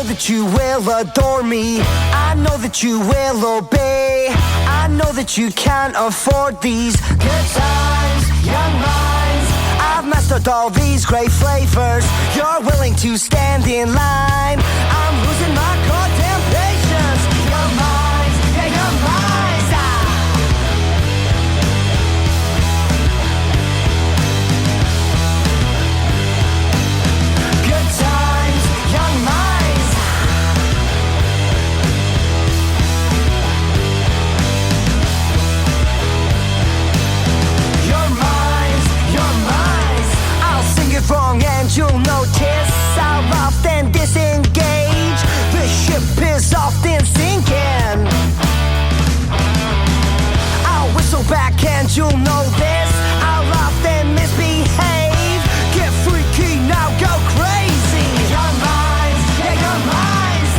know that you will adore me. I know that you will obey. I know that you can't afford these good times, young minds. I've mastered all these great flavors. You're willing to stand in line. I'm losing my goddamn patience. Young minds, yeah, young minds. Good times, young minds. Your minds, your minds. I'll sing it wrong and you'll notice I'll often disengage. The ship is often sinking. I'll whistle back and you'll know this. I'll often misbehave. Get freaky now, go crazy. Your minds, yeah, your minds.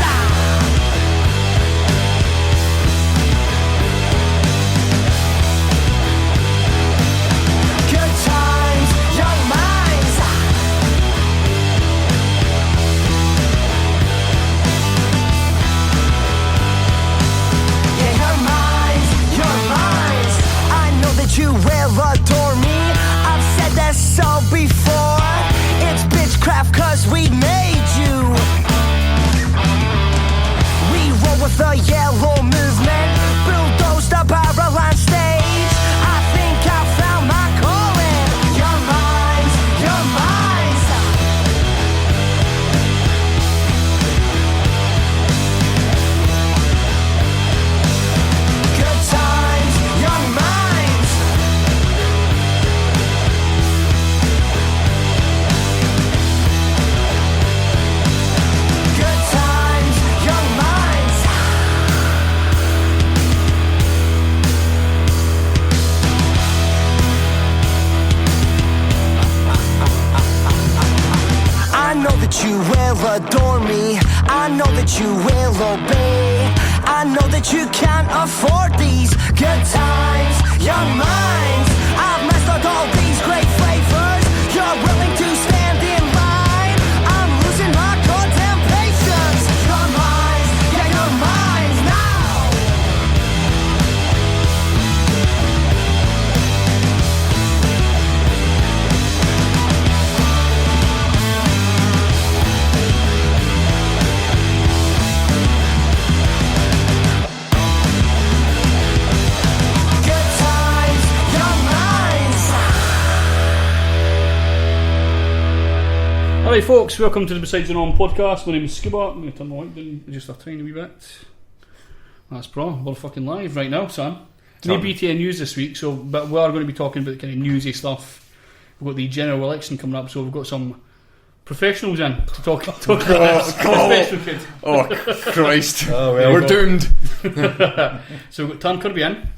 Good times, young minds. Yeah, your minds, your minds. I know that you will adore me. I've said that so before. It's bitchcraft cause we made you. We roll with the yellow movement. Bulldoze the barrel on stage. I think I found my calling. Your minds, your minds. Good times, young minds. Good times, young minds. I know that you will adore me. I know that you will obey. I know that you can't afford these good times, young minds. I've mastered all these great flavors. You're willing to stand in line. I'm losing my goddamn patience. Your minds, yeah, your minds now. Good times, young minds. Alright folks, welcome to the Besides the Norm podcast. My name is Scuba. I'm going to turn my light down just a tiny wee bit. That's bro, we're fucking live right now, Sam. No BTN news this week, but we are going to be talking about kind of newsy stuff. We've got the general election coming up, so we've got some professionals in to talk about this. Best we could. Oh, Christ. Oh, well, we're doomed. So we've got Tam Kirby in,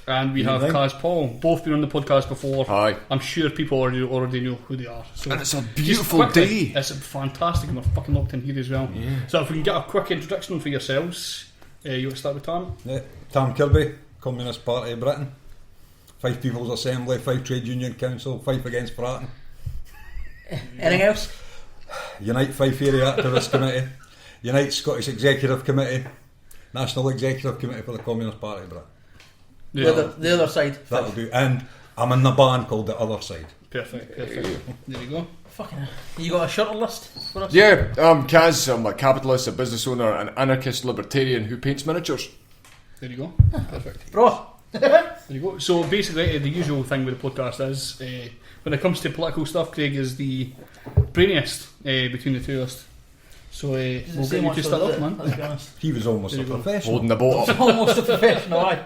and we have Kaz Paul. Both been on the podcast before. Aye. I'm sure people already know who they are. So And it's a just beautiful quickly, day. It's fantastic, and we're fucking locked in here as well. Yeah. So if we can get a quick introduction for yourselves, you want to start with Tam? Yeah, Tam Kirby, Communist Party of Britain. 5 People's Assembly, 5 Trade Union Council, 5 Against Fracking. Anything else? Unite 5 Area Activist Committee. Unite Scottish Executive Committee. National Executive Committee for the Communist Party of Britain. The other side. That'll do. And I'm in the band called The Other Side. Perfect. There you go. Fucking hell. You got a shorter list for us? Yeah, Kaz, I'm a capitalist, a business owner, an anarchist libertarian who paints miniatures. There you go. Perfect. Bro. There you go. So basically, the usual thing with the podcast is, when it comes to political stuff, Craig is the brainiest between the two of us. So we'll get you to start off, man. Let's be honest. He was almost a professional. Holding the boat up. Almost a professional, aye.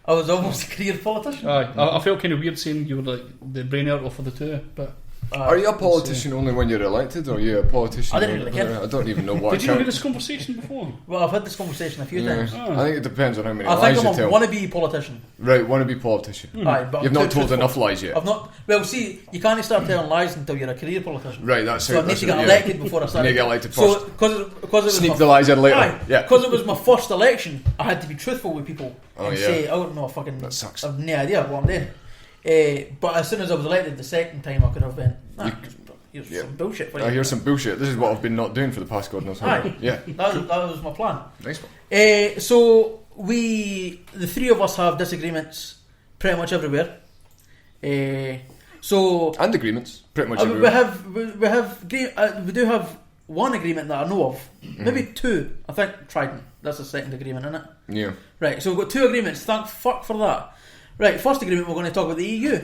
I was almost a career politician. Aye. I felt kind of weird saying you were like the brainier of the two, but Are you a politician only when you're elected, or are you a politician? I didn't really care. I don't even know what. did you not have this conversation before? Well, I've had this conversation a few times. I think it depends on how many I lies think you I'm a tell. wannabe politician. Right, wannabe politician. Aye, but You've I'm not too told truthful. enough lies yet. I've not. Well, see, you can't start telling lies until you're a career politician. Right, that's So I need to get elected before I start. You need to get elected So first. because it was Sneak my, the lies in later. Aye, Yeah. because it was my first election, I had to be truthful with people Oh, and yeah. say, I don't know, fucking. That sucks. I've no idea what I'm doing. But as soon as I was elected the second time, I could have been. here's Yeah. some bullshit for you. I hear some bullshit. This is what I've been not doing for the past God knows how long. Aye. Yeah, That was my plan. nice one. So the three of us have disagreements pretty much everywhere. So And agreements, pretty much. we everywhere. we do have one agreement that I know of, Mm-hmm. maybe two. I think Trident. That's the second agreement, isn't it? Yeah. Right. So we've got two agreements. Thank fuck for that. Right. First agreement, we're going to talk about the EU.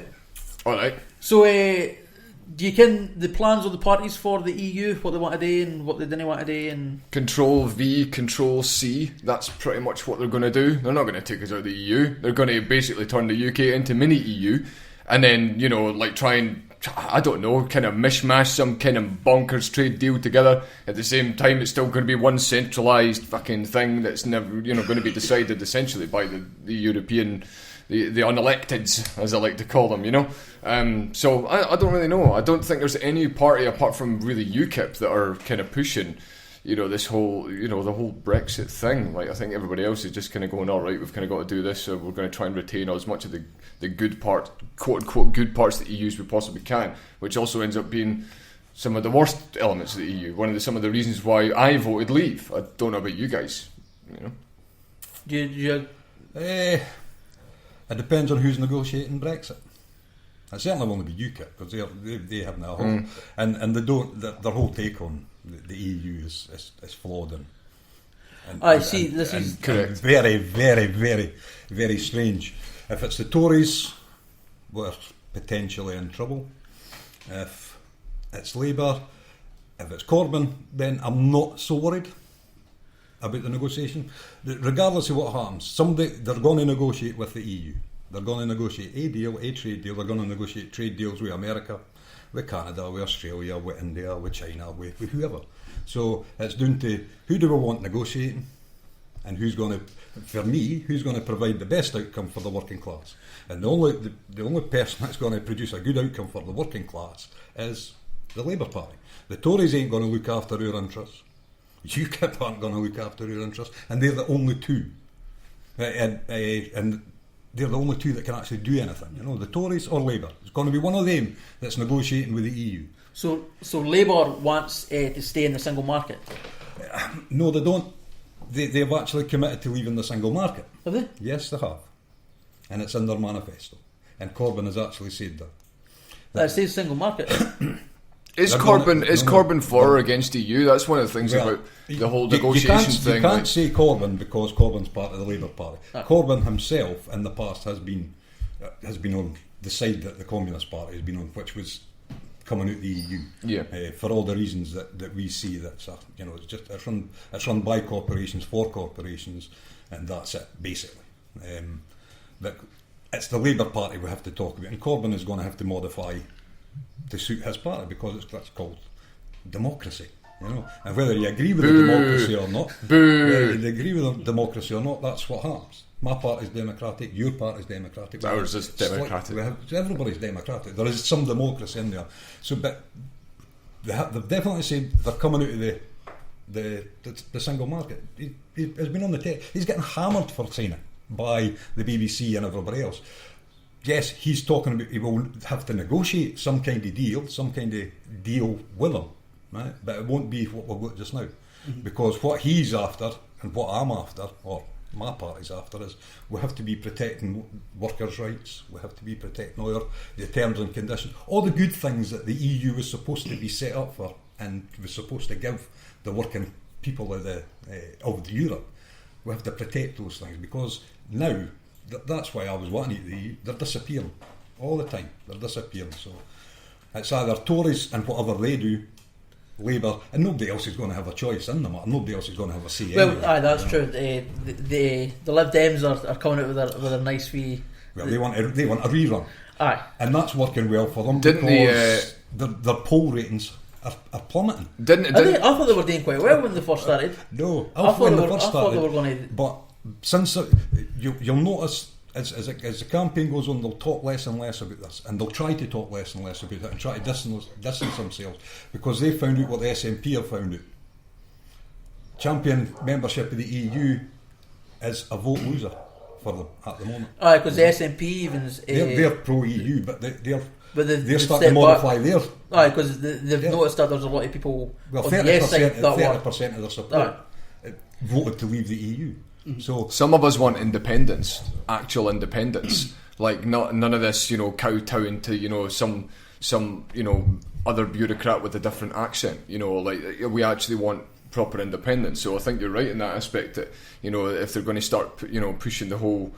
All right. So do you ken the plans of the parties for the EU? What they want to do and what they didn't want to do, and Control V, Control C. That's pretty much what they're going to do. They're not going to take us out of the EU. They're going to basically turn the UK into mini EU, and then like try and, I don't know, kind of mishmash some kind of bonkers trade deal together. At the same time, it's still going to be one centralised fucking thing that's never, going to be decided essentially by the European, the unelecteds, as I like to call them. So I don't really know. I don't think there's any party apart from really UKIP that are kind of pushing, this whole, the whole Brexit thing. Like, I think everybody else is just kind of going, all right, we've kind of got to do this, so we're going to try and retain as much of the good part, quote unquote, good parts of the EU as we possibly can, which also ends up being some of the worst elements of the EU. Some of the reasons why I voted leave. I don't know about you guys. do you It depends on who's negotiating Brexit. It certainly won't be UKIP because they have no whole and they don't. Their whole take on the EU is flawed and I see. This is correct. Very, very, very, very strange. If it's the Tories, we're potentially in trouble. If it's Labour, if it's Corbyn, then I'm not so worried about the negotiation. Regardless of what happens, they're going to negotiate with the EU. They're going to negotiate a deal, a trade deal. They're going to negotiate trade deals with America, with Canada, with Australia, with India, with China, with whoever. So it's down to who do we want negotiating, and who's going to provide the best outcome for the working class. And the only person that's going to produce a good outcome for the working class is the Labour Party. The Tories ain't going to look after our interests. UKIP aren't going to look after our interests, and they're the only two. And they're the only two that can actually do anything. The Tories or Labour. It's going to be one of them that's negotiating with the EU. so Labour wants to stay in the single market. No, they don't. They've actually committed to leaving the single market. Have they? Yes, they have. And it's in their manifesto. And Corbyn has actually said that. That says single market. Is They're Corbyn for or they're- against EU? That's one of the things about the whole negotiation thing. You can't say Corbyn because Corbyn's part of the Labour Party. Corbyn himself in the past has been on the side that the Communist Party has been on, which was coming out the EU. Yeah. For all the reasons that we see, it's run by corporations for corporations, and that's it basically. But it's the Labour Party we have to talk about, and Corbyn is going to have to modify to suit his party because that's called democracy. And whether you agree with the democracy or not, whether you agree with the democracy or not, that's what happens. My party's democratic, your party's democratic. Ours is democratic. Everybody's democratic. There is some democracy in there. So, but they've definitely said they're coming out of the single market. He's been on the tape. He's getting hammered for saying it by the BBC and everybody else. Yes, he's talking about he will have to negotiate some kind of deal with them, right? But it won't be what we've got just now, because what he's after and what I'm after, or my party's after, is we have to be protecting workers' rights. We have to be protecting all the terms and conditions, all the good things that the EU was supposed to be set up for and was supposed to give the working people of Europe. We have to protect those things because now. That's why I was wanting it. They're disappearing all the time. They're disappearing. So it's either Tories and whatever they do, Labour, and nobody else is going to have a choice in them. Nobody else is going to have a say. Well, anyway, that's true. The Lib Dems are coming out with a nice wee. Well, they want a rerun. Aye, And that's working well for them Didn't because their poll ratings are plummeting. Didn't I thought they were doing quite well when they first started. No, I thought when they they were- first I thought they started, were going to. but since you'll notice as the campaign goes on, they'll talk less and less about this, and they'll try to talk less and less about it and try to distance themselves because they found out what the SNP have found out. Champion membership of the EU is a vote loser for them at the moment. Aye, because the SNP even They're pro EU, but they're they've starting to stepped modify back. their Aye, because they've noticed that there's a lot of people Well, on the yes side 30%, that 30% of their support voted to leave the EU. So some of us want independence, actual independence, like none of this, kowtowing to some other bureaucrat with a different accent. Like we actually want proper independence. So I think you're right in that aspect that if they're going to start pushing the whole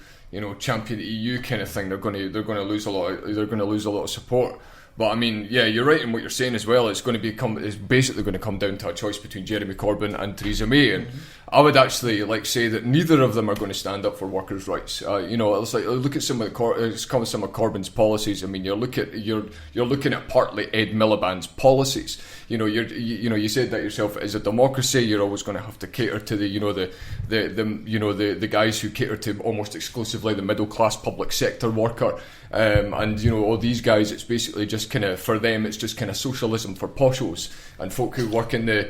champion EU kind of thing, they're going to lose a lot of support. But I mean, yeah, you're right in what you're saying as well. It's basically going to come down to a choice between Jeremy Corbyn and Theresa May, and I would actually say that neither of them are going to stand up for workers' rights. It's like look at some of Corbyn's policies. I mean, you're looking at partly Ed Miliband's policies. You said that yourself. As a democracy, you're always going to have to cater to the guys who cater to almost exclusively the middle class public sector worker. And all these guys, it's basically just kind of, for them, it's just kind of socialism for poshos and folk who work in the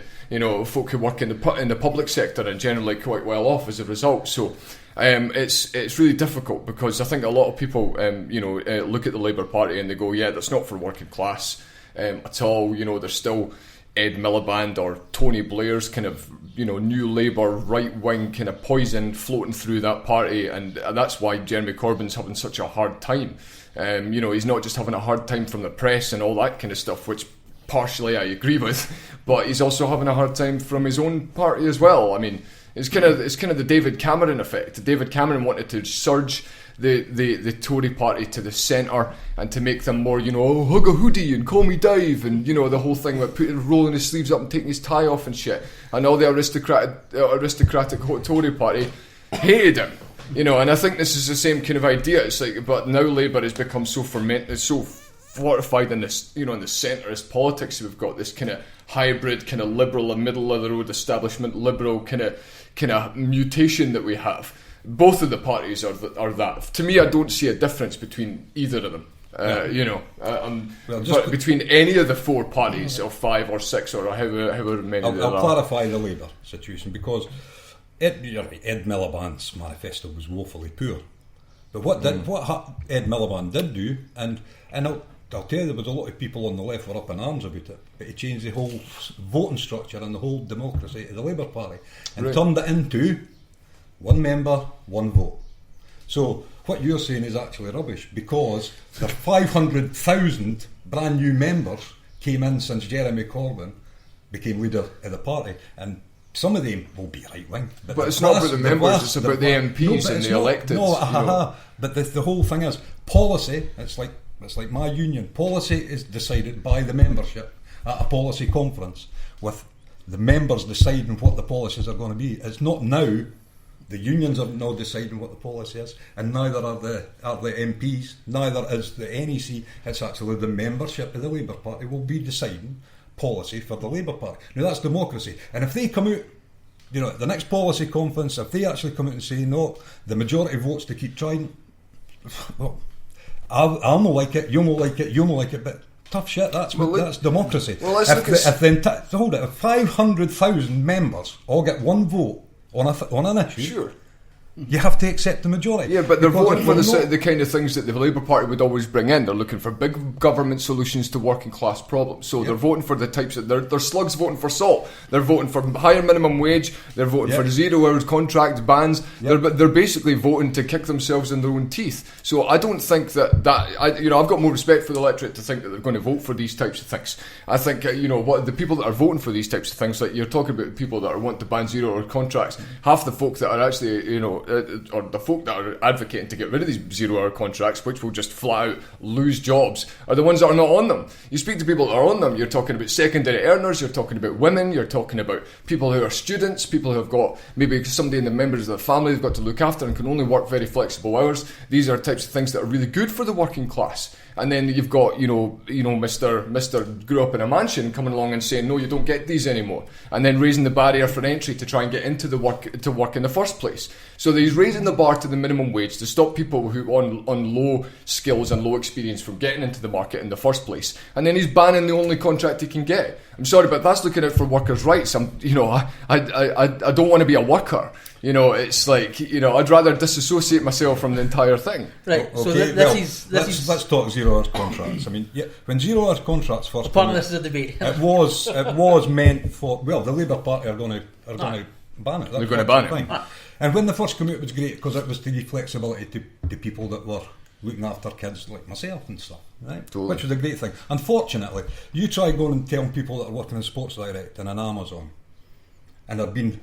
public sector and generally quite well off as a result. So it's really difficult because I think a lot of people look at the Labour Party and they go, yeah, that's not for working class at all. There's still Ed Miliband or Tony Blair's kind of new Labour right wing kind of poison floating through that party, and that's why Jeremy Corbyn's having such a hard time. He's not just having a hard time from the press and all that kind of stuff, which partially I agree with, but he's also having a hard time from his own party as well. I mean, it's kind of the David Cameron effect. David Cameron wanted to surge the Tory party to the centre and to make them more, hug a hoodie and call me Dave, and the whole thing about rolling his sleeves up and taking his tie off and shit. And all the aristocratic Tory party hated him, And I think this is the same kind of idea. It's like, but now Labour has become so fortified in this, in the centrist politics. We've got this kind of hybrid, kind of liberal and middle of the road establishment liberal kind of mutation that we have. Both of the parties are that. To me, I don't see a difference between either of them. But between any of the four parties, or 5 or 6 or however many there are. I'll clarify the Labour situation because Ed Miliband's manifesto was woefully poor. But what Ed Miliband did do, and I'll tell you, there was a lot of people on the left were up in arms about it, but he changed the whole voting structure and the whole democracy of the Labour Party and turned it into one member, one vote. So what you're saying is actually rubbish because the 500,000 brand new members came in since Jeremy Corbyn became leader of the party, and some of them will be right wing. But it's not about the members; it's about the MPs and the electeds. But the whole thing is policy. It's like my union. Policy is decided by the membership at a policy conference, with the members deciding what the policies are going to be. It's not now. The unions are now deciding what the policy is, and neither are the MPs, neither is the NEC. It's actually the membership of the Labour Party will be deciding policy for the Labour Party. Now that's democracy, and if they come out, at the next policy conference, if they actually come out and say no, the majority votes to keep trying, well, I'll not like it, you'll not like it, you'll not like it, but tough shit. That's democracy. Well, if 500,000 members all get one vote on an issue, sure, you have to accept the majority. Yeah, but they're voting for the kind of things that the Labour Party would always bring in. They're looking for big government solutions to working class problems. So they're voting for the types that they're slugs voting for salt. They're voting for higher minimum wage. They're voting for 0 hours contract bans. They're basically voting to kick themselves in their own teeth. So I don't think that I've got more respect for the electorate to think that they're going to vote for these types of things. I think what the people that are voting for these types of things, like you're talking about people that want to ban 0 hour contracts. Half the folk that are actually or the folk that are advocating to get rid of these 0 hour contracts, which will just flat out lose jobs, are the ones that are not on them. You speak to people that are on them, you're talking about secondary earners, you're talking about women, you're talking about people who are students, people who have got maybe somebody in the members of the family they've got to look after and can only work very flexible hours. These are types of things that are really good for the working class. And then you've got, Mr. grew up in a mansion coming along and saying, no, you don't get these anymore. And then raising the barrier for entry to try and get into the work in the first place. So he's raising the bar to the minimum wage to stop people who on low skills and low experience from getting into the market in the first place. And then he's banning the only contract he can get. I'm sorry, but that's looking out for workers' rights. I don't want to be a worker. You know, it's like, you know, I'd rather disassociate myself from the entire thing. Right. So Okay, let's talk 0 hours contracts. I mean, when 0 hours contracts first part came of out, this is a debate. it was meant for, well, the Labour Party are going to ban it. They're going to ban it. Fine. And when they first came out, it was great because it was to give flexibility to people that were looking after kids like myself and stuff, right? Totally. Which was a great thing. Unfortunately, you try going and telling people that are working in Sports Direct and in Amazon, and they're being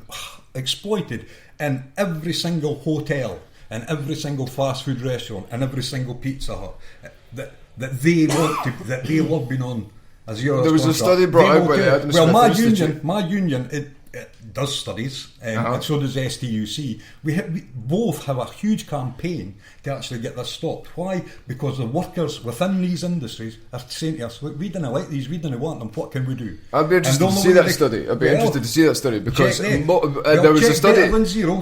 exploited in every single hotel and every single fast food restaurant and every single Pizza Hut that they love being on a 0 hours There was contract. a study brought out by the Adam Smith Institute. my union, it does studies, and so does STUC. We both have a huge campaign to actually get this stopped. Why? Because the workers within these industries are saying to us, look, we didn't like these, we didn't want them, what can we do? I'd be interested to see that study. I'd be interested to see that study because there was a study.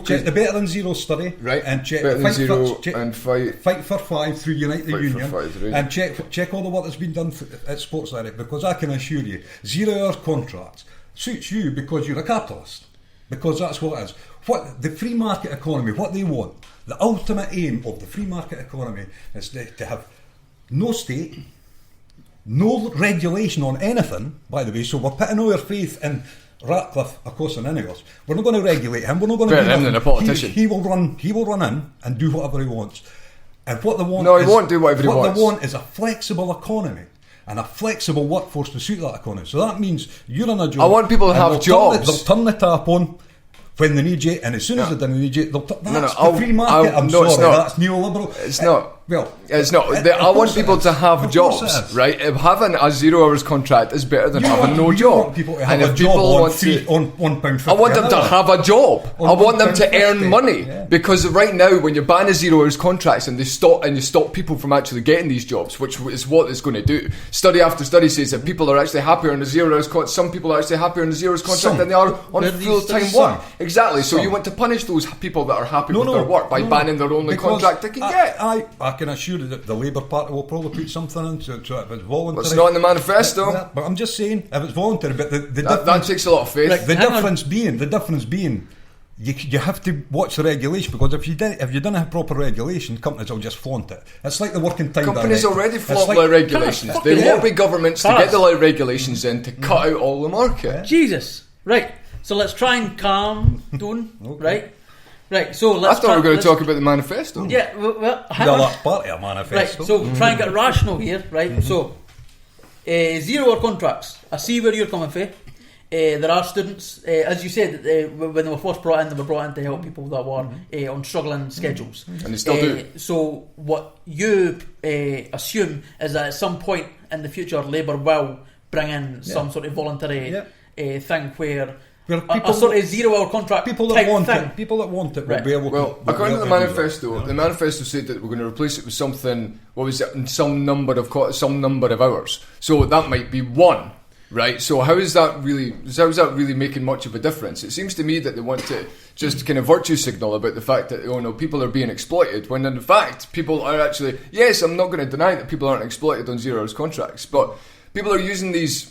Check the Better Than Zero study, right? And check Better Than Zero and Fight for Five through Unite the Union, right. and check all the work that's been done at Sports Direct, because I can assure you, 0 hours contracts suits you because you're a capitalist, because that's what it is. What the free market economy, what they want, the ultimate aim of the free market economy is to have no state, no regulation on anything, by the way. So we're putting all our faith in Ratcliffe, of course, and any of us. We're not going to regulate him, we're not going to do him than a politician. He will run in and do whatever he wants. And what they want he won't do whatever he wants. What they want is a flexible economy and a flexible workforce to suit that economy. So that means you're in a job. I want people to have jobs. They'll turn the tap on when they need you, and as soon as they don't need you, they'll that's No, the free market. I'm sorry, that's neoliberal. It's not. Well, it's not. I want people to have jobs, right? Having a 0 hours contract is better than having no job. Want people to have a job on £1.50. I want them to have a job. I want them to earn money, because right now, when you ban a 0 hours contracts and you stop people from actually getting these jobs, which is what it's going to do. Study after study says that people are actually happier on a 0 hours contract. Some people are actually happier on a 0 hours contract than they are on full time work. Exactly. So you want to punish those people that are happy with their work by banning their only contract they can get. I can assure you that the Labour Party will probably put something into it if it's voluntary. Well, it's not in the manifesto. But I'm just saying, if it's voluntary, but that takes a lot of faith. Right, the difference being, you have to watch the regulation, because if you didn't have proper regulation, companies will just flaunt it. It's like the working time. Companies already flaunt light regulations. They lobby governments to get the light regulations in to cut out all the market. Jesus, right? So let's try and calm down, right? Right, so let's. I thought we were going to talk about the manifesto. Yeah, well, hang Well, on. that's part of a manifesto. Right, so try and get rational here, right? So, 0 hour contracts. I see where you're coming from. There are students, as you said, when they were first brought in, they were brought in to help people that were on struggling schedules. And they still do. So what you assume is that at some point in the future, Labour will bring in some sort of voluntary thing where a sort of 0 hour contract people that want it will be able to. Well, according to the manifesto, the manifesto said that we're going to replace it with something. What was it? Some number of hours. So that might be one, right? So how is that really making much of a difference? It seems to me that they want to just kind of virtue signal about the fact that people are being exploited, when in fact people are actually. Yes, I'm not going to deny that people aren't exploited on 0 hours contracts, but people are using these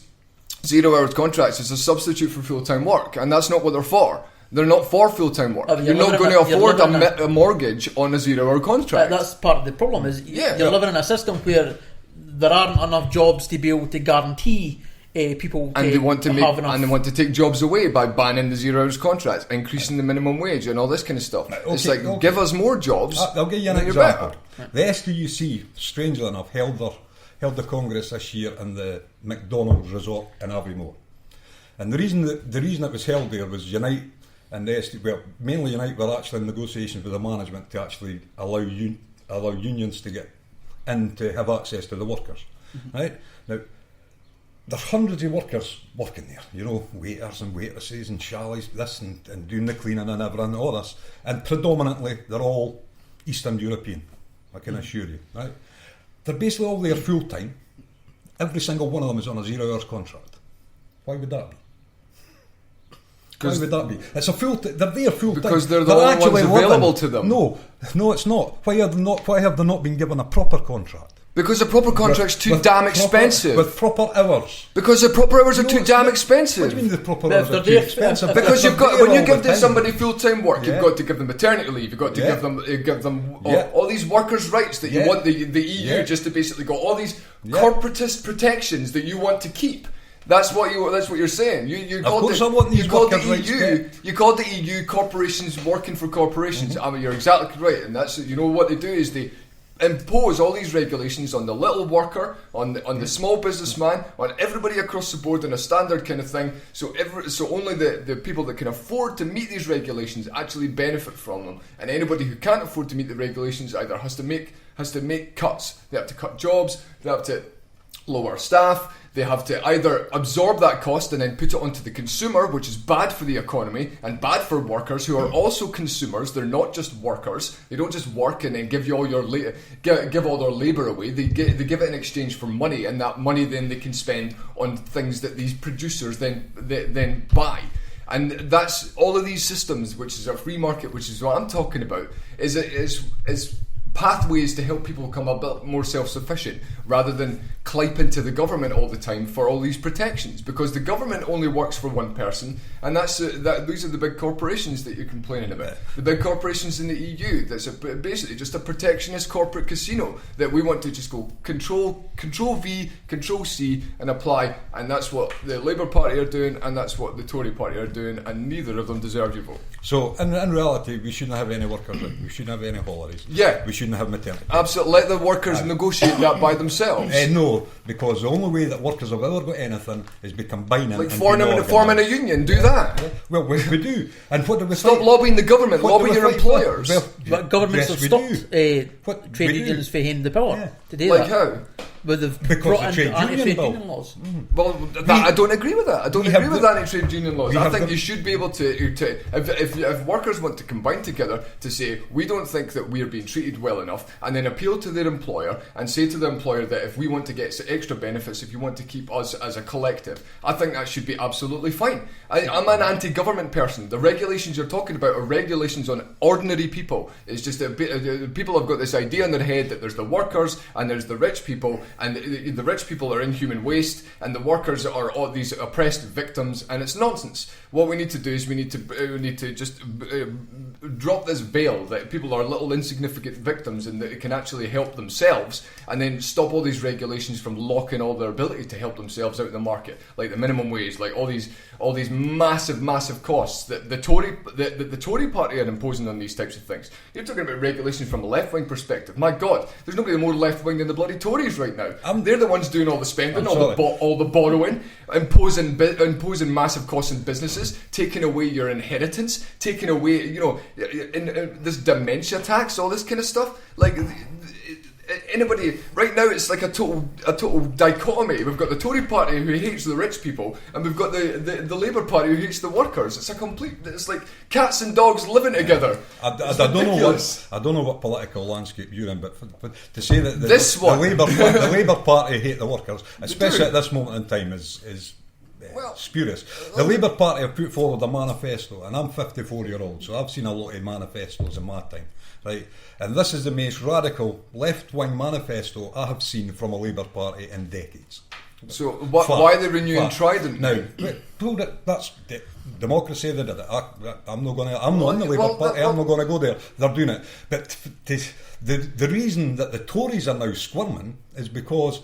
0 hours contracts as a substitute for full-time work, and that's not what they're for. They're not for full-time work. You're not going to afford a mortgage on a 0 hour contract. That's part of the problem. Is you're living in a system where there aren't enough jobs to be able to guarantee people. And they want to enough. And they want to take jobs away by banning the 0 hours contracts, increasing the minimum wage, and all this kind of stuff. It's like, give us more jobs. I'll give you an example. The STUC, strangely enough, held the Congress this year in the McDonald's Resort in Aviemore. And the reason it was held there was Unite and mainly Unite were actually in negotiations with the management to actually allow unions to get in to have access to the workers. Right? Now, there's hundreds of workers working there, waiters and waitresses and chalets, this and doing the cleaning and everything, all this. And predominantly, they're all Eastern European, I can assure you, right? They're basically all there full time. Every single one of them is on a 0 hours contract. Why would that be? Why would that be? It's a they're there full time. Because they're the only ones available to them. No, it's not. Why have they not been given a proper contract? Because the proper contract's too damn expensive. With proper hours. Because the proper hours are too damn expensive. What do you mean the proper But hours if are they're too expensive? Because They're you've got there when you all give the time. somebody full-time work, Yeah. you've got to give them maternity leave. You've got to Yeah. give them Yeah. all these workers' rights that you Yeah. want the EU Yeah. just to basically go all these Yeah. corporatist protections that you want to keep. That's what you're saying. You called course the, I want these you called the workers' rights EU. kept. You called the EU corporations working for corporations. I mean, you're exactly right, and that's what they do is they impose all these regulations on the little worker, on the small businessman, on everybody across the board in a standard kind of thing. So only the people that can afford to meet these regulations actually benefit from them, and anybody who can't afford to meet the regulations either has to make cuts. They have to cut jobs. They have to lower staff. They have to either absorb that cost and then put it onto the consumer, which is bad for the economy and bad for workers who are also consumers. They're not just workers. They don't just work and then give you all your give all their labour away. They give it in exchange for money, and that money then they can spend on things that these producers then buy. And that's all of these systems, which is a free market, which is what I'm talking about, is pathways to help people become a bit more self-sufficient rather than clipe into the government all the time for all these protections, because the government only works for one person, and these are the big corporations that you're complaining about. The big corporations in the EU, that's basically just a protectionist corporate casino that we want to just go control V, control C and apply, and that's what the Labour Party are doing, and that's what the Tory Party are doing, and neither of them deserve your vote. So in reality, we shouldn't have any workers in. We shouldn't have any holidays. Yeah. We shouldn't have maternity pay. Absolutely. Let the workers negotiate that by themselves. No, because the only way that workers have ever got anything is by combining. Like and forming a union, do that. Yeah. Well, we do. And what do we Stop fight? lobbying the government, What do lobby we your fight for? employers. Well, But governments yes, have we stopped do. What trade we do. unions from having the power Yeah. to do Like that. how? But they've Because brought the in trade union anti-trade bill. union laws. Well, I don't agree with that. I don't We agree have with the- anti-trade union laws. we I have think the- you should be able to if workers want to combine together to say we don't think that we are being treated well enough, and then appeal to their employer and say to the employer that if we want to get extra benefits, if you want to keep us as a collective, I think that should be absolutely fine. I'm an anti-government person. The regulations you're talking about are regulations on ordinary people. It's just that people have got this idea in their head that there's the workers and there's the rich people, and the rich people are inhuman waste, and the workers are all these oppressed victims, and it's nonsense. What we need to do is we need to just drop this veil that people are little insignificant victims and that it can actually help themselves, and then stop all these regulations from locking all their ability to help themselves out in the market, like the minimum wage, like all these massive costs that the Tory Party are imposing on these types of things. You're talking about regulations from a left-wing perspective. My God, there's nobody more left-wing than the bloody Tories right now. They're the ones doing all the spending, all the borrowing, imposing massive costs in businesses, taking away your inheritance, taking away, in this dementia tax, all this kind of stuff. Like anybody right now, it's like a total dichotomy. We've got the Tory Party who hates the rich people, and we've got the Labour Party who hates the workers. It's like cats and dogs living together. I don't know what political landscape you're in, but to say that the Labour Party hate the workers, especially at this moment in time, is spurious. The Labour Party have put forward a manifesto, and I'm 54-year-old, so I've seen a lot of manifestos in my time, right? And this is the most radical left-wing manifesto I have seen from a Labour Party in decades. So why are they renewing Trident now? That's democracy. They did it. I'm not in the Labour Party. I'm not going to go there. They're doing it. But the reason that the Tories are now squirming is because,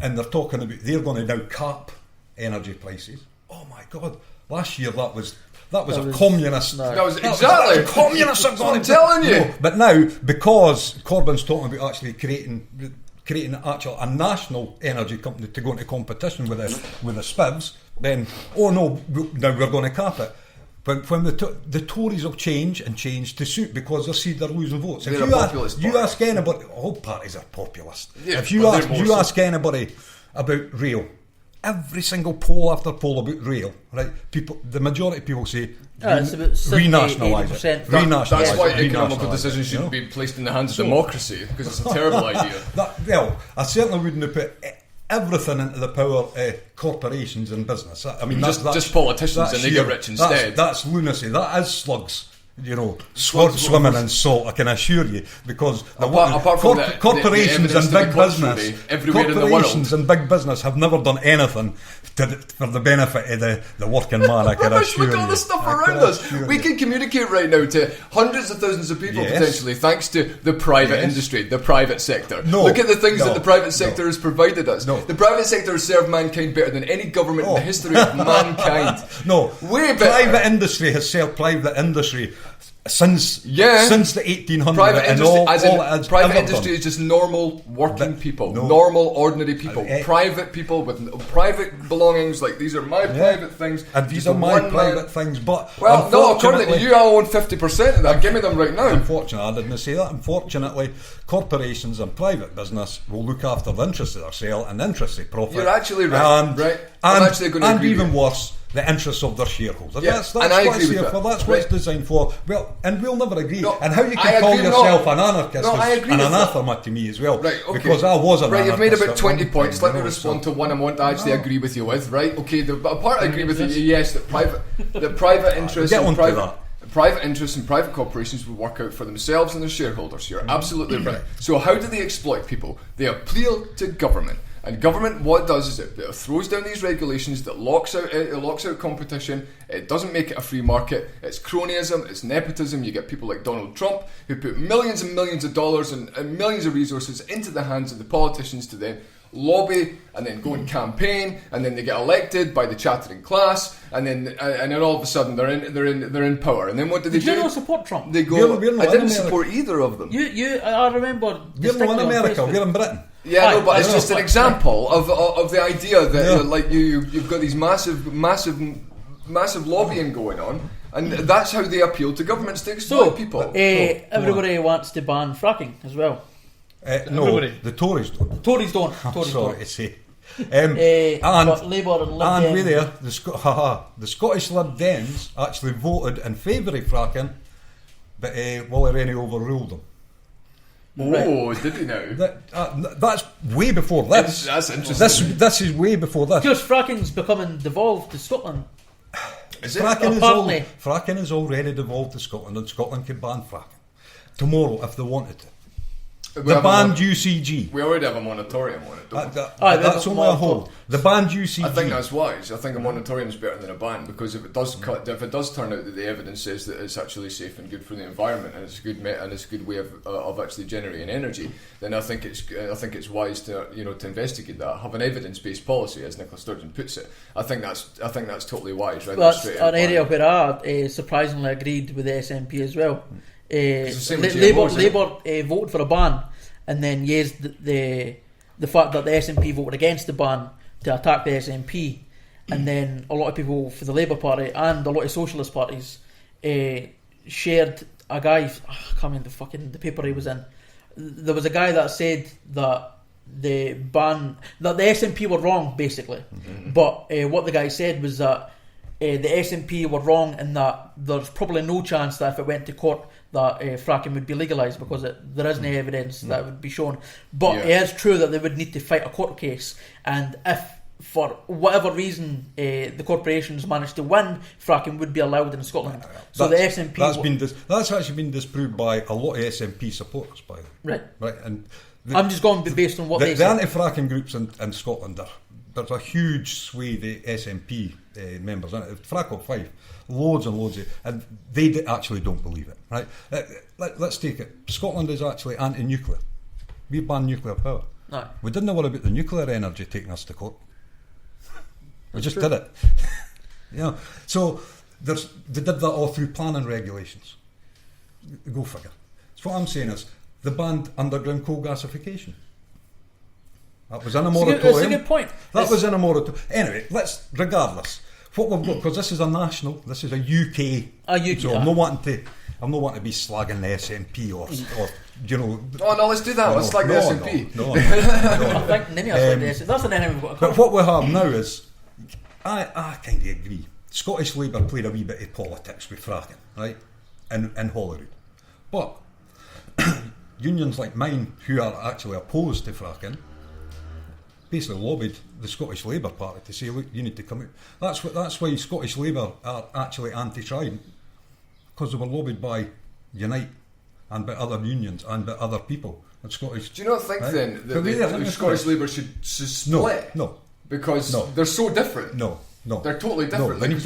and they're talking about they're going to now cap energy prices. Oh my God! Last year that was a communist. That was exactly communists are going. I'm telling you. No, but now because Corbyn's talking about actually creating a national energy company to go into competition with the SPIVs, then now we're going to cap it. When the Tories will change to suit, because they see they're losing votes. If you ask anybody, all parties are populist. Yeah, if you ask anybody about rail, every single poll after poll about rail, right? The majority of people say renationalise it. That's why economical decisions shouldn't be placed in the hands of democracy, because it's a terrible idea. I certainly wouldn't have put everything into the power of corporations and business. I mean, just politicians, and they get rich instead. That's lunacy. That is slugs. swimming in salt, I can assure you, because Apart from corporations the and big contrary, business, everywhere in the corporations world. and big business have never done anything for the benefit of the working man. I can assure you. Look at all the stuff around us. We can communicate right now to hundreds of thousands of people potentially, thanks to the private industry, the private sector. Look at the things that the private sector has provided us. The private sector has served mankind better than any government in the history of mankind. Way better. Private industry has served private industry since the 1800s. Private industry is just normal working people, normal ordinary people, private people with private belongings. Like, these are my private things, and these are my private things. But according to you, I own 50% of that. Give me them right now. Unfortunately, I didn't say that. Unfortunately, corporations and private business will look after the interests of their sale and the interests of profit. You're actually right. I'm actually going to agree even with you. worse, the interests of their shareholders. Yeah, That's and I what agree it's with here that. for. That's what it's designed for. Well, and we'll never agree. And how you I can call agree, yourself an anarchist I is agree an with that. anathema to me as well. Right, okay. Because I was an anarchist. You've made about at 20 one points. time, Let me respond to one I want to actually agree with you with, right? Okay, the part I agree with you, yes, that private interests Get and onto that. private interests and private corporations will work out for themselves and their shareholders. You're absolutely right. So how do they exploit people? They appeal to government. And government, what it does is it throws down these regulations that locks out competition. It doesn't make it a free market. It's cronyism, it's nepotism. You get people like Donald Trump who put millions and millions of dollars and millions of resources into the hands of the politicians to then lobby and then go and campaign, and then they get elected by the chattering class, and then all of a sudden they're in power. And then what do they do? You don't support Trump. They go. We're I didn't support either of them. I remember. We're not in America, we're in Britain. Yeah, no, but it's just an example of the idea that like you've got these massive lobbying going on, and that's how they appeal to governments to exploit people. Everybody wants to ban fracking as well. No, the Tories don't. Tories don't. Tories sorry to say. But Labour and Lib and Dem- there, the Scottish Lib Dems actually voted in favour of fracking, but Willie Rennie overruled them. Oh, did he now? That's way before this. That's interesting. This is way before this. Because fracking's becoming devolved to Scotland. Is it? Fracking is already devolved to Scotland, and Scotland can ban fracking tomorrow if they wanted to. The banned UCG. We already have a moratorium on it, don't we? That's only a hold. The banned UCG. I think that's wise. I think a moratorium is better than a ban, because if it does turn out that the evidence says that it's actually safe and good for the environment, and it's a good way of actually generating energy, then I think it's wise to to investigate that, have an evidence-based policy, as Nicola Sturgeon puts it. I think that's totally wise. Right? That's an area where I surprisingly agreed with the SNP as well. Labour voted for a ban, and then the fact that the SNP voted against the ban to attack the SNP, and then a lot of people for the Labour Party and a lot of socialist parties shared a guy. I can't remember the paper he was in. There was a guy that said that the SNP were wrong basically, but what the guy said was that the SNP were wrong in that there's probably no chance that if it went to court that fracking would be legalised, because there isn't any evidence that would be shown. But it is true that they would need to fight a court case, and if for whatever reason the corporations managed to win, fracking would be allowed in Scotland. So the SNP that's actually been disproved by a lot of SNP supporters, by the way. Right. And I'm just going based on what they say. The anti-fracking groups in Scotland there's a huge swathe of SNP members in it. Frack up 5, loads and loads and they actually don't believe it. Right? Let's take it. Scotland is actually anti-nuclear. We ban nuclear power. No. We didn't worry about the nuclear energy taking us to court. We just did it. So they did that all through planning regulations. Go figure. So what I'm saying is they banned underground coal gasification. That was in a moratorium. That's a good point. That was in a moratorium. Anyway, regardless, what we've got, because this is a UK. So I'm not wanting to be slagging the SNP or Oh no, let's do that. Let's slag the SNP. No. I think none of us like the SNP. That's an enemy we've got to But what we have now is, I kind of agree. Scottish Labour played a wee bit of politics with fracking, right, in Holyrood. But unions like mine, who are actually opposed to fracking, basically lobbied the Scottish Labour Party to say, look, you need to come out. That's why Scottish Labour are actually anti-Trident. because they were lobbied by Unite and by other unions and by other people. And Scottish. Do you not think right? then that So the Scottish Labour should split? No. Because No. they're so different. No. They're totally No, different. they need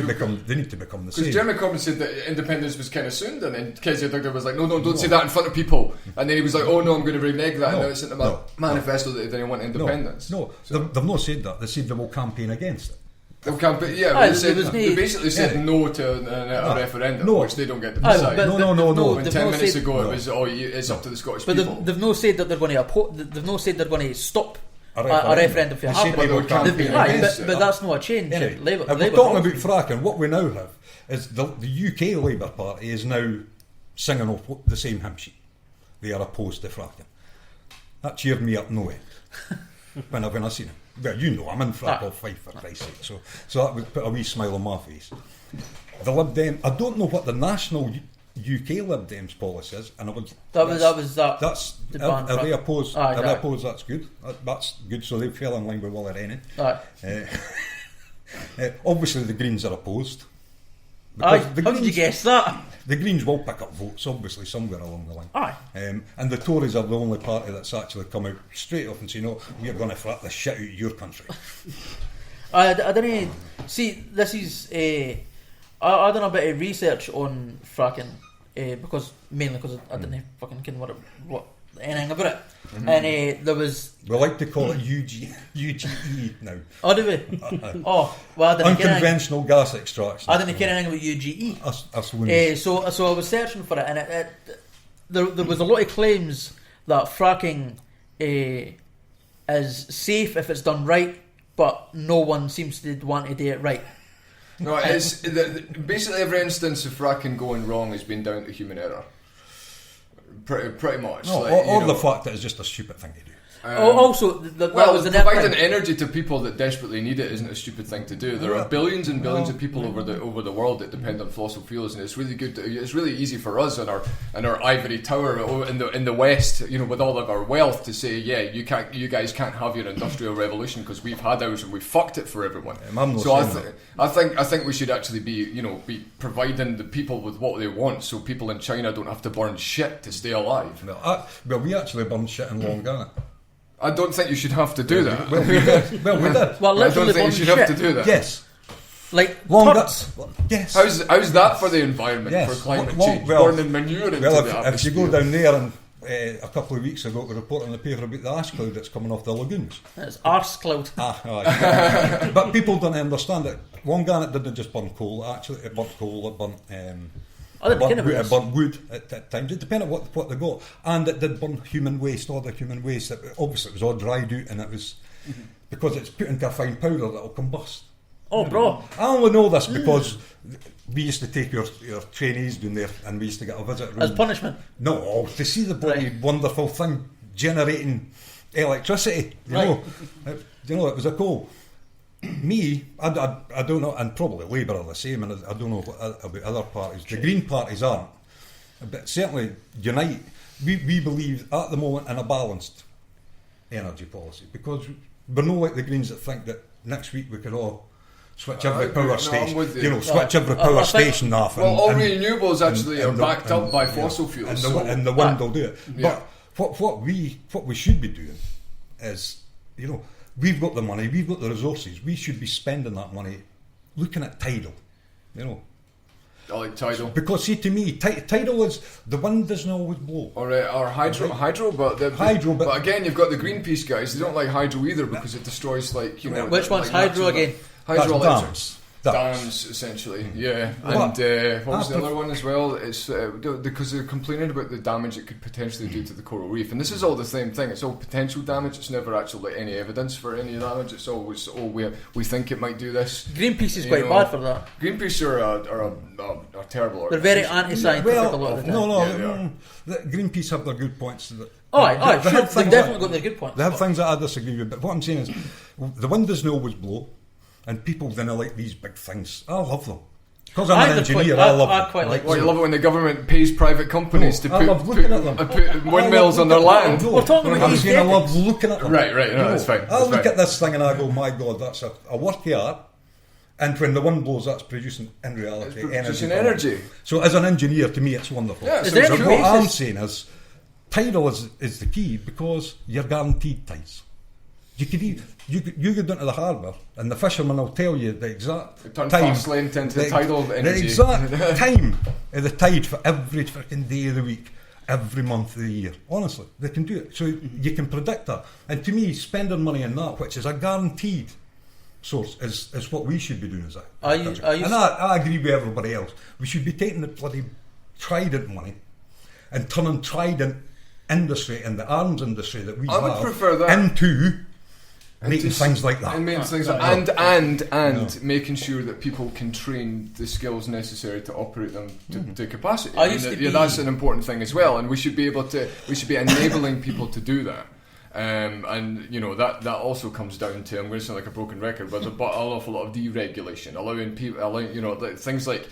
to become the Because same. Jeremy Corbyn said that independence was kind of soon done, and Kezia Duggar was like, no, don't say that in front of people. And then he was like, oh no, I'm going to renege that. And now it's in the manifesto that they didn't want independence. No, they've not said that. They said they will campaign against it. They campaign, yeah, Aye, they, said, there was they no- basically said no to a referendum, No. which they don't get to Aye, decide. but No. And they've 10 not minutes said- ago, it was, it's up to the Scottish But people. they've not said that they're going to they've not said they're going to stop A a referendum for They said happening. they would campaign Aye, against but it. that's not a change. Anyway, Labour, if we're Labour talking also- about fracking, what we now have is the UK Labour Party is now singing off the same hymn sheet. They are opposed to fracking. That cheered me up no end when I seen it. Well, you know, I'm in frack off Fife for Christ's sake, so that would put a wee smile on my face. The Lib Dem, I don't know what the national UK Lib Dems policy is, and That's that's the ban are they frack. opposed? Aye, Are they aye. opposed? That's good. That's good. So they fell in line with Willie Rennie. Aye. Obviously, the Greens are opposed. Aye. Because the How did you Greens- guess that? The Greens will pick up votes, obviously, somewhere along the line. Aye. And the Tories are the only party that's actually come out straight off and say, no, we're going to frat the shit out of your country. I don't know. See, this is I done a bit of research on fracking because I didn't fucking ken what anything about it. And there was We like to call it UGE now. oh, do we? Oh, well, I didn't ken anything. Unconventional gas extraction. I didn't ken anything about UGE. Us loonies. So I was searching for it, and there was a lot of claims that fracking is safe if it's done right, but no one seems to want to do it right. No, it's basically every instance of fracking going wrong has been down to human error. Pretty much. No, like, or the fact that it's just a stupid thing to do. Also, that was the providing thing. energy to people that desperately need it isn't a stupid thing to do. There are billions and billions of people over the world that depend on fossil fuels, and it's really good. It's really easy for us in our ivory tower in the West, you know, with all of our wealth, to say, yeah, you guys can't have your industrial revolution because we've had ours and we fucked it for everyone. So I think we should actually be providing the people with what they want, so people in China don't have to burn shit to stay alive. Well, we actually burned shit in Long Garnet. I don't think you should have to do that. Well, we did. Well, I don't literally think you should have to shit. do that. Yes. Like Long turds. Yes. How's that for the environment, Yes. for climate Well, change? well, Burning manure into Well, the if you atmosphere. go down there, and a couple of weeks ago, we report in the paper about the ash cloud that's coming off the lagoons. It's arse cloud. Aye. But people don't understand that Long Garnet didn't just burn coal. Actually, it burnt coal. It burnt. I didn't ken about It this. burnt wood at times. It depended on what they got, and it did burn human waste. All the human waste. Obviously, it was all dried out, and it was because it's put into a fine powder that'll combust. Oh, bro. I only know this because we used to take your trainees down there, and we used to get a visit room. As punishment. No, to see the bloody wonderful thing generating electricity. You know, it was a coal. Me, I don't know, and probably Labour are the same, and I don't know about other parties. The Green parties aren't, but certainly Unite. We believe at the moment in a balanced energy policy, because we're not like the Greens that think that next week we could all switch every power station. I'm with you. Switch every power station off. Well, all renewables actually are backed up by fossil and fuels. and the wind will do it. Yeah. But what we should be doing is, you know, we've got the money, we've got the resources. We should be spending that money looking at tidal. You know, I like tidal. because see, to me, tidal is the wind doesn't always blow. Or hydro, but again, you've got the Greenpeace guys. They don't like hydro either because it destroys, like, you know. Which one's like hydro natural- again? Hydroelectric. Dams. Dams, essentially, yeah. But And what was the I other one as well? It's because they're complaining about the damage it could potentially do to the coral reef. And this is all the same thing. It's all potential damage. It's never actually any evidence for any damage. It's always, we think it might do this. Greenpeace is You quite know, bad for that. Greenpeace are terrible. They're very organisation. anti-scientific a lot Well, of the time. no. The Greenpeace have their good points. Aye, They sure. have They've things definitely that- got their good points. They have things that I disagree with, but what I'm saying is, the wind doesn't always blow, and people don't like these big things. I love them. Because I'm an engineer, I love them. quite like Well, you love it when the government pays private companies to I love looking at them. put windmills on their land. We're talking about I'm these saying I decades. love looking at them. Right, no, that's fine. I That's look fine. at this thing and I go, my God, that's a work of art. And when the wind blows, that's producing, in reality, energy. So as an engineer, to me, it's wonderful. Yeah, Is there So any what I'm basis- saying is, tidal is the key because you're guaranteed tides. You go down to the harbour and the fisherman will tell you the exact It turns time, fast length into tidal energy. the exact time of the tide for every freaking day of the week, every month of the year. Honestly, they can do it. So you can predict that. And to me, spending money on that, which is a guaranteed source, is what we should be doing as a country. And I agree with everybody else. We should be taking the bloody trident money and turning trident industry and the arms industry that we I would have prefer that. into making things like that. And making things and making sure that people can train the skills necessary to operate them to capacity. That's an important thing as well, and we should be enabling people to do that. And you know that also comes down to, I'm going to sound like a broken record, but an awful lot of deregulation, allowing things like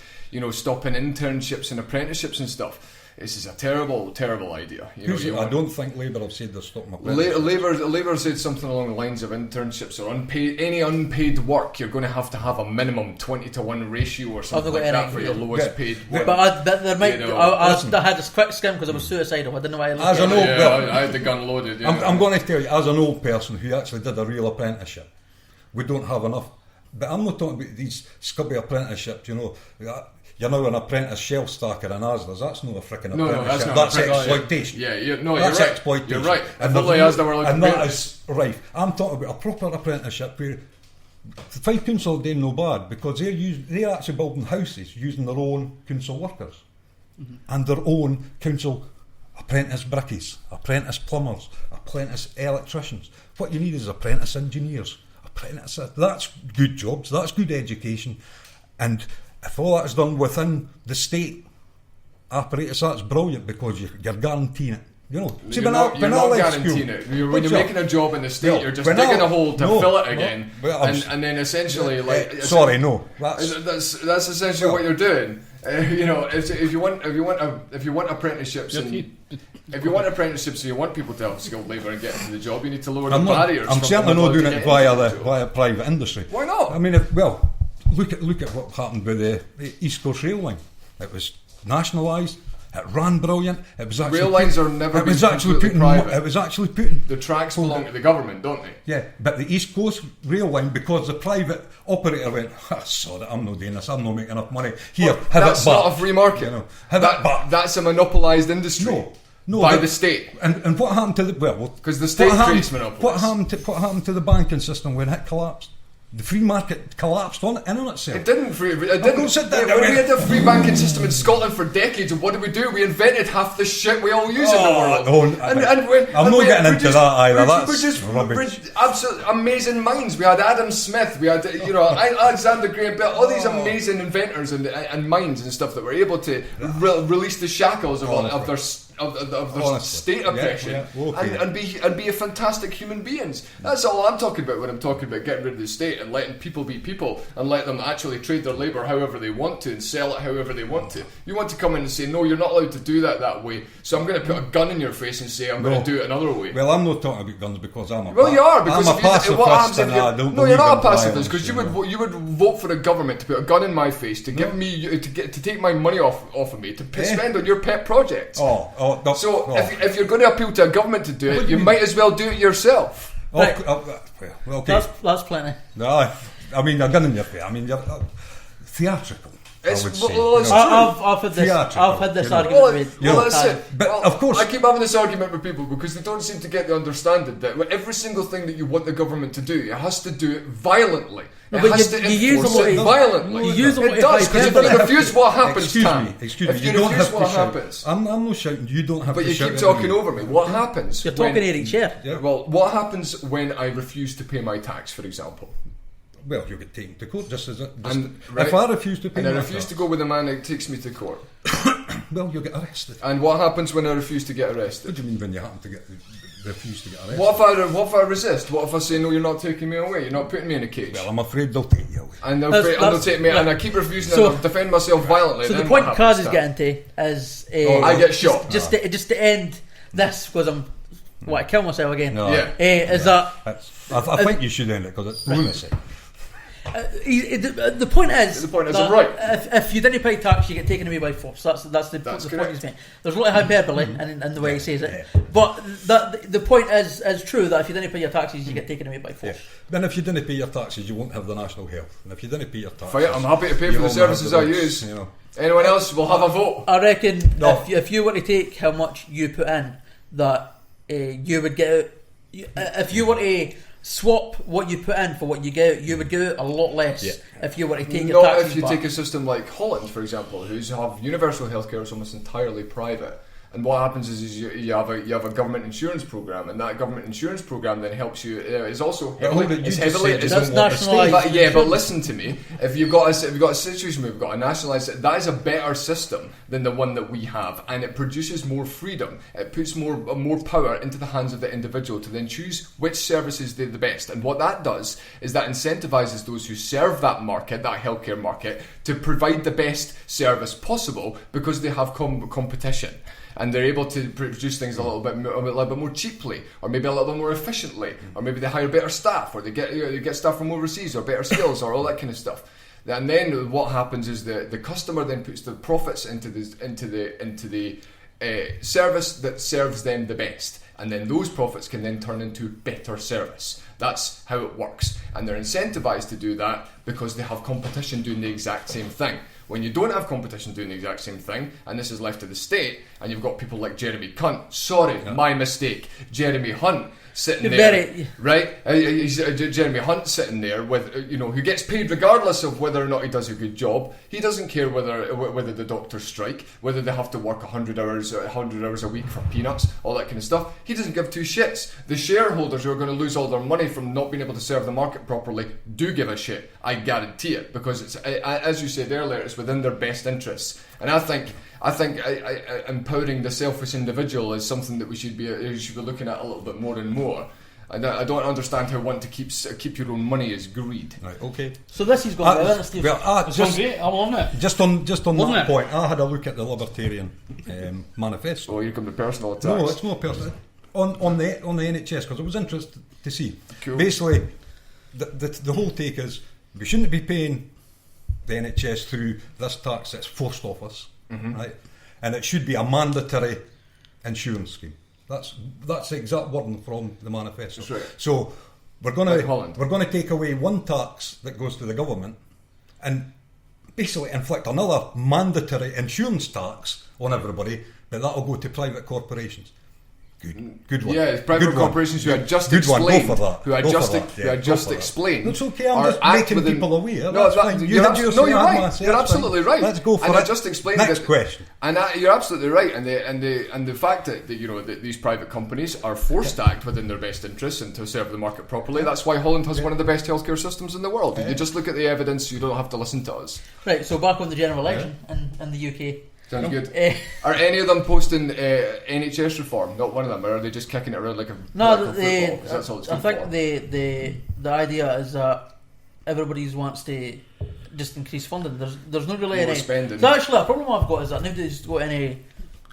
stopping internships and apprenticeships and stuff. This is a terrible idea. I don't think Labour have said they're stopping apprenticeships. Labour said something along the lines of internships or any unpaid work. You're going to have a minimum 20-to-1 ratio or something like that for your lowest paid work. But there might. I had this quick skim because I was suicidal. I didn't know why I looked As at an it. old, I had the gun loaded. Yeah. I'm going to tell you, as an old person who actually did a real apprenticeship, we don't have enough. But I'm not talking about these scubby apprenticeships. You're now an apprentice shelf stacker in Asda's. That's not a freaking apprenticeship. That's exploitation. That's right. Exploitation. You're right. And that is right. I'm talking about a proper apprenticeship where the Fife Council are doing no bad because they're actually building houses using their own council workers and their own council apprentice brickies, apprentice plumbers, apprentice electricians. What you need is apprentice engineers. That's good jobs. That's good education, and if all that's done within the state apparatus, that's brilliant because you're guaranteeing it. You're not guaranteeing it. When you're making a job in the state, you're just digging a hole to fill it again, and then essentially, that's essentially what you're doing. If you want apprenticeships if you want apprenticeships and you want people to have skilled labour and get into the job, you need to lower the barriers. I'm certainly not doing it via private industry. Why not? I mean, look at what happened with the East Coast Rail line. It was nationalised. It ran brilliant. It was actually rail lines are never been completely private. It was actually putting the tracks belong to the government, don't they? Yeah, but the East Coast Rail line, because the private operator went, sorry, I'm not doing this. I'm not making enough money. Here, that's not a free market. That's a monopolised industry. No, by the state. And what happened to because the state creates monopolies. What happened to the banking system when it collapsed? The free market collapsed in on itself. It didn't. We had a free banking system in Scotland for decades, and what did we do? We invented half the shit we all use in the world. I'm not getting into that either. That's rubbish. We're absolute amazing minds. We had Adam Smith. We had Alexander Graham Bell. All these amazing inventors and minds and stuff that were able to release the shackles of their state oppression and be a fantastic human beings. That's all I'm talking about when I'm talking about getting rid of the state and letting people be people and let them actually trade their labour however they want to and sell it however they want to. You want to come in and say, no, you're not allowed to do that way, so I'm going to put a gun in your face and say I'm going to do it another way. Well, I'm not talking about guns because I'm a you are, because I'm a pacifist and I don't believe you're not in a pacifist violence, because you would vote for a government to put a gun in my face to give me to take my money off of me to spend on your pet projects. If you're going to appeal to a government to do it, you might as well do it yourself. Right. Okay. That's plenty. No, I mean, a gun in your face. I mean, you're theatrical. I would say. I've had this argument with that's it. But of course, I keep having this argument with people because they don't seem to get the understanding that every single thing that you want the government to do, it has to do it violently. It has to enforce it violently. It does, because if you refuse, what happens? Excuse me. You don't have to shout. I'm not shouting. You don't have to shout. But you keep talking over me. What happens? You're talking in each chair. Yeah. Well, what happens when I refuse to pay my tax, for example? Well, you get taken to court just as if I refuse to pay and I refuse to go with the man that takes me to court. Well, you get arrested. And what happens when I refuse to get arrested? What do you mean when you happen to refuse to get arrested? What if I resist? What if I say no? You're not taking me away. You're not putting me in a cage. Well, I'm afraid they'll take you away. And they'll take me, and I keep refusing to defend myself violently. So the point Kaz is getting to is I get shot. Just to end this because I'm I kill myself again. No. Yeah. Is that I think you should end it because it's lunacy. The point is, I'm right. If you didn't pay tax, you get taken away by force. That's the point he's making. There's a lot of hyperbole in the way he says it, but the point is true that if you didn't pay your taxes, you get taken away by force. Then if you didn't pay your taxes, you won't have the national health, and if you didn't pay your taxes, I'm happy to pay for the services I use. Anyone else will have a vote. I reckon if you were to take how much you put in, that you would get out. If you were to swap what you put in for what you get out, you would get out a lot less if you were to take your taxes if you back. take a system like Holland, for example, who's have universal healthcare is almost entirely private. And what happens is you have a government insurance program, and that government insurance program then helps you. Is also heavily. That's nationalised. But listen to me. If you've got a situation where we've got a nationalised, that is a better system than the one that we have, and it produces more freedom. It puts more power into the hands of the individual to then choose which services they're the best. And what that does is that incentivises those who serve that market, that healthcare market, to provide the best service possible because they have competition. And they're able to produce things a little bit more cheaply, or maybe a little bit more efficiently, or maybe they hire better staff, or they get staff from overseas, or better skills, or all that kind of stuff. And then what happens is the customer then puts the profits into the service that serves them the best, and then those profits can then turn into better service. That's how it works, and they're incentivized to do that because they have competition doing the exact same thing. When you don't have competition doing the exact same thing, and this is left to the state, and you've got people like Jeremy Hunt, my mistake, Jeremy Hunt sitting there, right? Jeremy Hunt sitting there with, who gets paid regardless of whether or not he does a good job. He doesn't care whether the doctors strike, whether they have to work 100 hours a week for peanuts, all that kind of stuff. He doesn't give two shits. The shareholders who are going to lose all their money from not being able to serve the market properly do give a shit. I guarantee it, because it's, as you said earlier, it's within their best interests. And I think empowering the selfish individual is something that we should be looking at a little bit more and more. And I don't understand how one to keep your own money is greed. Right. Okay. So this is going well, Steve. Great. I'm loving it. Just on that point, I had a look at the Libertarian manifesto. Oh, here come the personal attacks. No, it's not personal. On the NHS, because I was interested to see. Cool. Basically, the whole take is we shouldn't be paying the NHS through this tax that's forced off us, right? And it should be a mandatory insurance scheme. That's the exact wording from the manifesto. That's right. So we're going to take away one tax that goes to the government and basically inflict another mandatory insurance tax on everybody, but that'll go to private corporations. Good one. Yeah, it's private corporations who had just explained. Who had just explained. That's okay. I'm just making people aware. No, you're right. You're absolutely right. Let's go for it. And I just explained Next question. And you're absolutely right. And the fact that these private companies are forced to act within their best interests and to serve the market properly. That's why Holland has one of the best healthcare systems in the world. You just look at the evidence. You don't have to listen to us. Right. So back on the general election in the UK. Sounds good. Are any of them posting NHS reform? Not one of them. Or are they just kicking it around like a football? That's all it's good for. the idea is that everybody wants to just increase funding. There's not really any spending. So actually, a problem I've got is that nobody's got any.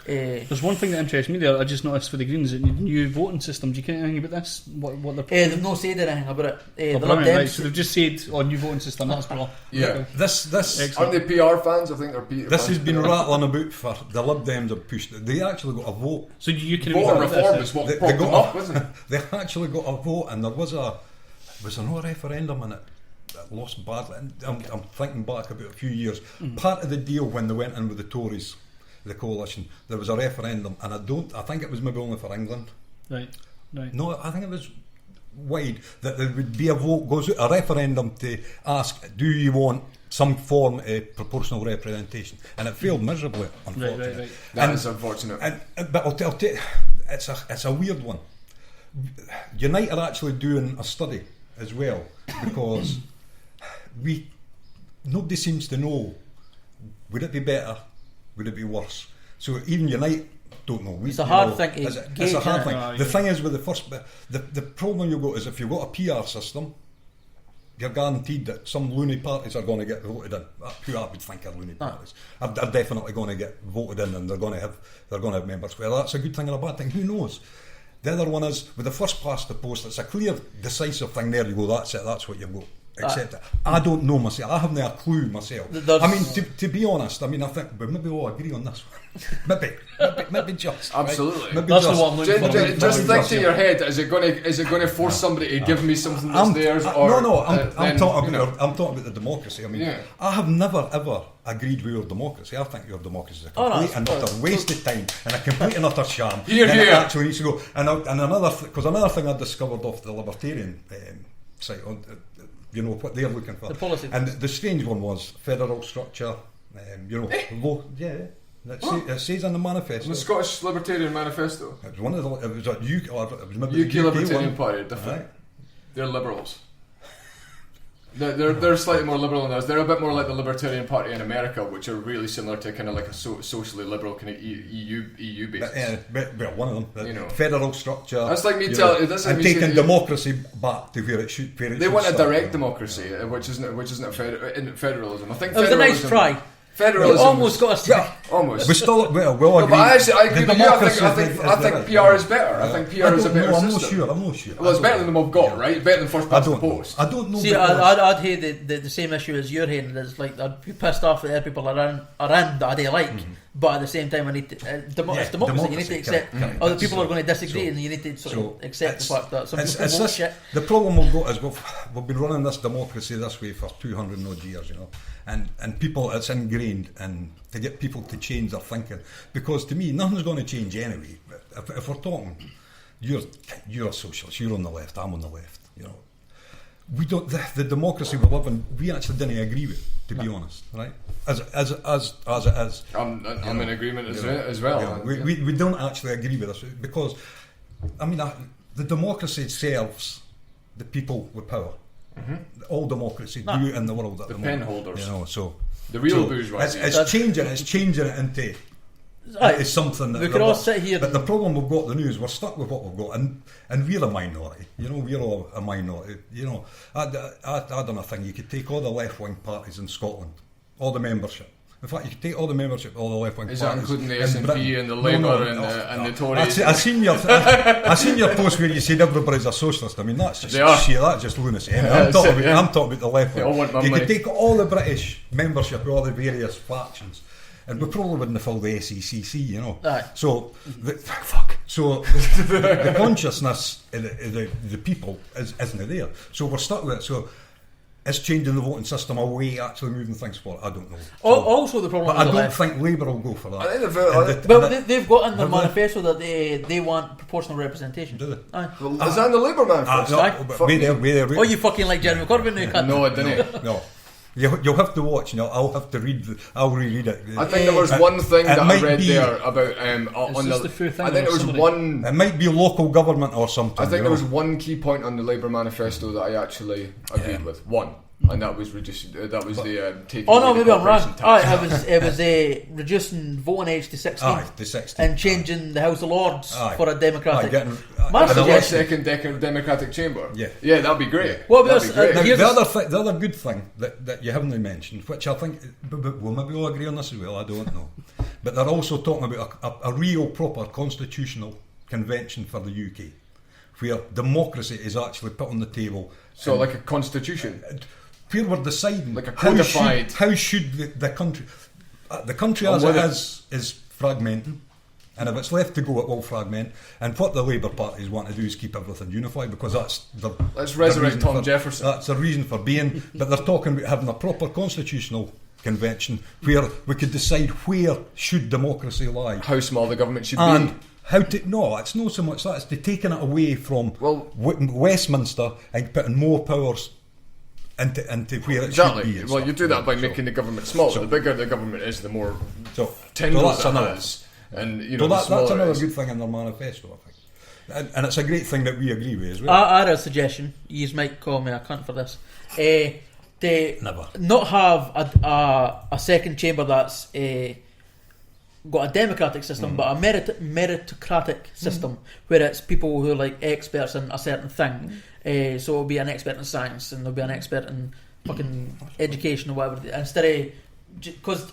There's one thing that interests me there. I just noticed for the Greens, the new voting system. Do you care anything about this? What they're they've not said anything about it. The Lib Dems, so they've just said new voting system. That's brilliant. Yeah. This aren't they PR fans? I think they're PR. This has been rattling about for the Lib Dems have pushed it. They actually got a vote. So you can vote reform is what propped them up, wasn't it? They actually got a vote, and there was no referendum in it. That lost badly. I'm thinking back about a few years. Part of the deal when they went in with the Tories, the coalition, there was a referendum, and I think it was maybe only for England. Right. No, I think it was wide, that there would be a vote, goes out, a referendum to ask, do you want some form of proportional representation? And it failed miserably, unfortunately. Right. That is unfortunate. But I'll tell you, it's a weird one. Unite are actually doing a study as well, because nobody seems to know, would it be better? Would it be worse? So even Unite don't know. It's a hard thing. It's a hard thing. The thing is with the first bit, the problem you've got is if you've got a PR system, you're guaranteed that some loony parties are going to get voted in. Who I would think are loony parties are definitely going to get voted in, and they're going to have members. Well, that's a good thing or a bad thing. Who knows? The other one is with the first past the post. It's a clear, decisive thing. There you go. That's it. That's what you've got. accept it. I don't know myself. I haven't a clue myself. I mean, to be honest, I think we maybe all agree on this one. maybe just absolutely. Right? Maybe That's just, the one I'm looking for. Just think to your head: is it going to force somebody to give me something that's theirs? Or I'm talking about the democracy. I mean, I have never ever agreed with your democracy. I think your democracy is a complete and utter waste of time and a complete and utter sham. Here. It actually needs to go. And another thing I discovered off the Libertarian site, what they're looking for. The policy. And the strange one was federal structure. It says in the manifesto. The Scottish Libertarian Manifesto. It was one of the. It was a UK. It was maybe UK the UK Libertarian one. Party. Different. Right. They're liberals. They're slightly more liberal than us. They're a bit more like the Libertarian Party in America, which are really similar to kind of like a socially liberal kind of EU basis. Well, one of them. You know. Federal structure. That's like me telling you. That's like and me taking saying, democracy back to where it should. They want a direct democracy, which isn't federalism. I think it was a nice try. Federalism. You almost got us. Yeah, almost. We still we'll No, agree. but I agree with you. I think right. PR is better. I think PR is a better system. I'm not sure. Well, it's better than what we've got, right? Better than first past the post. I don't know. See, I'd hate the same issue as you're hating. It's like I'd be pissed off that people around that I don't like, but at the same time I need to it's democracy. You need to accept other people are going to disagree, and you need to sort of accept the fact that some people won't shit. The problem we've got is we've been running this democracy this way for 200 odd years, and people, it's ingrained, and to get people to change their thinking, because to me nothing's going to change anyway. If we're talking, you're a socialist, you're on the left, I'm on the left, we don't the democracy we live in, we actually didn't agree with, to be honest, right? As it is. I'm in agreement as well. We don't actually agree with this, because the democracy serves the people with power. All democracy do it in the world at the moment. Pen holders. So the real bourgeoisie. It's changing it into it's something that we could all sit here. But the problem we've got, the news, we're stuck with what we've got, and we're a minority. We're all a minority. I done a thing. You could take all the left wing parties in Scotland, all the membership. In fact, you could take all the membership of all the left wing parties. Is that including the SNP and the Labour and the Tories? I seen your post where you said everybody's a socialist. I mean, that's just shit. That's just lunacy. I'm talking about the left wing. You could take all the British membership of all the various factions, and we probably wouldn't have filled the SECC, Aye. So the consciousness of the people isn't there. So we're stuck with it. So is changing the voting system a way actually moving things forward? I don't know. Also, the problem. But I don't think Labour will go for that. I think they've got in their manifesto that they want proportional representation. Do they? Aye. Is that in the Labour manifesto? Wait there. Oh, you fucking like Jeremy Corbyn now, you cunt. No, I didn't. No. You'll have to watch. I'll have to read. I'll reread it. I think there was one thing that I read there about on the. The thing I think there was one. It might be local government or something. I think there was one key point on the Labour manifesto that I actually agreed with. One. And that was reducing. That was the taking. Oh no, away maybe I'm wrong. tax. It was reducing voting age to 16. Aye, to 16. And changing the House of Lords for a democratic. And a second democratic chamber. Yeah, that'd be great. What about the other good thing that you haven't mentioned, which I think we'll maybe all agree on this as well. I don't know, but they're also talking about a real proper constitutional convention for the UK, where democracy is actually put on the table. So like a constitution. Where we're deciding like a codified. How should the country as it is fragmenting, and if it's left to go, it will fragment. And what the Labour parties want to do is keep everything unified, because let's resurrect Tom Jefferson. That's a reason for being. But they're talking about having a proper constitutional convention where we could decide where should democracy lie, how small the government should and be. It's not so much that, it's to taking it away from Westminster and putting more powers into where it should be. Well, you do that by making the government smaller. The bigger the government is, the more tendrils it has. And that's another good thing in their manifesto, I think. And it's a great thing that we agree with as well. I had a suggestion. You might call me a cunt for this. To not have a second chamber that's got a democratic system, but a meritocratic system, where it's people who are like experts in a certain thing. So it'll be an expert in science, and there'll be an expert in fucking education or whatever. Instead of, because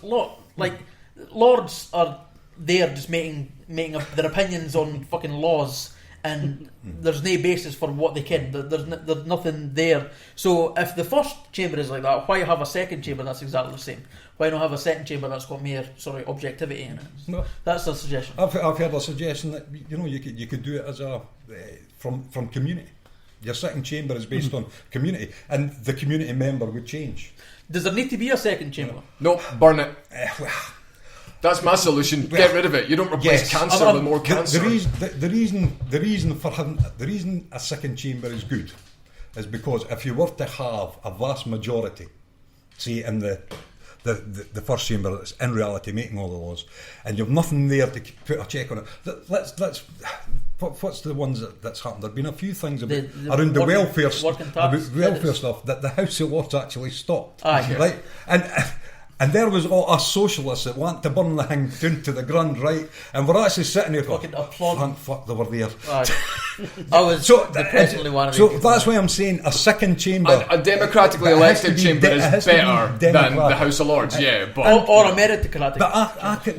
Lords are there just making their opinions on fucking laws, and there's no basis for what they can. There's nothing there. So if the first chamber is like that, why have a second chamber that's exactly the same? Why not have a second chamber that's got more objectivity in it? No. That's a suggestion. I've heard a suggestion that you could do it as a from community. Your second chamber is based on community, and the community member would change. Does there need to be a second chamber? No, burn it. That's my solution. Get rid of it. You don't replace cancer with more cancer. The reason a second chamber is good is because if you were to have a vast majority, say in the first chamber that's in reality making all the laws, and you've nothing there to put a check on it. What's the ones that's happened? There've been a few things around the welfare stuff that the House of Lords actually stopped. Right, and there was all us socialists that want to burn the thing down to the ground, right? And we're actually sitting there fucking applauding. Thank fuck they were there. I was depressingly one of them. So that's why I'm saying a second chamber. A democratically elected chamber is better than the House of Lords, but or a meritocratic.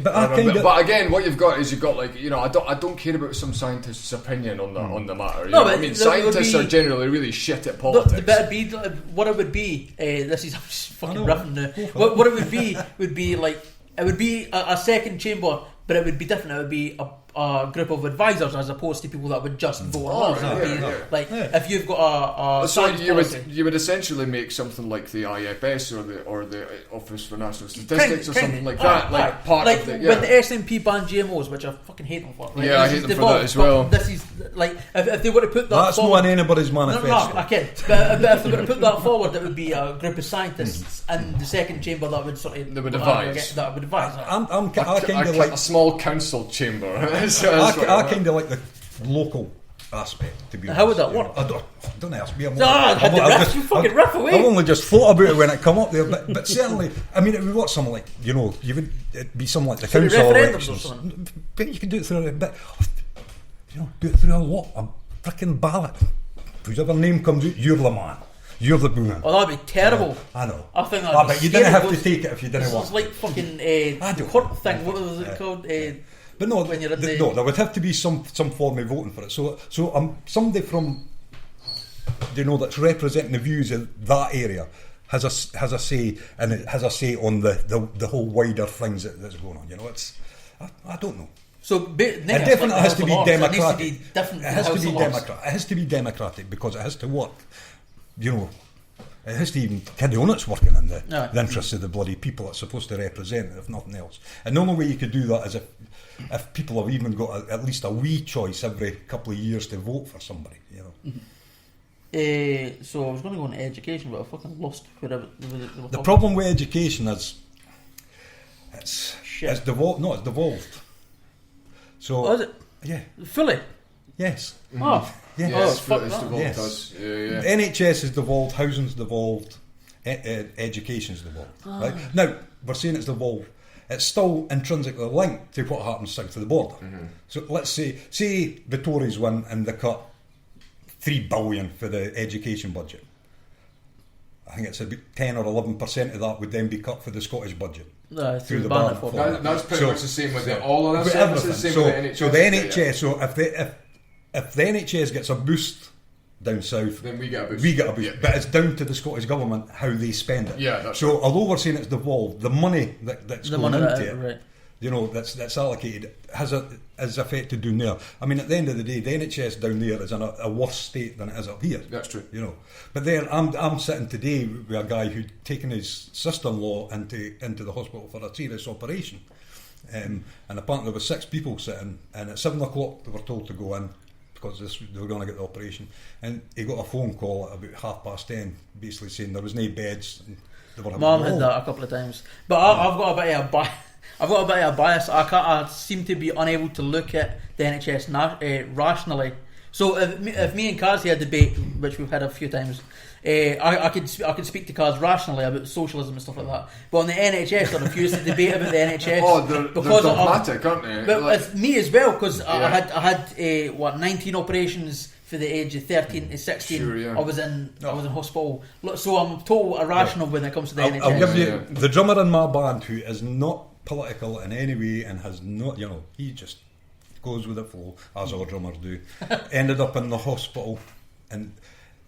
But again, what you've got is like, I don't care about some scientist's opinion on the matter. No, I mean, scientists are generally really shit at politics. What it would be, this is I'm just fucking roughing now. What it would be like, it would be a second chamber, but it would be different. It would be a group of advisors as opposed to people that would just vote on it. If you've got a so you would essentially make something like the IFS or the Office for National Statistics or something like that, like part of the when the SNP banned GMOs, which I fucking hate them for. Right? Yeah, I hate them for that as well. This is like if they were to put that that's forward, not anybody's manifesto. No, I can't. But if they were to put that forward, it would be a group of scientists and the second chamber that would advise. I'm kind of like a small council chamber. I kind of like the local aspect, to be honest. How would that work? Don't ask me. You fucking riff away. I've only just thought about it when it come up there, but certainly, I mean, it would work something like, it'd be something like the council elections. But you can do it through a freaking ballot. Whoever name comes out, you're the man. You're the booming. Oh, that'd be terrible. I know. I think that'd be but you didn't have to take it if you didn't want. It's like fucking court thing. What was it called? But no, there would have to be some form of voting for it. So somebody from that's representing the views of that area has a say, and it has a say on the whole wider things that's going on. It's I don't know. So it definitely has to be democratic. It has to be democratic because it has to work. It has to even carry on its working in the interests of the bloody people it's supposed to represent, if nothing else. And the only way you could do that is if people have even got at least a wee choice every couple of years to vote for somebody. So I was going to go into education, but I fucking lost whatever. The problem with education is it's devolved. No, it's devolved. So is it? Yeah. Fully? Yes. Oh. Yes, fuck it's that. devolved. Yes. Yeah. The NHS is devolved, housing's devolved, education's devolved. Right? Now, we're saying it's devolved. It's still intrinsically linked to what happens south of the border. Mm-hmm. So let's say the Tories win and they cut $3 billion for the education budget. I think it's about 10 or 11% of that would then be cut for the Scottish budget. Through the ban. That's pretty much the same with all of the services. Same with the NHS. So the NHS. So if the NHS gets a boost down south, then we get a boost. Yeah. But it's down to the Scottish Government how they spend it. Yeah, that's so although we're saying it's devolved, the money that's going into it, right. That's allocated is affected down there. I mean, at the end of the day, the NHS down there is in a worse state than it is up here. That's true. But there, I'm sitting today with a guy who'd taken his sister-in-law into the hospital for a serious operation, and apparently there were 6 people sitting, and at 7 o'clock they were told to go in because they were going to get the operation, and he got a phone call at about 10:30, basically saying there was no beds. And they were Mum had that a couple of times, but I've got a bit of a bias. I've got a bit of a bias. I seem to be unable to look at the NHS rationally. So if me and Kaz had a debate, which we've had a few times, I could speak to Kaz rationally about socialism and stuff like that. But on the NHS, I refuse to debate about the NHS. They're dogmatic, aren't they? But it's me as well, because I had 19 operations for the age of 13 to 16. Sure, yeah. I was in hospital, so I'm total irrational when it comes to the NHS. I'll give you the drummer in my band who is not political in any way and has not, he just goes with the flow, as all drummers do. Ended up in the hospital, and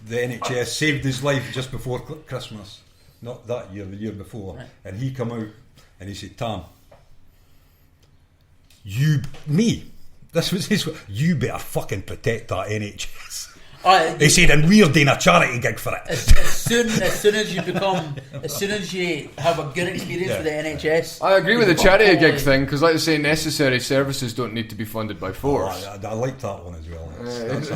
the NHS saved his life just before Christmas. Not that year, the year before. Right. And he come out and he said, Tam, this was his, you better fucking protect that NHS. He said, and we're doing a charity gig for it. As soon as you have a good experience with the NHS, I agree with the charity gig thing, because like I say, necessary services don't need to be funded by force. I like that one as well. That's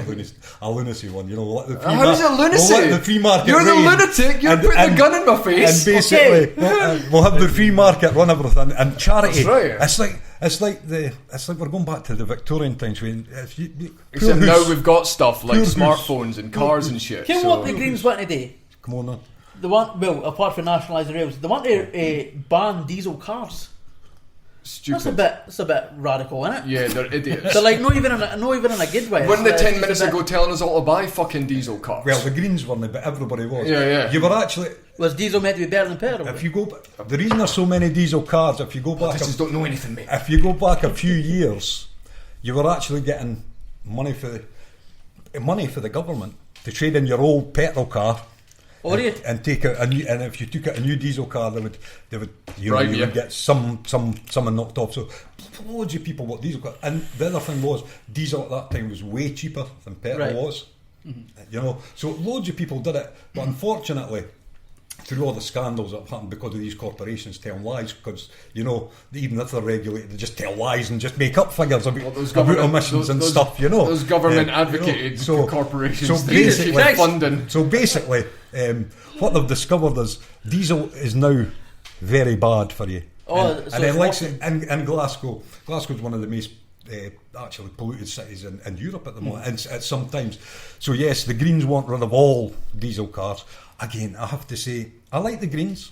a lunacy one. You know, we'll let the free How is it lunacy? We'll let the free market You're the reign, lunatic. You're putting the gun in my face. And basically, we'll have the free market run everything. And charity, That's right. it's like we're going back to the Victorian times when Except now we've got stuff like smartphones and cars and shit. you know what the Greens want today? Come on, then. They want, well, apart from nationalising rails, they want to ban diesel cars. Stupid. That's a bit radical, isn't it? Yeah, they're idiots. They're like not even in a good way. Weren't they 10 It's minutes a bit- ago telling us all to buy fucking diesel cars? Well, the Greens weren't, but everybody was. Yeah. You were actually. Was diesel meant to be better than petrol? If you go, the reason there's so many diesel cars, if you go back, Politicians don't know anything, mate. if you go back a few years, you were actually getting money for the government to trade in your old petrol car. And take a new, and if you took out a new diesel car, they would you would get some knocked off. So loads of people bought diesel cars, and the other thing was diesel at that time was way cheaper than petrol was. Mm-hmm. You know, so loads of people did it, but unfortunately, through all the scandals that have happened because of these corporations telling lies, because you know even if they're regulated, they just tell lies and just make up figures about emissions and stuff. You know, those government advocated corporations. So basically, funding. So basically, what they've discovered is diesel is now very bad for you. And then like in Glasgow, Glasgow's one of the most actually polluted cities in Europe at the moment, and at some times. So yes, the Greens want rid of all diesel cars. Again, I have to say, I like the Greens,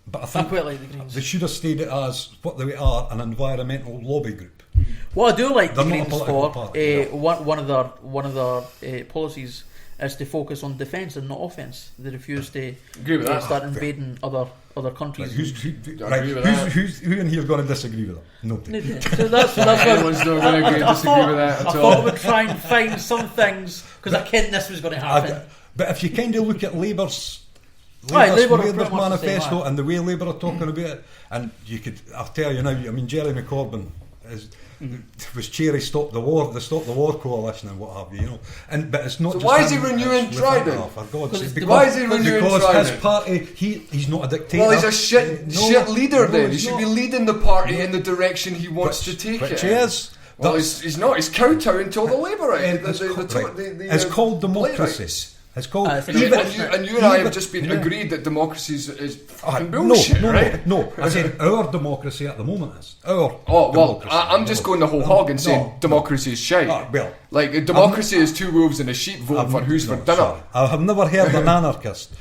but I think quite like the Greens. They should have stayed as what they are, an environmental lobby group. What I do like They're the not a Greens political for, party, one of their policies is to focus on defence and not offence. They refuse to start invading other countries. Who in here is going to disagree with that? Nobody. So that's what Everyone's not going to disagree with that at I all. thought we'd try and find some things because I knew this was going to happen. But if you kind of look at Labour's Labour manifesto and the way Labour are talking about it, and I'll tell you now, I mean, Jeremy Corbyn was chair of Stop the War coalition and what have you, you know. But it's not. So just why is he him, renewing Trident? For God's sake, Why is he renewing because Trident? his party, he's not a dictator. Well, he's a shit leader. Then he should be leading the party in the direction he wants to take it. Which he is. Well, he's not. He's kowtowing to all the Labour. It's called democracy. It's called and you and I have just been agreed that democracy is fucking bullshit, right? No, I said our democracy at the moment is our. I'm just going the whole hog and saying democracy is shite. Like democracy is two wolves and a sheep voting for who's for dinner. Sorry. I have never heard an anarchist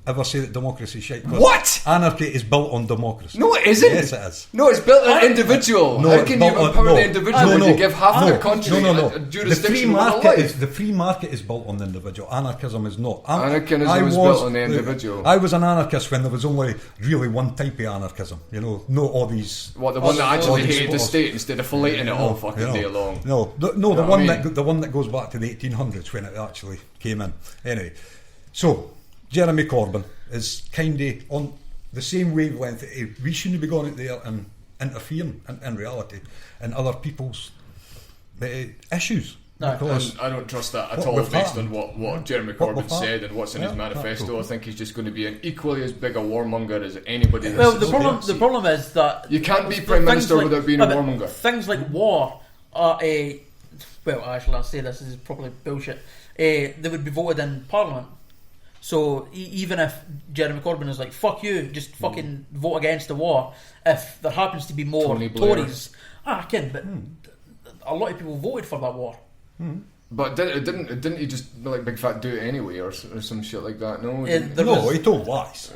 ever say that democracy is shite. What? Anarchy is built on democracy. No, it isn't. Yes, it is. No, it's built on individual. No, how can you empower the individual when you give half the country a jurisdiction over life? The free market is built on the individual. Anarchism is not. Anarchism is built on the individual. I was an anarchist when there was only really one type of anarchism. You know, not all these. What, the one that actually hated the state instead of filleting it all fucking day long? No, the one that goes back to the 1800s when it actually came in. Anyway, so Jeremy Corbyn is kind of on the same wavelength. We shouldn't be going out there and interfering in reality in other people's issues. No. I don't trust that at all based on what Jeremy Corbyn said and what's in his manifesto. I think he's just going to be an equally as big a warmonger as anybody. Well, the problem is that you can't be Prime Minister without being a warmonger. Things like war are actually I'll say this is probably bullshit. They would be voted in Parliament. So even if Jeremy Corbyn is like, fuck you, just fucking vote against the war, if there happens to be more Tories, I can, but a lot of people voted for that war. But didn't he just like big fat do it anyway or some shit like that? No, he told lies.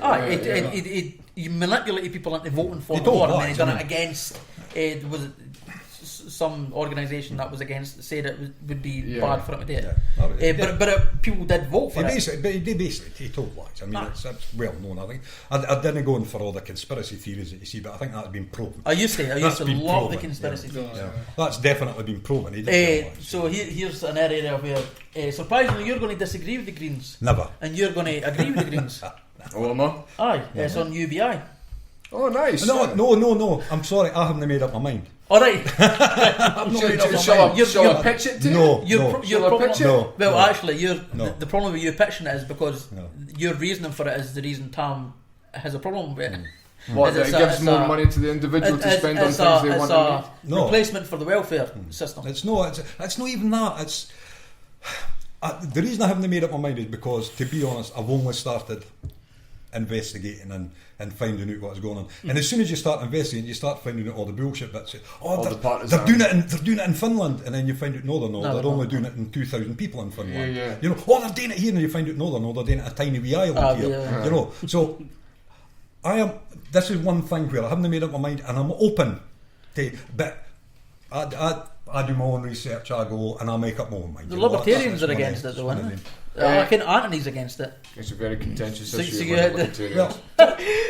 He manipulated people into voting for the war, and then he done it against some organisation that was against, said it would be bad for him to do it. Yeah. But people did vote for it. He told lies. I mean, it's well known. I think I didn't go in for all the conspiracy theories that you see, but I think that's been proven. I used to been love proven, the conspiracy theories. Yeah. That's definitely been proven. He did tell lies. So here's an area where surprisingly you're going to disagree with the Greens. Never. And you're going to agree with the Greens. Oh, am I? Aye, it's on UBI. Oh, nice. No. I'm sorry, I haven't made up my mind. All right. Shall I pitch it to you? Well, actually, the problem with you pitching it is because your reasoning for it is the reason Tam has a problem with it. What, that it gives more money to the individual to spend on things they want to need? No. Replacement for the welfare system. It's not even that. It's the reason I haven't made up my mind is because, to be honest, I've only started investigating and finding out what's going on. And as soon as you start investigating, you start finding out all the bullshit bits. They're doing it in Finland, and then you find out they're only doing it in 2,000 people in Finland. Yeah. You know, they're doing it here, and you find out they're doing it in a tiny wee island here. Yeah. You know, so this is one thing where I haven't made up my mind, and I'm open to, but I do my own research, I go and I make up my own mind. The Libertarians are against it, though, isn't it? I think Anthony's against it. It's a very contentious issue. So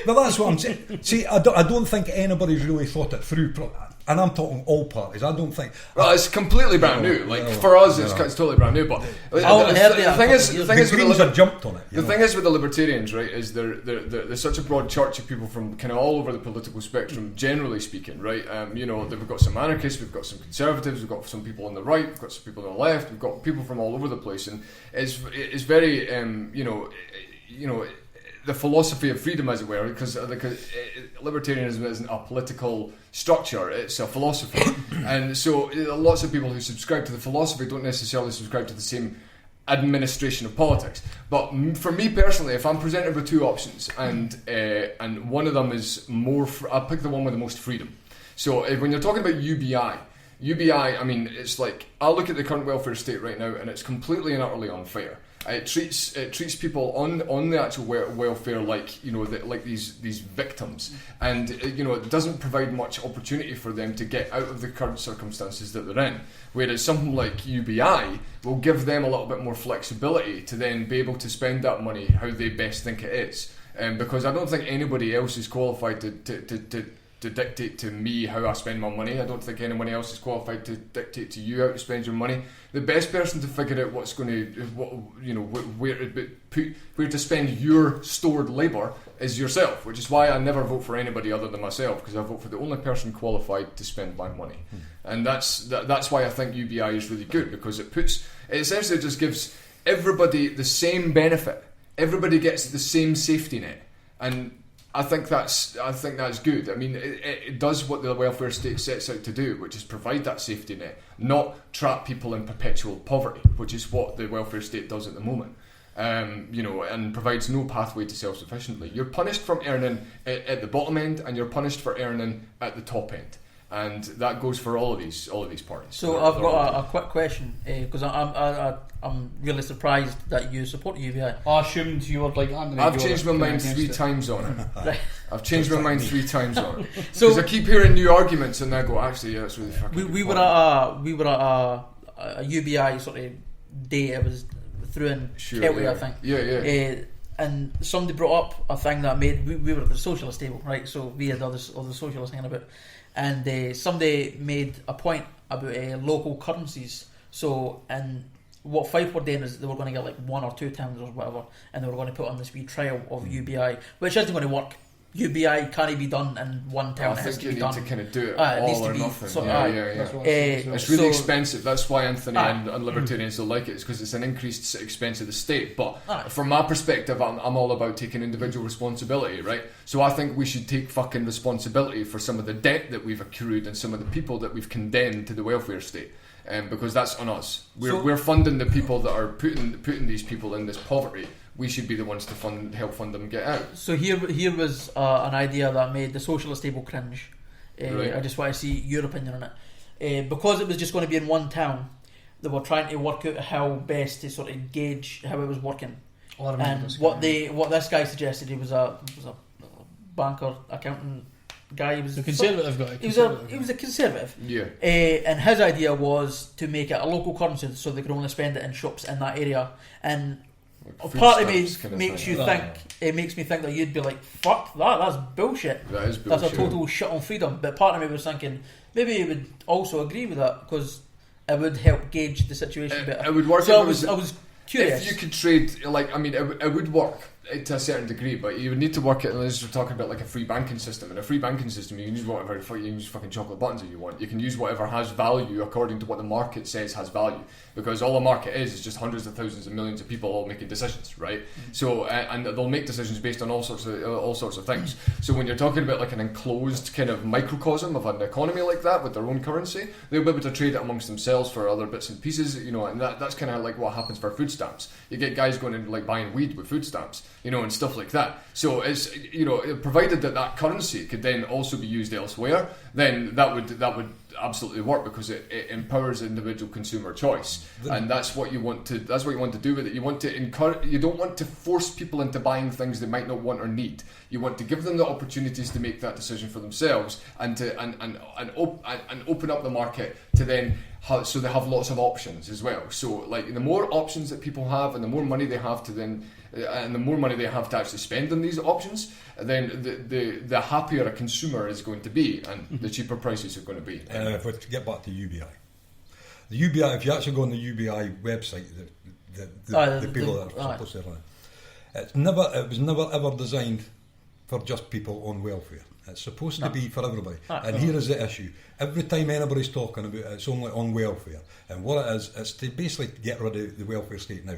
well, that's what I'm saying. See, I don't think anybody's really thought it through. And I'm talking all parties. I don't think. Well, it's completely brand new. Like for us, it's totally brand new. But the Greens have jumped on it. The thing is with the Libertarians, right, is there's such a broad church of people from kind of all over the political spectrum, generally speaking, right. You know, we've got some anarchists, we've got some conservatives, we've got some people on the right, we've got some people on the left, we've got people from all over the place, and it's very the philosophy of freedom, as it were, because libertarianism isn't a political structure, it's a philosophy. And so lots of people who subscribe to the philosophy don't necessarily subscribe to the same administration of politics. But for me personally, if I'm presented with two options and one of them is I'll pick the one with the most freedom. So when you're talking about UBI, I mean, it's like, I look at the current welfare state right now and it's completely and utterly unfair. It treats people on the actual welfare like, you know, like these victims, and you know, it doesn't provide much opportunity for them to get out of the current circumstances that they're in. Whereas something like UBI will give them a little bit more flexibility to then be able to spend that money how they best think it is. Because I don't think anybody else is qualified to dictate to me how I spend my money. I don't think anyone else is qualified to dictate to you how to spend your money. The best person to figure out where to spend your stored labour is yourself, which is why I never vote for anybody other than myself, because I vote for the only person qualified to spend my money. And that's why I think UBI is really good, because it essentially just gives everybody the same benefit. Everybody gets the same safety net, and I think that's good. I mean, it does what the welfare state sets out to do, which is provide that safety net, not trap people in perpetual poverty, which is what the welfare state does at the moment. You know, and provides no pathway to self-sufficiency. You're punished from earning at the bottom end, and you're punished for earning at the top end, and that goes for all of these parties. So I've got a quick question, because I'm really surprised that you support UBI. I assumed you were like Anthony. I've changed my mind 3 times on it. Right. I've changed my mind 3 times on it. Because I keep hearing new arguments, and I go, actually, yeah, that's really fucking. We were at a UBI sort of day. It was through in Kelly, I think. Yeah. And somebody brought up a thing that made we were at the socialist table, right? So we had all the socialists hanging about, and somebody made a point about local currencies. So and what Fife were doing is they were going to get like 1 or 2 towns or whatever, and they were going to put on this wee trial of UBI, which isn't going to work. UBI can't be done in one town. I think you need to kind of do it it needs all to or be nothing. Yeah. It's really expensive. That's why Anthony and Libertarians don't like it. It's because it's an increased expense of the state. But from my perspective, I'm all about taking individual responsibility, right? So I think we should take fucking responsibility for some of the debt that we've accrued and some of the people that we've condemned to the welfare state. Because that's on us. We're funding the people that are putting these people in this poverty. We should be the ones to help fund them get out. So here was an idea that made the socialist table cringe. Right. I just want to see your opinion on it. Because it was just going to be in one town, they were trying to work out how best to sort of gauge how it was working. And what this guy suggested, he was a banker, accountant, guy. He was The Conservative guy. He was a conservative. Yeah. And his idea was to make it a local currency, so they could only spend it in shops in that area. And Food part of me stamps kind of makes thing. you think. It makes me think that you'd be like, "Fuck that! That's bullshit. That is bullshit. That's a total shit on freedom." But part of me was thinking maybe he would also agree with that because it would help gauge the situation better. It would work. So if I was curious. If you could trade, like, I mean, it would work to a certain degree, but you would need to work it. Unless we're talking about like a free banking system. In a free banking system, you can use whatever you can use fucking chocolate buttons if you want. You can use whatever has value according to what the market says has value, because all a market is just hundreds of thousands and millions of people all making decisions, right? So and they'll make decisions based on all sorts of things. So when you're talking about like an enclosed kind of microcosm of an economy like that with their own currency, they'll be able to trade it amongst themselves for other bits and pieces, you know, and that's kind of like what happens for food stamps. You get guys going and like buying weed with food stamps, you know, and stuff like that. So it's, you know, provided that currency could then also be used elsewhere, then that would absolutely work, because it empowers individual consumer choice, and that's what you want to do with it. You want to encourage. You don't want to force people into buying things they might not want or need. You want to give them the opportunities to make that decision for themselves, and to and open up the market to then so they have lots of options as well. So like the more options that people have, and the more money they have to then. And the more money they have to actually spend on these options, then the happier a consumer is going to be, and the cheaper prices are going to be. If we get back to UBI, the UBI, if you actually go on the UBI website, the people that are supposed to run it, it was never ever designed for just people on welfare. It's supposed to be for everybody. And here is the issue: every time anybody's talking about it, it's only on welfare, and what it is, it's to basically get rid of the welfare state now.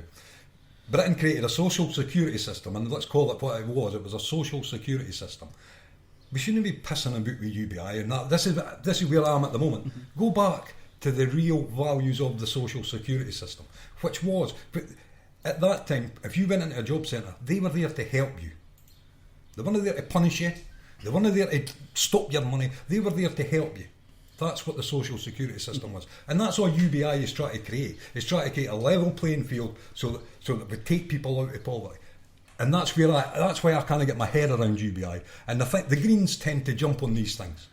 Britain created a social security system, and let's call it what it was. It was a social security system. We shouldn't be pissing about with UBI, and that. This is where I am at the moment. Mm-hmm. Go back to the real values of the social security system, which was, but at that time, if you went into a job centre, they were there to help you. They weren't there to punish you. They weren't there to stop your money. They were there to help you. That's what the social security system was, and that's what UBI is trying to create. It's trying to create a level playing field so that we take people out of poverty, and that's why I kind of get my head around UBI. And I think the Greens tend to jump on these things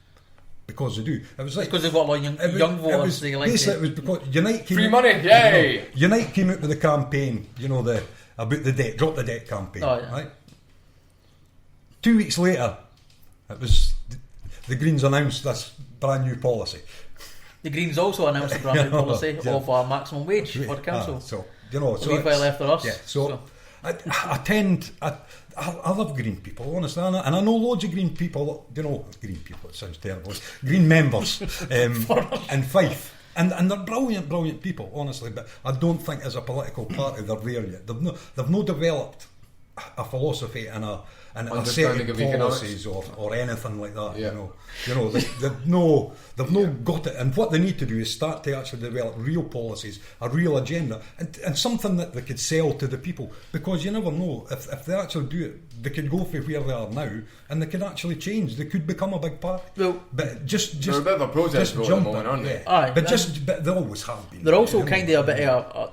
because they do. It was like because they've got a lot of young voters. It was because Unite came free out, money, yay! Unite came out with the campaign, you know, about the debt, drop the debt campaign, right? 2 weeks later, it was the Greens announced this brand new policy. The Greens also announced a brand new policy of a maximum wage for the council. So you know, so a wee while after us. Yeah. So. I love green people, honestly, and I know loads of green people. You know, green people. It sounds terrible. Green members in Fife, and they're brilliant people, honestly. But I don't think as a political party they're there yet. They've not developed a philosophy and a set of policies or anything like that. Yeah. You know, they've no got it. And what they need to do is start to actually develop real policies, a real agenda, and something that they could sell to the people. Because you never know, if they actually do it, they could go from where they are now, and they could actually change. They could become a big party. Well, but just they're a bit of a protest vote at the moment, aren't they? Aye, but they always have been. They're also kind of a bit of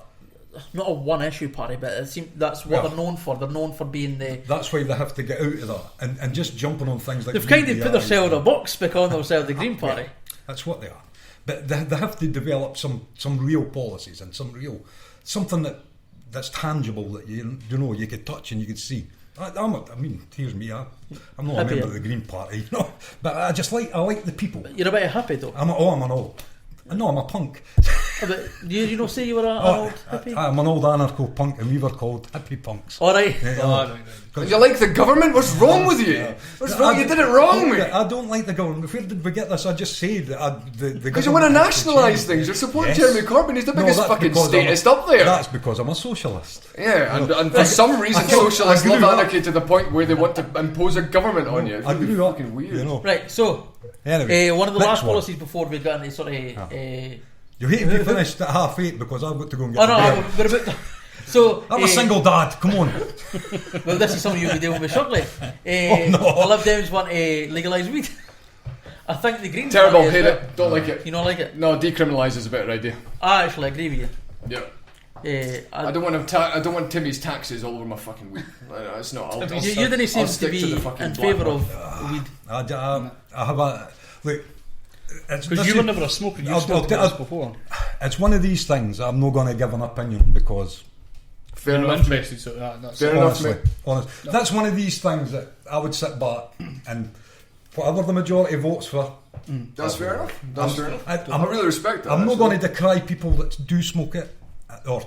not a one-issue party, but it seems that's what they're known for. They're known for being the. That's why they have to get out of that and just jumping on things like. They've kind of put themselves in a box by calling themselves the Green Party. Yeah, that's what they are, but they have to develop some real policies and something that's tangible that you know you could touch and you could see. I mean, here's me. I'm not a member of the Green Party, you know, but I like the people. But you're a bit happy though. I'm a punk. But you don't say you were an old hippie? I'm an old anarcho punk, and we were called hippie punks. Alright. And you like the government? What's wrong with you? What's wrong? You did it wrong, mate. I don't like the government. Where did we get this? I just said the because you want to nationalise things. You're supporting Jeremy Corbyn. He's the biggest fucking statist up there. That's because I'm a socialist. Yeah, and for some reason socialists love anarchy to the point where they want to impose a government on you. It's really fucking weird. You know. Right, so anyway, one of the last policies before we got into sort of you hate to be finished at 8:30 because I've got to go and get we're about to, so I'm a single dad, come on. Well, this is something you'll be dealing with shortly. No. The Lib Dems want to legalise weed. I think the Greens terrible, hate it, don't like it. You don't like it? No, decriminalise is a better idea. I actually agree with you. Yeah. I don't want I don't want Timmy's taxes all over my fucking weed. It's not. You didn't seem to be in favour of weed. I have a look. Because you were never a smoker. You've smoked this before. It's one of these things I'm not going to give an opinion because. Fair You're enough. interested, so that's Fair enough, mate. Honestly, that's one of these things that I would sit back and whatever the majority votes for. That's fair enough. That's fair enough. I really respect that. I'm not going to decry people that do smoke it or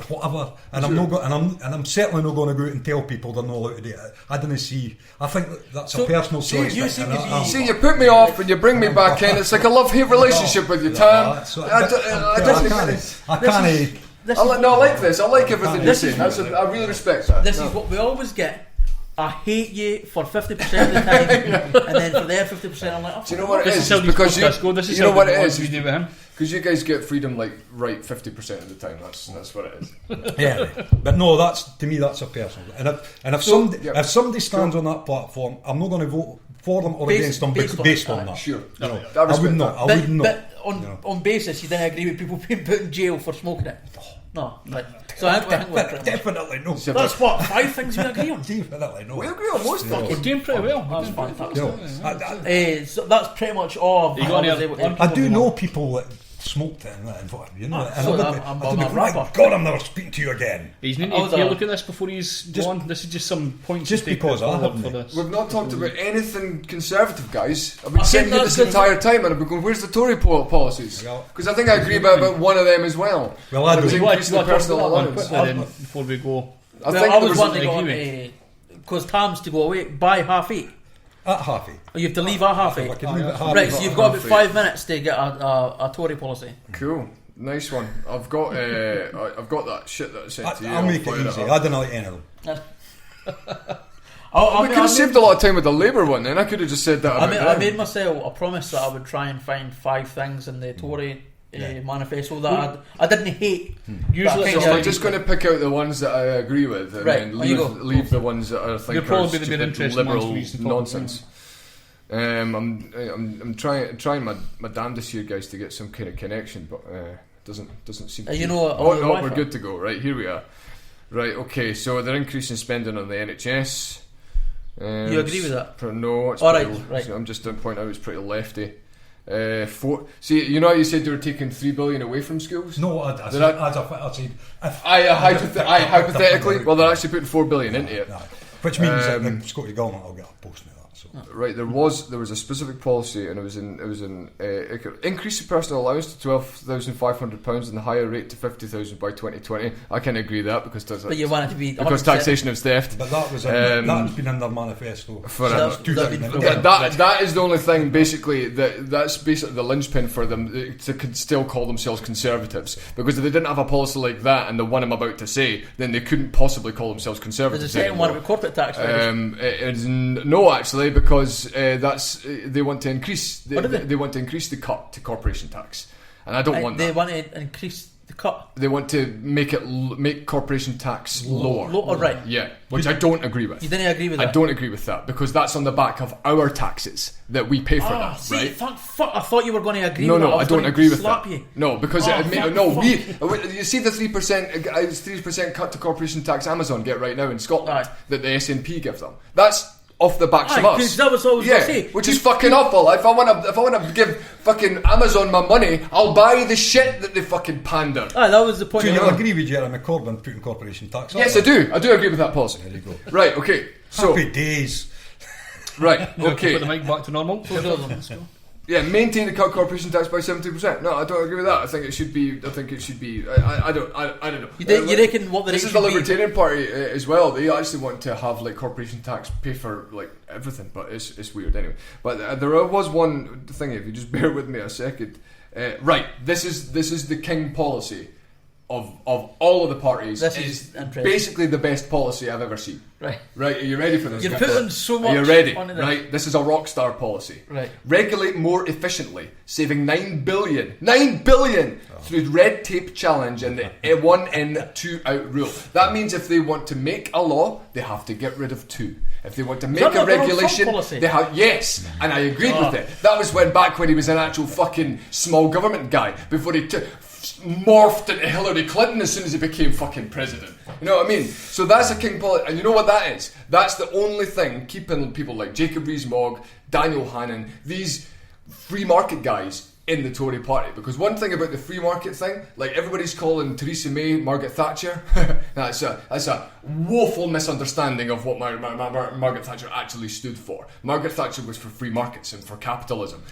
whatever, and I'm not I'm certainly not going to go out and tell people they're not allowed to do it. I didn't see. I think that's a personal choice. See, you put me off and you bring me back in. It's like a love-hate relationship with you, Tam. I can't. I like this. I like everything you're saying. I really respect that. This is what we always get. I hate you for 50% of the time, and then for the other 50%, I'm like, oh, do you know what it is? is? Because you know what it is? You do with him. Because you guys get freedom like right 50% of the time. That's what it is. Yeah, but no, that's to me that's a personal. And if somebody stands on that platform, I'm not going to vote for them or against them based on that. Sure, I would not. But on basis, you didn't agree with people being put in jail for smoking it. No, like, so I think we're definitely no. That's what 5 things we agree on. Definitely no. We agree on most things. We're doing pretty well. That's fantastic. So that's pretty much all. I do know people that smoked it and thought, you know, I'm a rapper. God, I'm never speaking to you again. He's need to look at this before he's gone. This is just some points. Just because I haven't. For this. We've not talked about anything conservative, guys. I've been saying this entire time, and I've been going, "Where's the Tory policies?" Because I think I agree about one of them as well. Well, I do. Increasing the personal allowance. Before we go, I was wanting to go because Tam's to go away by 8:30. At 8:30. You have to leave at 8:30. Right, so you've got about 5 minutes to get a Tory policy. Cool, nice one. I've got that shit that I sent to you. I'll make it easy. I don't like any of them. We could have saved a lot of time with the Labour one. Then I could have just said that. I made myself a promise that I would try and find 5 things in the Tory manifesto that I didn't hate. Usually, so I'm just going to pick out the ones that I agree with, and then leave the ones that I think are stupid liberal nonsense. I'm trying my damnedest here, guys, to get some kind of connection, but doesn't seem. We're good to go. Right, here we are. Right, okay. So they're increasing spending on the NHS. You agree with that? No. It's right. So I'm just going to point out it's pretty lefty. See, you know, you said they were taking 3 billion away from schools. No, I said hypothetically. Well, they're actually putting 4 billion into it, which means that the Scottish government will get a portion of that. So. Right, there was a specific policy, and it was in increase the personal allowance to £12,500 and the higher rate to 50,000 by 2020. I can agree with that but you want it to be 100%. Because taxation is theft. But that's been in their manifesto forever. That is the only thing. Basically, that's basically the linchpin for them to still call themselves conservatives. Because if they didn't have a policy like that and the one I'm about to say, then they couldn't possibly call themselves conservatives. There's a second one about corporate tax. No, actually. Because they want to increase they want to increase the cut to corporation tax, and I don't want that. They want to increase the cut. They want to make corporation tax lower. Right? Yeah, which I don't agree with. You didn't agree with that? I don't agree with that because that's on the back of our taxes that we pay for that. See, right? Fuck, I thought you were going to agree. with that. I don't agree with that. You. No, because you see the 3% cut to corporation tax Amazon get right now in Scotland that the SNP give them. That's off the backs of us. That was what I was going to say. Which is fucking awful. If I want to give fucking Amazon my money, I'll buy the shit that they fucking pander. That was the point. Do you agree with Jeremy Corbyn putting corporation tax on? Yes, I do. I do agree with that policy. There you go. Right, okay. So happy days. Right, okay. Put the mic back to normal. Yeah, maintain the cut corporation tax by 70%. No, I don't agree with that. I think it should be. I don't know. You reckon what the this is the Libertarian Party as well. They actually want to have like corporation tax pay for like everything, but it's weird anyway. But there was one thing. If you just bear with me a second, right? This is the king policy of all of the parties. This is basically the best policy I've ever seen. Right. Are you ready for this? You're putting so much. Are you ready? On this. Right. This is a rock star policy. Right. Regulate more efficiently, saving 9 billion. 9 billion through red tape challenge and the 1 in, 2 out rule. That means if they want to make a law, they have to get rid of 2. If they want to make a regulation, they have... Yes, and I agreed with it. That was back when he was an actual fucking small government guy, before he morphed into Hillary Clinton as soon as he became fucking president. You know what I mean? So that's a king policy, and you know what that is? That's the only thing keeping people like Jacob Rees-Mogg, Daniel Hannan, these free market guys in the Tory party. Because one thing about the free market thing, like everybody's calling Theresa May Margaret Thatcher, that's a woeful misunderstanding of what Margaret Thatcher actually stood for. Margaret Thatcher was for free markets and for capitalism.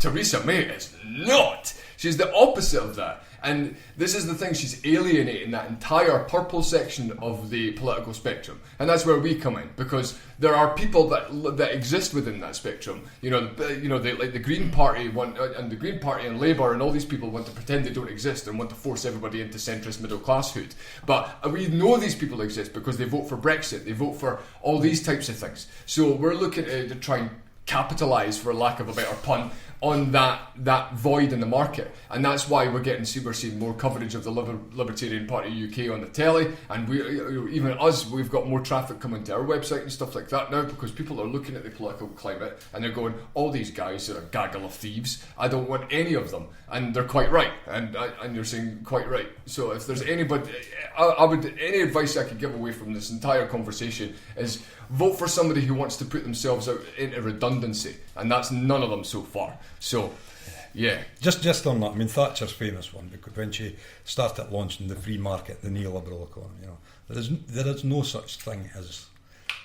Theresa May is not. She's the opposite of that. And this is the thing, she's alienating that entire purple section of the political spectrum. And that's where we come in, because there are people that exist within that spectrum. Like the Green Party and the Green Party and Labour and all these people want to pretend they don't exist and want to force everybody into centrist middle classhood. But we know these people exist because they vote for Brexit, they vote for all these types of things. So we're looking to try and capitalise, for lack of a better pun, on that void in the market, and that's why we're seeing more coverage of the Libertarian Party UK on the telly, and we've got more traffic coming to our website and stuff like that now, because people are looking at the political climate and they're going, all these guys are a gaggle of thieves, I don't want any of them, and they're quite right, and you're saying quite right. So if there's anybody, any advice I could give away from this entire conversation is vote for somebody who wants to put themselves out into redundancy, and that's none of them so far. So, yeah. Just on that, I mean, Thatcher's famous one, because when she started launching the free market, the neoliberal economy, there is no such thing as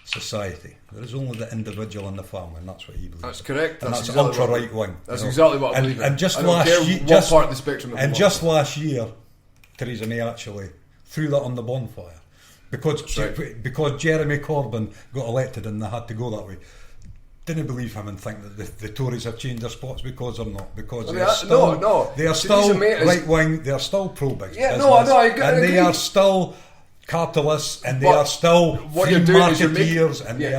society. There is only the individual and the family, and that's what he believes. That's correct. And that's exactly ultra right wing. That's exactly what I believe in. And just I don't last care year, what part of the spectrum. And just last year, Theresa May actually threw that on the bonfire. Because Jeremy Corbyn got elected and they had to go that way. Didn't believe him and think that the Tories have changed their spots because they're not. Because they are still right wing, they are still pro big business, I agree. And they are still capitalists, and they are still free marketeers, and they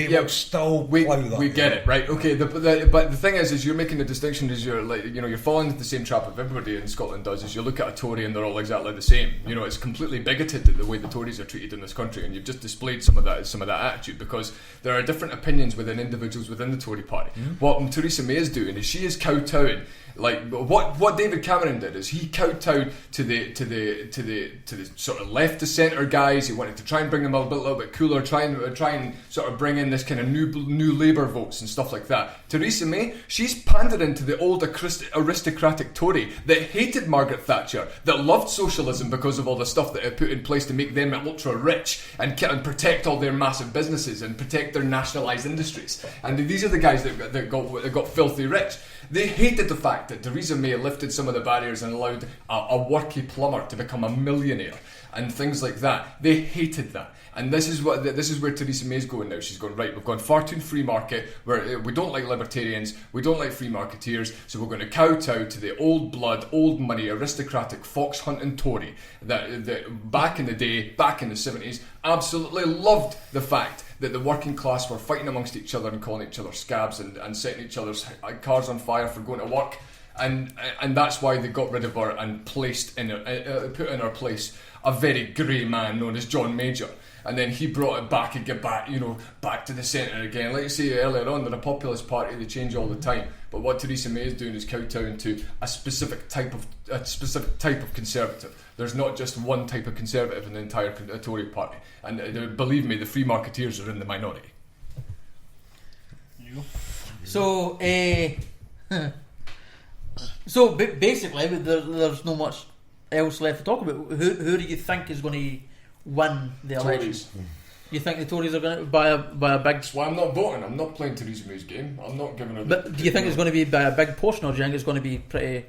will still plough that. We get it, right? Okay, but the thing is you're making the distinction, is you're falling into the same trap that everybody in Scotland does, is you look at a Tory and they're all exactly the same. It's completely bigoted the way the Tories are treated in this country, and you've just displayed some of that attitude, because there are different opinions within individuals within the Tory party. What Theresa May is doing is she is kowtowing. Like what David Cameron did is he kowtowed to the sort of left to centre guys. He wanted to try and bring them a little bit cooler, try and sort of bring in this kind of new Labour votes and stuff like that. Theresa May, she's pandering to the old aristocratic Tory that hated Margaret Thatcher, that loved socialism because of all the stuff that it put in place to make them ultra rich and protect all their massive businesses and protect their nationalised industries. And these are the guys that got filthy rich. They hated the fact that Theresa May lifted some of the barriers and allowed a worky plumber to become a millionaire and things like that. They hated that. And this is where Theresa May's going now. She's going, right, we've gone far too free market, where we don't like libertarians, we don't like free marketeers, so we're going to kowtow to the old blood, old money, aristocratic fox hunting Tory that back in the day, back in the 70s, absolutely loved the fact that the working class were fighting amongst each other and calling each other scabs and setting each other's cars on fire for going to work. And that's why they got rid of her and put in her place a very grey man known as John Major. And then he brought it back and back to the centre again. Like you say earlier on, they're a populist party, they change all the time. But what Theresa May is doing is kowtowing to a specific type of conservative. There's not just one type of conservative in the entire Tory party. And believe me, the free marketeers are in the minority. So, basically, there's not much else left to talk about. Who do you think is going to win the election? Tories. You think the Tories are going to by a big? Well, I'm not voting. I'm not playing Theresa May's game. I'm not giving her. But do you think it's going to be by a big portion, or do you think it's going to be pretty?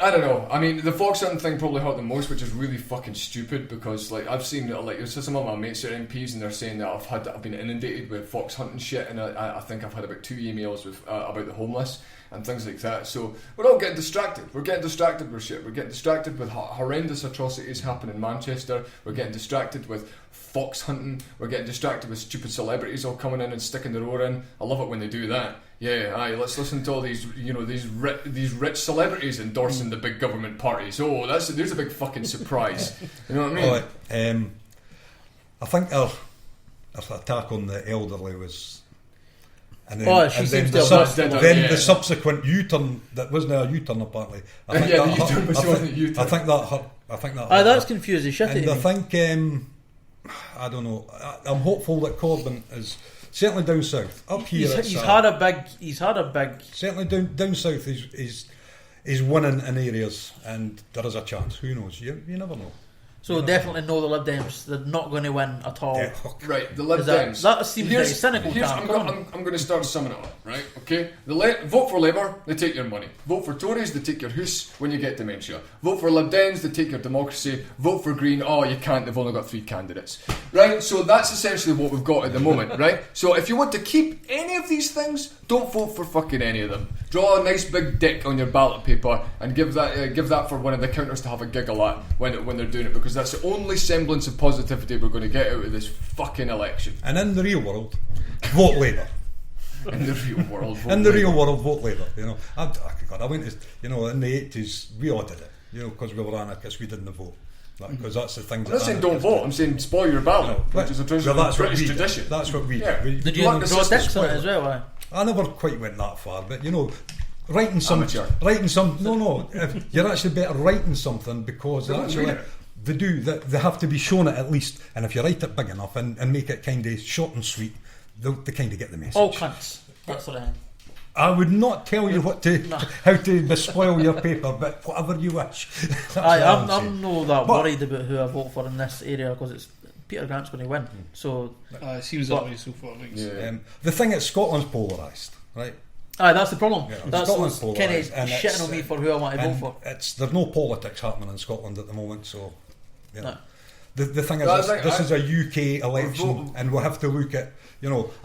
I don't know. I mean, the fox hunting thing probably hurt the most, which is really fucking stupid, because I've seen some of my mates are MPs and they're saying that I've been inundated with fox hunting shit, and I think I've had about 2 emails with about the homeless, and things like that. So we're all getting distracted. We're getting distracted with shit. We're getting distracted with horrendous atrocities happening in Manchester. We're getting distracted with fox hunting. We're getting distracted with stupid celebrities all coming in and sticking their oar in. I love it when they do that. Yeah, aye, let's listen to all these, these rich celebrities endorsing the big government parties. Oh, there's a big fucking surprise. You know what I mean? I think our attack on the elderly was... And seems the to have the subsequent U-turn, that wasn't a U-turn apparently. I think the U-turn wasn't a U-turn. I think that hurt. That's confused the shit out of me. me. I think, I don't know, I'm hopeful that Corbyn is... Certainly down south, up here. He's had a big. Certainly down south, he's winning in areas, and there is a chance. Who knows? You never know. So definitely know the Lib Dems. They're not going to win at all. Yeah. Right, the Lib Dems. That seems very cynical. I'm going to start summing it up. Right, okay. Vote for Labour, they take your money. Vote for Tories, they take your house when you get dementia. Vote for Lib Dems, they take your democracy. Vote for Green, oh you can't. They've only got 3 candidates. Right, so that's essentially what we've got at the moment. Right, so if you want to keep any of these things, don't vote for fucking any of them. Draw a nice big dick on your ballot paper and give that for one of the counters to have a giggle at when they're doing it, because that's the only semblance of positivity we're going to get out of this fucking election. And in the real world, vote Labour. In the real world, vote in the Labour. real world, vote Labour. I went to, in the 80s we all did it. Because we were anarchists, we didn't vote. Because that's the thing. I'm not saying don't vote. I'm saying spoil your ballot, which is a British tradition. That's what we. Yeah. Did you draw dicks on it as well? I never quite went that far, but writing some. No. You're actually better writing something because actually they have to be shown it at least. And if you write it big enough and make it kind of short and sweet, they kind of get the message. All cunts. That's what I am. I would not tell you how to spoil your paper, but whatever you wish. I'm not that worried about who I vote for in this area because it's Peter Grant's going to win. So it seems that way so far. The thing is, Scotland's polarised, right? That's the problem. Yeah, that's Scotland's kind of shitting on me for who I want to vote for. There's no politics happening in Scotland at the moment, so No. The thing is, this is a UK election, and we'll have to look at.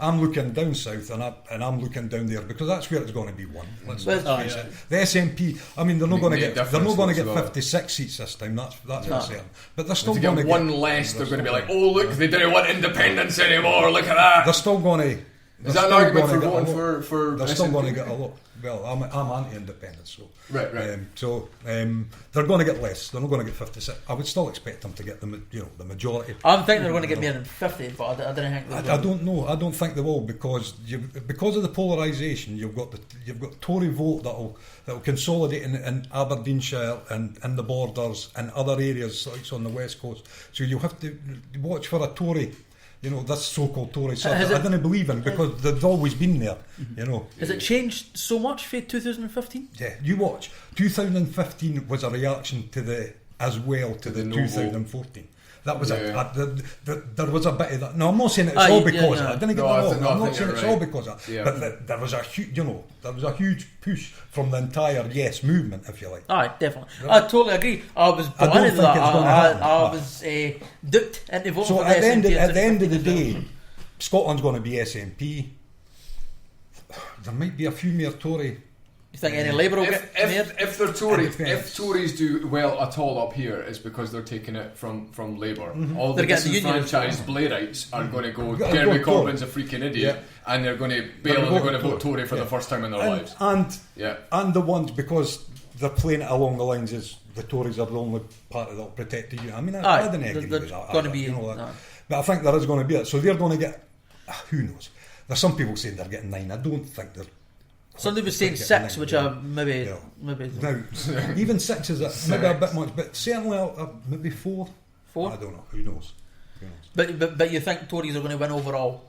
I'm looking down south, and I'm looking down there because that's where it's going to be won. Let's face it. The SNP. I mean, they're not going to get 56 seats this time. That's for certain. But they're still going to get one less. They're going to be like, oh look, they didn't want independence anymore. Look at that. They're still going to. Is that an argument for voting for? They're still going to get a lot. Well, I'm anti-independence, so right. They're going to get less. They're not going to get 56. I would still expect them to get the majority. I'm thinking they're going to get more than 50, but I don't think. I don't know. I don't think they will because of the polarisation. You've got Tory vote that'll consolidate in Aberdeenshire and in the borders and other areas like on the west coast. So you have to watch for a Tory. This so-called Tory stuff I didn't believe in because they've always been there, Has it changed so much for 2015? Yeah, you watch. 2015 was a reaction to the 2014. That was there was a bit of that. No, I'm not saying it's all because of that. I didn't get that wrong. I'm not saying it's all because of that. Yeah. But there was a huge push from the entire Yes movement, if you like. Aye, definitely. I totally agree. I was blinded that. I was duped into voting for the SNP. At the end of the day, Scotland's going to be SNP. There might be a few more Tory. You think any Labour will get if they're Tories, if Tories do well at all up here, it's because they're taking it from Labour. Mm-hmm. All the disenfranchised Blairites are going to go. Jeremy Corbyn's a freaking idiot, and they're going to bail and they're going to vote Tory for the first time in their lives. And the ones because they're playing it along the lines as the Tories are the only party that'll protect you. I mean, I didn't agree with that. Going to be, but I think there is going to be it. So they're going to get. Who knows? There's some people saying they're getting 9. I don't think they're. Somebody was saying 6, which are maybe. Now, even 6 is maybe a bit much, but certainly maybe 4. 4? I don't know. Who knows? But you think Tories are going to win overall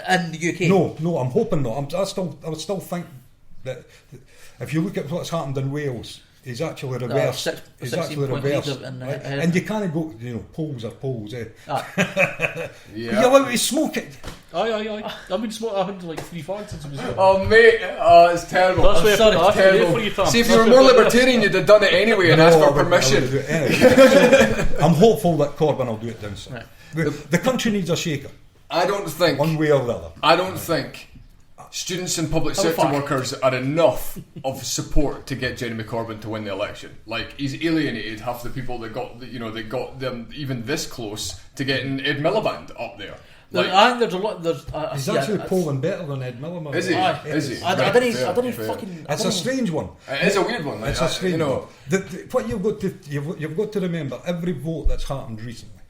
in the UK? No, I'm hoping not. I would still think that if you look at what's happened in Wales, he's actually reversed. And you can't go. Polls are polls. Yeah. You're allowed to smoke it. Aye. I've been smoking. I've had like 3 fags since it was there. Oh mate, it's terrible. That's why it's terrible. See, if you were more libertarian, you'd have done it anyway and asked for permission. I'm hopeful that Corbyn will do it down south. The country needs a shaker. I don't think one way or the other. I don't think students and public Oh, sector fuck. workers are enough of support to get Jeremy Corbyn to win the election. Like, he's alienated half the people that got that got them even this close to getting Ed Miliband up there. Like, I think there's a lot. He's actually polling better than Ed Miliband. Is he? Aye. Is he? I Right, didn't fair. fucking. It's a strange one. It is a weird one. It's a strange you know. one. What you've got to remember, every vote that's happened recently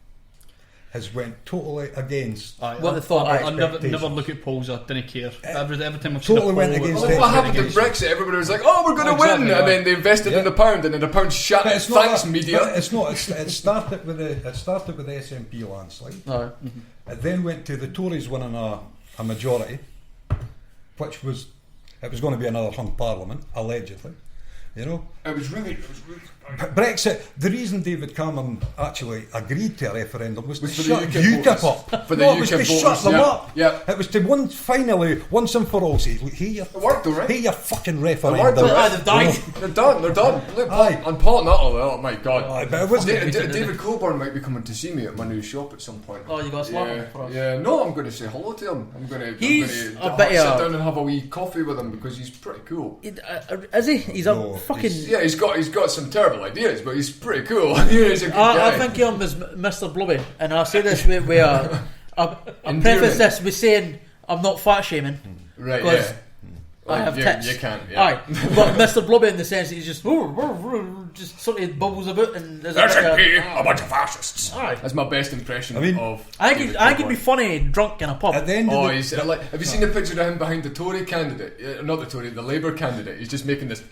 has went totally against. What they thought. I never expectations. look at polls. I didn't care. Every time I've Totally seen a went poll, against it Well, was what happened to against- Brexit? Everybody was like, "Oh, we're going to Exactly, win," and right. then they invested in the pound, and then the pound shut. But it's not Thanks, that- media. but it's not. It started with the SNP landslide. No. It then went to the Tories winning a majority, which was going to be another hung parliament, allegedly. You know, It was really. Brexit. The reason David Cameron actually agreed to a referendum was to For the shut UKIP UKIP voters. up. For the No, it was UKIP to shut voters, them yeah, up. yeah. It was to finally, once and for all, say, look, here, It worked, though, right? here, your fucking worked, referendum. though, right? They've died. They're done. They're done. Look, Aye. and Paul Nuttall. Oh my God. Aye, but it wasn't. David Coburn might be coming to see me at my new shop at some point. Oh, you got a slap Yeah, him for us? yeah. No, I'm going to say hello to him. I'm going He's to a bit sit of- down and have a wee coffee with him because he's pretty cool. Is he? He's No, a fucking. Yeah, he's got some terrible ideas, but he's pretty cool. He's a good guy. I think him as Mr. Blubby, and I say this with I Endearment. preface this with saying I'm not fat shaming. Right, because yeah. I have you, tits. You can't, yeah. Aye, but Mr. Blubby in the sense that he's just sort of bubbles about and there's a bunch of fascists. Aye. That's my best impression I mean, of. I David think it'd Coburn. be funny drunk in a pub. At the end Oh, of the, he's like. Have you seen the picture of him behind the Tory candidate? Not the Tory, the Labour candidate. He's just making this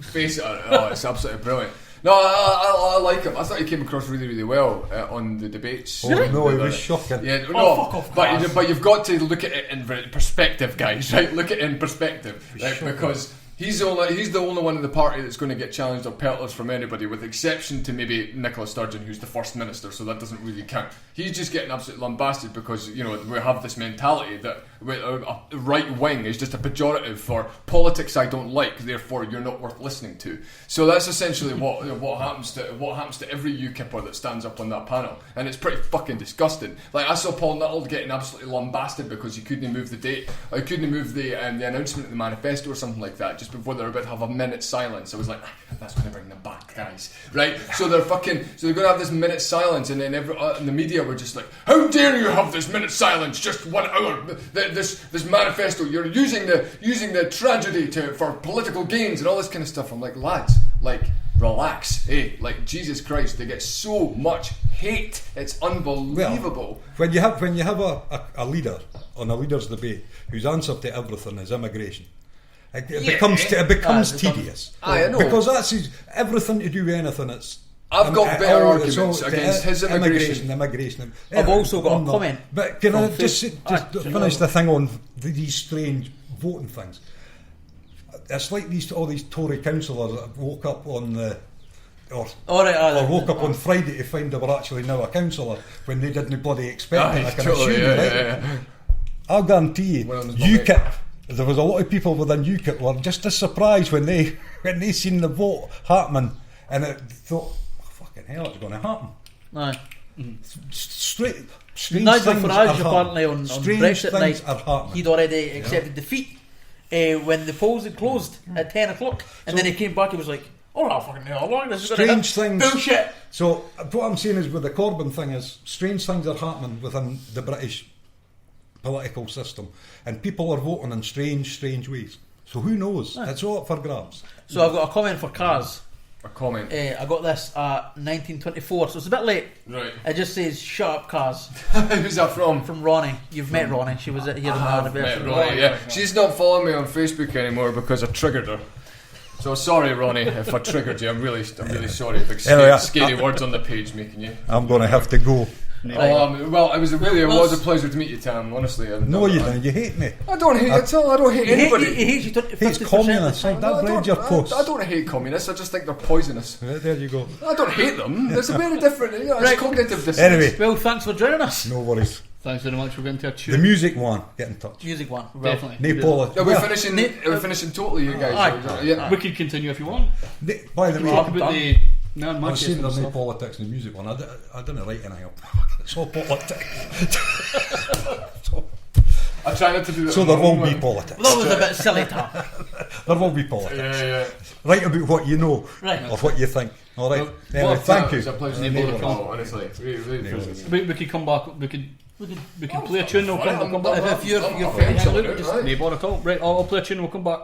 face. Oh, it's absolutely brilliant. No, I like him. I thought he came across really, really well on the debates. Oh, no, he was shocking. Yeah, Oh, no, fuck off, but you've got to look at it in perspective, guys. Right, look at it in perspective, right? Because he's the only one in the party that's going to get challenged or pelters from anybody, with exception to maybe Nicola Sturgeon, who's the First Minister. So that doesn't really count. He's just getting absolutely lambasted because we have this mentality that a right wing is just a pejorative for politics I don't like, therefore you're not worth listening to. So that's essentially what happens to every UKIPper that stands up on that panel, and it's pretty fucking disgusting. Like, I saw Paul Nuttall getting absolutely lambasted because he couldn't move the date, or he couldn't move the announcement of the manifesto or something like that just before they were about to have a minute's silence. I was like, that's going to bring them back, guys, right? So they're going to have this minute's silence, and then and the media were just like, how dare you have this minute's silence? Just 1 hour. This manifesto, you're using the tragedy for political gains and all this kind of stuff. I'm like, lads, like, relax, hey, like, Jesus Christ, they get so much hate, it's unbelievable. Well, when you have a leader on a leaders' debate whose answer to everything is immigration, it becomes tedious. Aye, I know. Because that's everything to do with anything. It's I've got better it's arguments against his immigration. Immigration. I've also got a comment. But can I from just Face- finish the thing on these strange voting things? It's like all these Tory councillors that woke up on the or woke up on Friday to find they were actually now a councillor when they didn't bloody expect it. I can totally, assume, right? yeah. I'll guarantee you, One of them's not UKIP. There was a lot of people within UKIP were just as surprised when they seen the vote happening, and it thought, oh, "Fucking hell, it's going to happen." Aye. Strange Nigel things Farage are apparently happening. on Strange Brexit things night, are happening. he'd already accepted defeat when the polls had closed at 10 o'clock, and then he came back and was like, oh no, fucking hell, long this is going to Strange things. bullshit. So what I'm saying is, with the Corbyn thing, is strange things are happening within the British political system, and people are voting in strange ways. So who knows? It's all up for grabs. So I've got a comment for Kaz. A comment. I got this at 1924, so it's a bit late. Right. It just says, shut up, Kaz. Who's that from? From Ronnie. You've met Ronnie. She was here on the Met anniversary. Ronnie, yeah. She's not following me on Facebook anymore because I triggered her. So sorry, Ronnie, if I triggered you. I'm really sorry. Big Anyway, scary words on the page making you. I'm going to have to go. Well, it was a pleasure to meet you, Tam. Honestly, No, you don't. You hate me. I don't hate at all. I don't hate anybody. He hates you 50% Hates of the communists. time. That read your post. I don't hate communists. I just think they're poisonous. Right, there you go. I don't hate them. There's a very different. It's Right. cognitive dissonance. Anyway, Well, thanks for joining us. no worries. Thanks very much for getting to a The tune. music one, get in touch. Music one. Definitely. No politics. Are we finishing? Are we finishing totally, you guys? Aye. Yeah. We can continue if you want. By the way, Talk I'm about done. the I was Manchester saying there's no stuff. politics in the music one. I didn't write anything up. It's all politics. So, I try not to do that. So there will be politics. That was a bit silly, Tam. There will be politics. Yeah. Write about what you know, Right. or what you think. All right. Well, Anyway, thank you. It's a pleasure to be able to come, honestly. Really appreciate it. We could come back. We could play a tune. We'll come back. If you're Okay, Absolutely, just right. no bother at all. Right, I'll play a tune. We'll come back.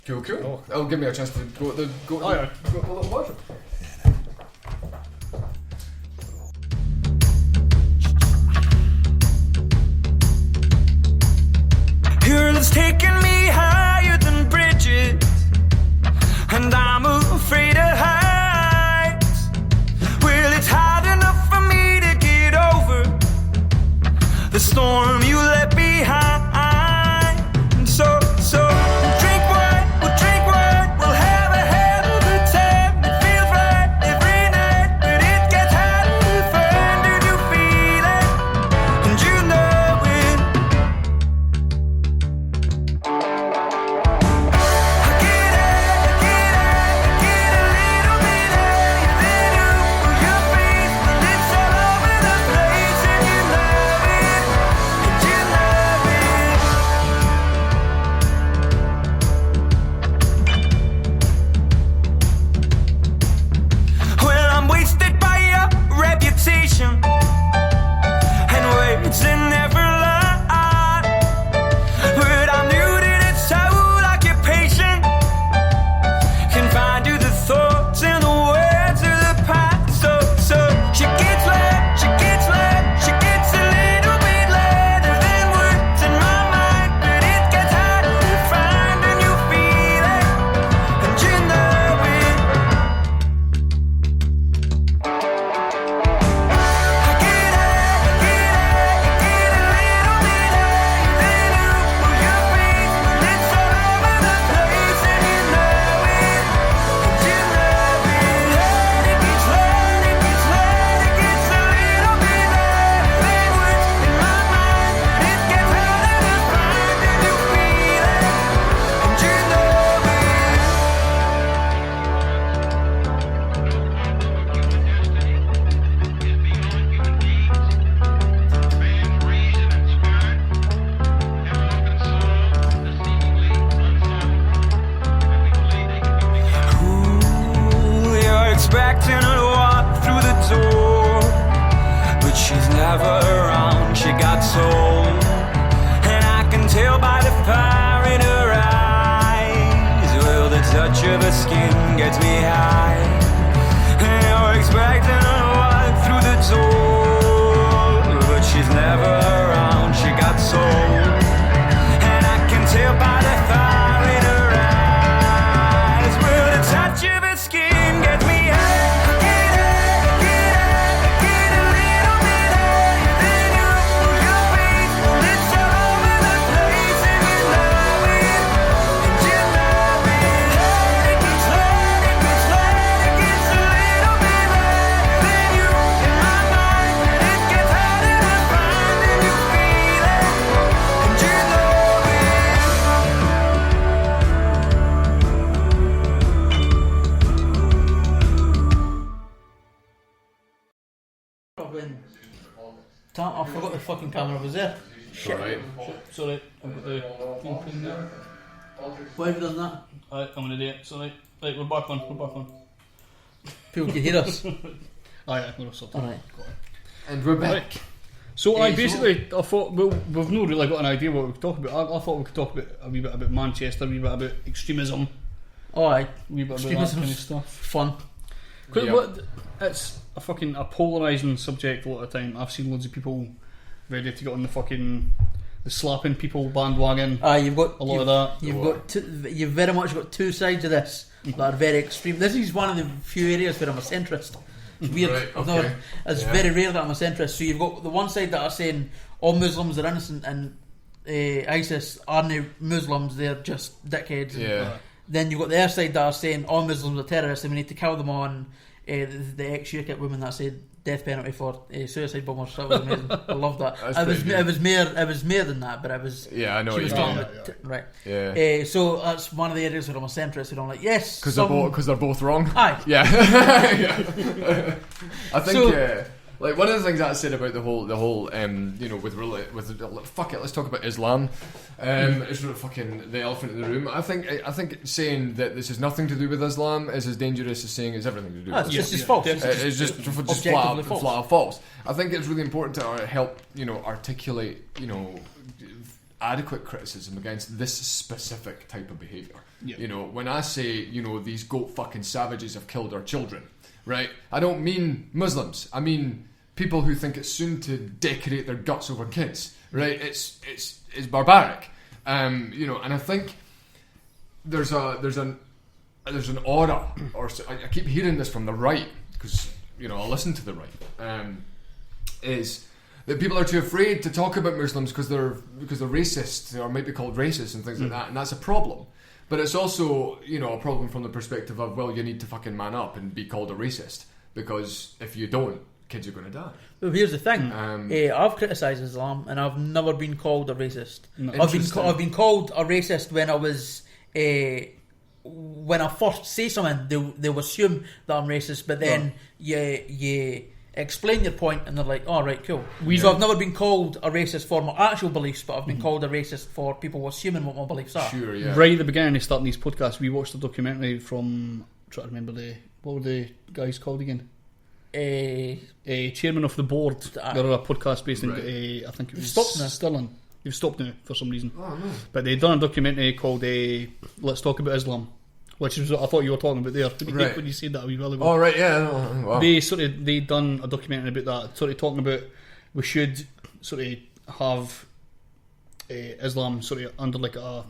Cool. It'll give me a chance to go to the little washroom. Girl's taking me higher than bridges, and I'm afraid of heights. Well, it's hard enough for me to get over the storm you left behind. So drink wine, we'll have a hell of a time. It feels right every night, but it gets harder to find. Do you feel it? And you know it. I get a little bit higher than you. Your face, well, it's all over the place, and you love it, and you love it. Well, I'm wasted by your reputation, and words that never lie. But I knew that it's whole occupation confined to the thoughts and the words of the past. So she gets loud, she gets a little bit louder than words in my mind. But it gets harder to find, and you feel it, and you know it. I get a little bit higher than you. Your face, well, it's all over the place, and you know it, and you love it. It gets loud, it gets a little bit louder than words in my mind. But it gets harder to find, and you feel it, and you know it. You're expecting her to walk through the door, but she's never around. She got soul, and I can tell by the fire in her eyes. Well, the touch of her skin gets me high. And you're expecting her to walk through the door, but she's never around. She got soul, and I can tell by the fire in her eyes. Well, the touch of her skin gets me high. Get a little bit higher than you. Your face, well, it's all over the place, and you love it, and you love it. It gets loud, it gets a little bit louder than you in my mind. But it gets harder to find, and you feel it, and you know it. When Tam, I forgot the fucking camera was there. Alright. Sorry, I've got the thing pin there. Why have you done that? Right, I'm gonna do it. Sorry. Right, we're back on. People can hear us. Aye, we're all sorted. Alright. And we're back. Right. So I thought, well, we've not really got an idea what we could talk about. I thought we could talk about a wee bit about Manchester, a wee bit about extremism, Alright. a wee bit about that Extremism's kind of stuff. fun. 'Cause Yeah. it's a fucking polarising subject a lot of the time. I've seen loads of people ready to get on the slapping people bandwagon. You've got A lot of that. You've very much got two sides of this that are very extreme. This is one of the few areas where I'm a centrist. It's weird. Right, I've never- okay. it's Yeah. very rare that I'm a centrist. So you've got the one side that are saying all Muslims are innocent and ISIS aren't Muslims, they're just dickheads. Yeah. Then you've got the other side that are saying all Muslims are terrorists and we need to kill them on. The ex-UKIP woman that said death penalty for suicide bombers. That was amazing. I love that. That's It was pretty more than that, but it was. Yeah, I know She what was you talking mean. about right. Yeah. So that's one of the areas where I'm a centrist. And I'm like, yes, Because they're both wrong. Aye. Yeah. Yeah. I think. So- Like one of the things that I said about the whole you know, with fuck it, let's talk about Islam. It's really fucking the elephant in the room. I think saying that this is nothing to do with Islam is as dangerous as saying it's everything to do with Islam. It's just false. It's just flat out false. I think it's really important to help, you know, articulate, you know, adequate criticism against this specific type of behaviour. Yeah. You know, when I say, you know, these goat fucking savages have killed our children, right? I don't mean Muslims. I mean people who think it's soon to decorate their guts over kids, right? It's barbaric, you know. And I think there's an aura, or I keep hearing this from the right because, you know, I listen to the right. Is that people are too afraid to talk about Muslims because they're racist or might be called racist and things like that, and that's a problem. But it's also, you know, a problem from the perspective of, well, you need to fucking man up and be called a racist, because if you don't, kids are going to die. Well, here's the thing. I've criticised Islam and I've never been called a racist. No. I've been called a racist when I was when I first say something, they'll assume that I'm racist, but then you explain your point and they're like, oh, right, cool. So I've never been called a racist for my actual beliefs, but I've been called a racist for people assuming what my beliefs are. Sure, yeah. Right at the beginning of starting these podcasts, we watched a documentary from, I'm trying to remember what were the guys called again? Chairman of the board. They're a podcast based in, I think it was stopped now. Stirling. You've stopped now for some reason. Oh, no. But they'd done a documentary called Let's Talk About Islam, which is what I thought you were talking about there when you said that a wee while ago. Oh, right, yeah. No, wow. They'd done a documentary about that, sort of talking about we should sort of have Islam sort of under like a.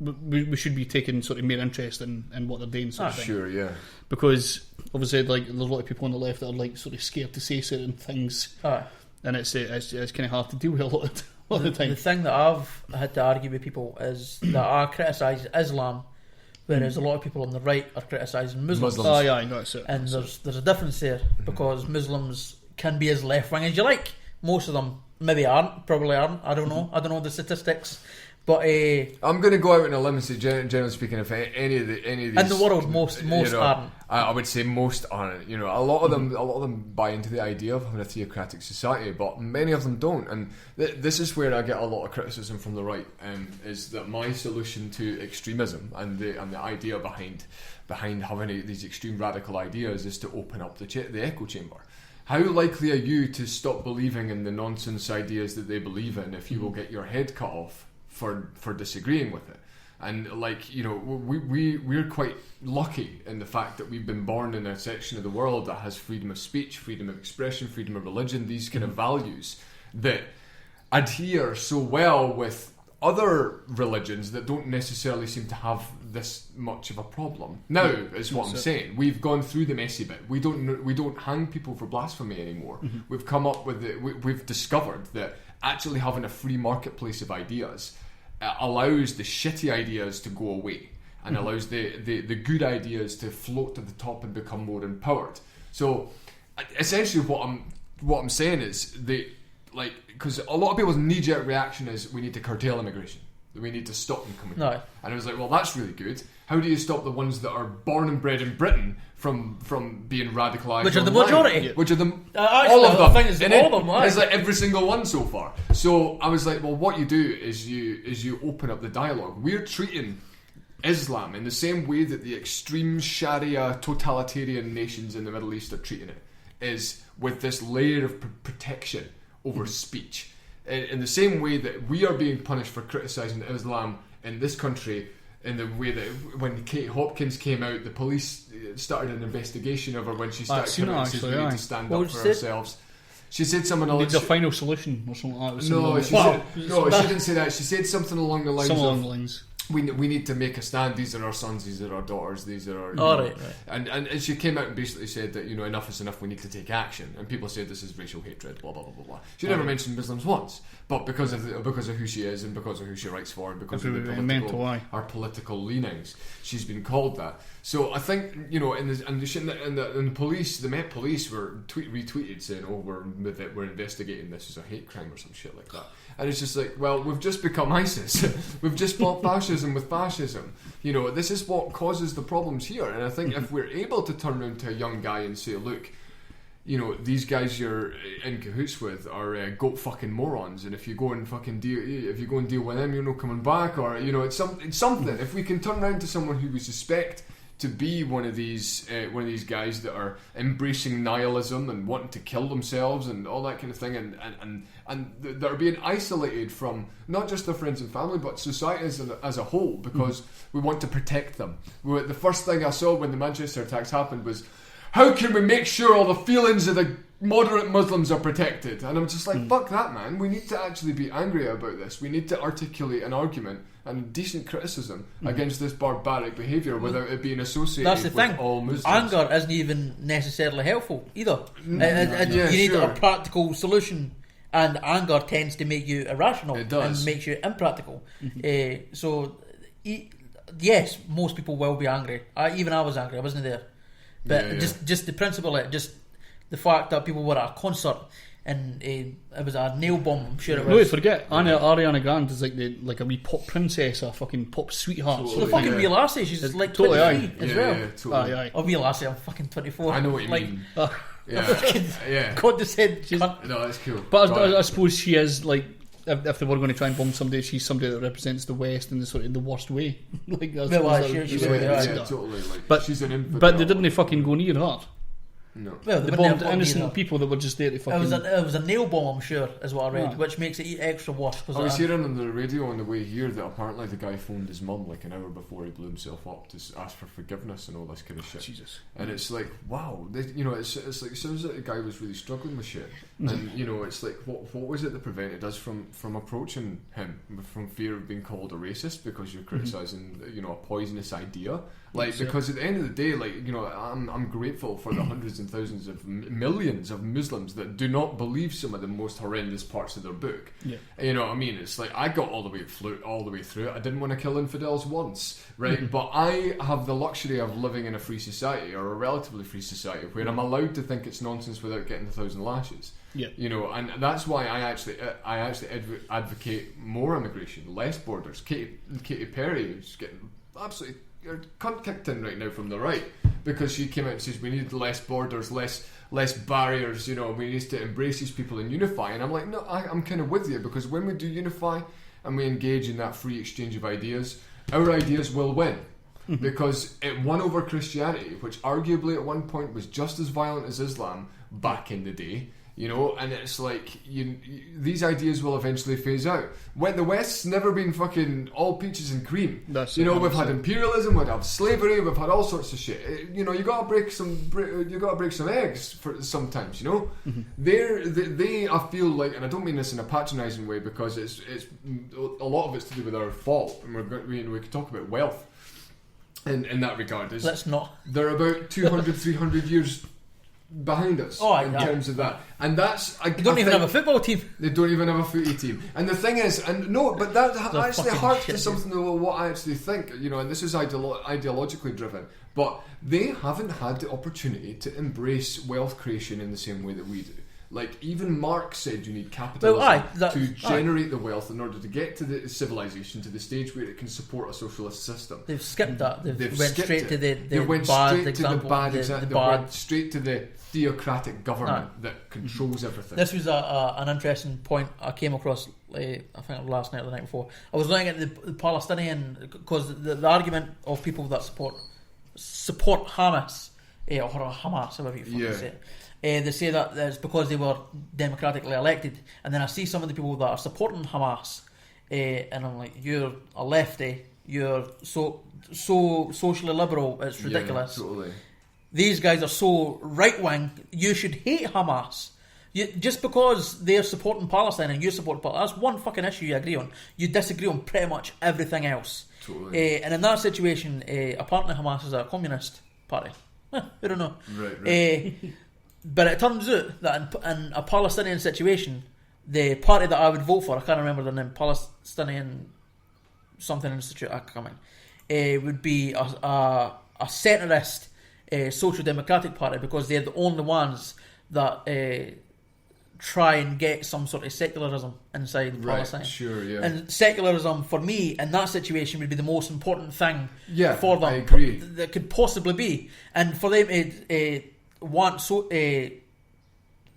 We should be taking sort of more interest in what they're doing, sort of thing. Sure, yeah. Because obviously, like, there's a lot of people on the left that are like sort of scared to say certain things, and it's kind of hard to deal with a lot of the time. The thing that I've had to argue with people is that I criticise Islam, whereas a lot of people on the right are criticising Muslims. Oh yeah, that's it. And there's a difference there, because Muslims can be as left wing as you like. Most of them maybe aren't, probably aren't. I don't know. I don't know the statistics. But I'm going to go out on a limb and say, generally speaking, if any of these in the world, most you know, aren't. I would say most aren't. You know, a lot of them buy into the idea of having a theocratic society, but many of them don't. And this is where I get a lot of criticism from the right. Is that my solution to extremism and the idea behind having these extreme radical ideas is to open up the echo chamber. How likely are you to stop believing in the nonsense ideas that they believe in if you will get your head cut off for disagreeing with it? And like, you know, we're quite lucky in the fact that we've been born in a section of the world that has freedom of speech, freedom of expression, freedom of religion, these kind of values that adhere so well with other religions that don't necessarily seem to have this much of a problem. Now is what I'm saying. We've gone through the messy bit. We don't hang people for blasphemy anymore. We've come up with we've discovered that actually having a free marketplace of ideas allows the shitty ideas to go away and allows the good ideas to float to the top and become more empowered. So essentially what I'm saying is because a lot of people's knee-jerk reaction is we need to curtail immigration, we need to stop them coming here. And I was like, well, that's really good. How do you stop the ones that are born and bred in Britain from being radicalised? Which are the majority. Which are the all of them. It's like every single one so far. So I was like, well, what you do is you open up the dialogue. We're treating Islam in the same way that the extreme Sharia totalitarian nations in the Middle East are treating it, is with this layer of protection over speech. In the same way that we are being punished for criticising Islam in this country, in the way that when Kate Hopkins came out, the police started an investigation of her when she started coming out and says we need to stand up for ourselves. She said something along the final solution or something like that. She didn't say that. She said something along the lines we need to make a stand. These are our sons, these are our daughters, these are our... Right. And she came out and basically said that, you know, enough is enough, we need to take action. And people said this is racial hatred, blah, blah, blah, blah, blah. She never mentioned Muslims once. But because of who she is and because of who she writes for and because of our political leanings, she's been called that. So I think, you know, the police, the Met Police were retweeted saying, oh, we're investigating this as a hate crime or some shit like that. And it's just like, well, we've just become ISIS. We've just bought fascism with fascism. You know, this is what causes the problems here. And I think if we're able to turn around to a young guy and say, look, you know, these guys you're in cahoots with are goat fucking morons, and if you go and fucking deal with them, you're not coming back, or you know, it's something. If we can turn around to someone who we suspect to be one of these guys that are embracing nihilism and wanting to kill themselves and all that kind of thing, and that are being isolated from not just their friends and family but society as a whole, because we want to protect them. The first thing I saw when the Manchester attacks happened was, how can we make sure all the feelings of the moderate Muslims are protected? And I'm just like, fuck that, man. We need to actually be angry about this. We need to articulate an argument and decent criticism against this barbaric behaviour without it being associated That's the with thing. all Muslims. Anger isn't even necessarily helpful either. Yeah, You need sure. a practical solution, and anger tends to make you irrational. It does. And makes you impractical. Yes, most people will be angry. Even I was angry. I wasn't there. But just the principle, just the fact that people were at a concert and it was a nail bomb. I'm sure it No, was. forget Ariana Grande is like a wee pop princess, a fucking pop sweetheart. So the fucking real lassie, she's like totally 23 as well. Yeah, totally. Aye. Oh, real lassie, I'm fucking 24. I know what you like, mean. Yeah. God descend. cunt. No, that's cool. But Right. I suppose she is like, if they were going to try and bomb somebody, she's somebody that represents the West in the sort of the worst way. Like that's Well, that's- she that's would, what it yeah. is. Yeah, totally. Like, But she's an infidel. But they didn't fucking go near her. No. Well, They wouldn't bombed have bombed innocent either. people that were just there to It fucking. was a nail bomb, I'm sure, is what I read, Yeah. which makes it extra worse. I was hearing on the radio on the way here that apparently the guy phoned his mum like an hour before he blew himself up to ask for forgiveness and all this kind of shit. Jesus. And it's like, wow, you know, it's like, it sounds like the guy was really struggling with shit. And you know, it's like, what was it that prevented us from approaching him from fear of being called a racist because you're criticising, you know, a poisonous idea? Like, because at the end of the day, like, you know, I'm grateful for the hundreds and thousands of millions of Muslims that do not believe some of the most horrendous parts of their book. Yeah. You know what I mean? It's like, I got all the way through it. I didn't want to kill infidels once, right? But I have the luxury of living in a free society, or a relatively free society, where I'm allowed to think it's nonsense without getting 1,000 lashes. Yeah. You know, and that's why I actually advocate more immigration, less borders. Katy Perry is getting absolutely cunt kicked in right now from the right, because she came out and says we need less borders, less barriers, you know, we need to embrace these people and unify. And I'm like, no, I'm kind of with you, because when we do unify and we engage in that free exchange of ideas, our ideas will win. Because it won over Christianity, which arguably at one point was just as violent as Islam back in the day. You know, and it's like these ideas will eventually phase out. When the West's never been fucking all peaches and cream. That's you know, we've 100%. had imperialism, we've had slavery, we've had all sorts of shit. You know, you gotta break some eggs for sometimes. You know, they I feel like, and I don't mean this in a patronising way, because it's a lot of it's to do with our fault, and we could talk about wealth in that regard. Let's not. They're about 200, 300 years behind us in terms of that, and that's They don't even have a football team. They don't even have a footy team, and the thing is, and no, but that actually fucking harks shit, to something of what I actually think, you know, and this is ideologically driven, but they haven't had the opportunity to embrace wealth creation in the same way that we do. Like, even Marx said you need capitalism to generate the wealth in order to get to the civilization, to the stage where it can support a socialist system. They've skipped that. They've went skipped straight it. to the They went bad straight example. to the bad the example. They bad. went straight to the theocratic government that controls everything. This was an interesting point I came across, I think last night or the night before. I was looking at the Palestinian, because the argument of people that support Hamas, or Hamas, however you fucking say it. They say that it's because they were democratically elected, and then I see some of the people that are supporting Hamas, and I'm like, you're a lefty, you're so socially liberal, it's ridiculous. Yeah, totally. These guys are so right wing, you should hate Hamas. Just because they're supporting Palestine and you support Palestine, that's one fucking issue you agree on. You disagree on pretty much everything else. Totally. And in that situation, apparently Hamas is a communist party. I don't know. Right. But it turns out that in a Palestinian situation, the party that I would vote for, I can't remember the name, Palestinian something institute, I can't remember, would be a centrist social democratic party, because they're the only ones that try and get some sort of secularism inside Palestine. Sure, yeah. And secularism, for me, in that situation, would be the most important thing for them. I agree. That could possibly be. And for them to want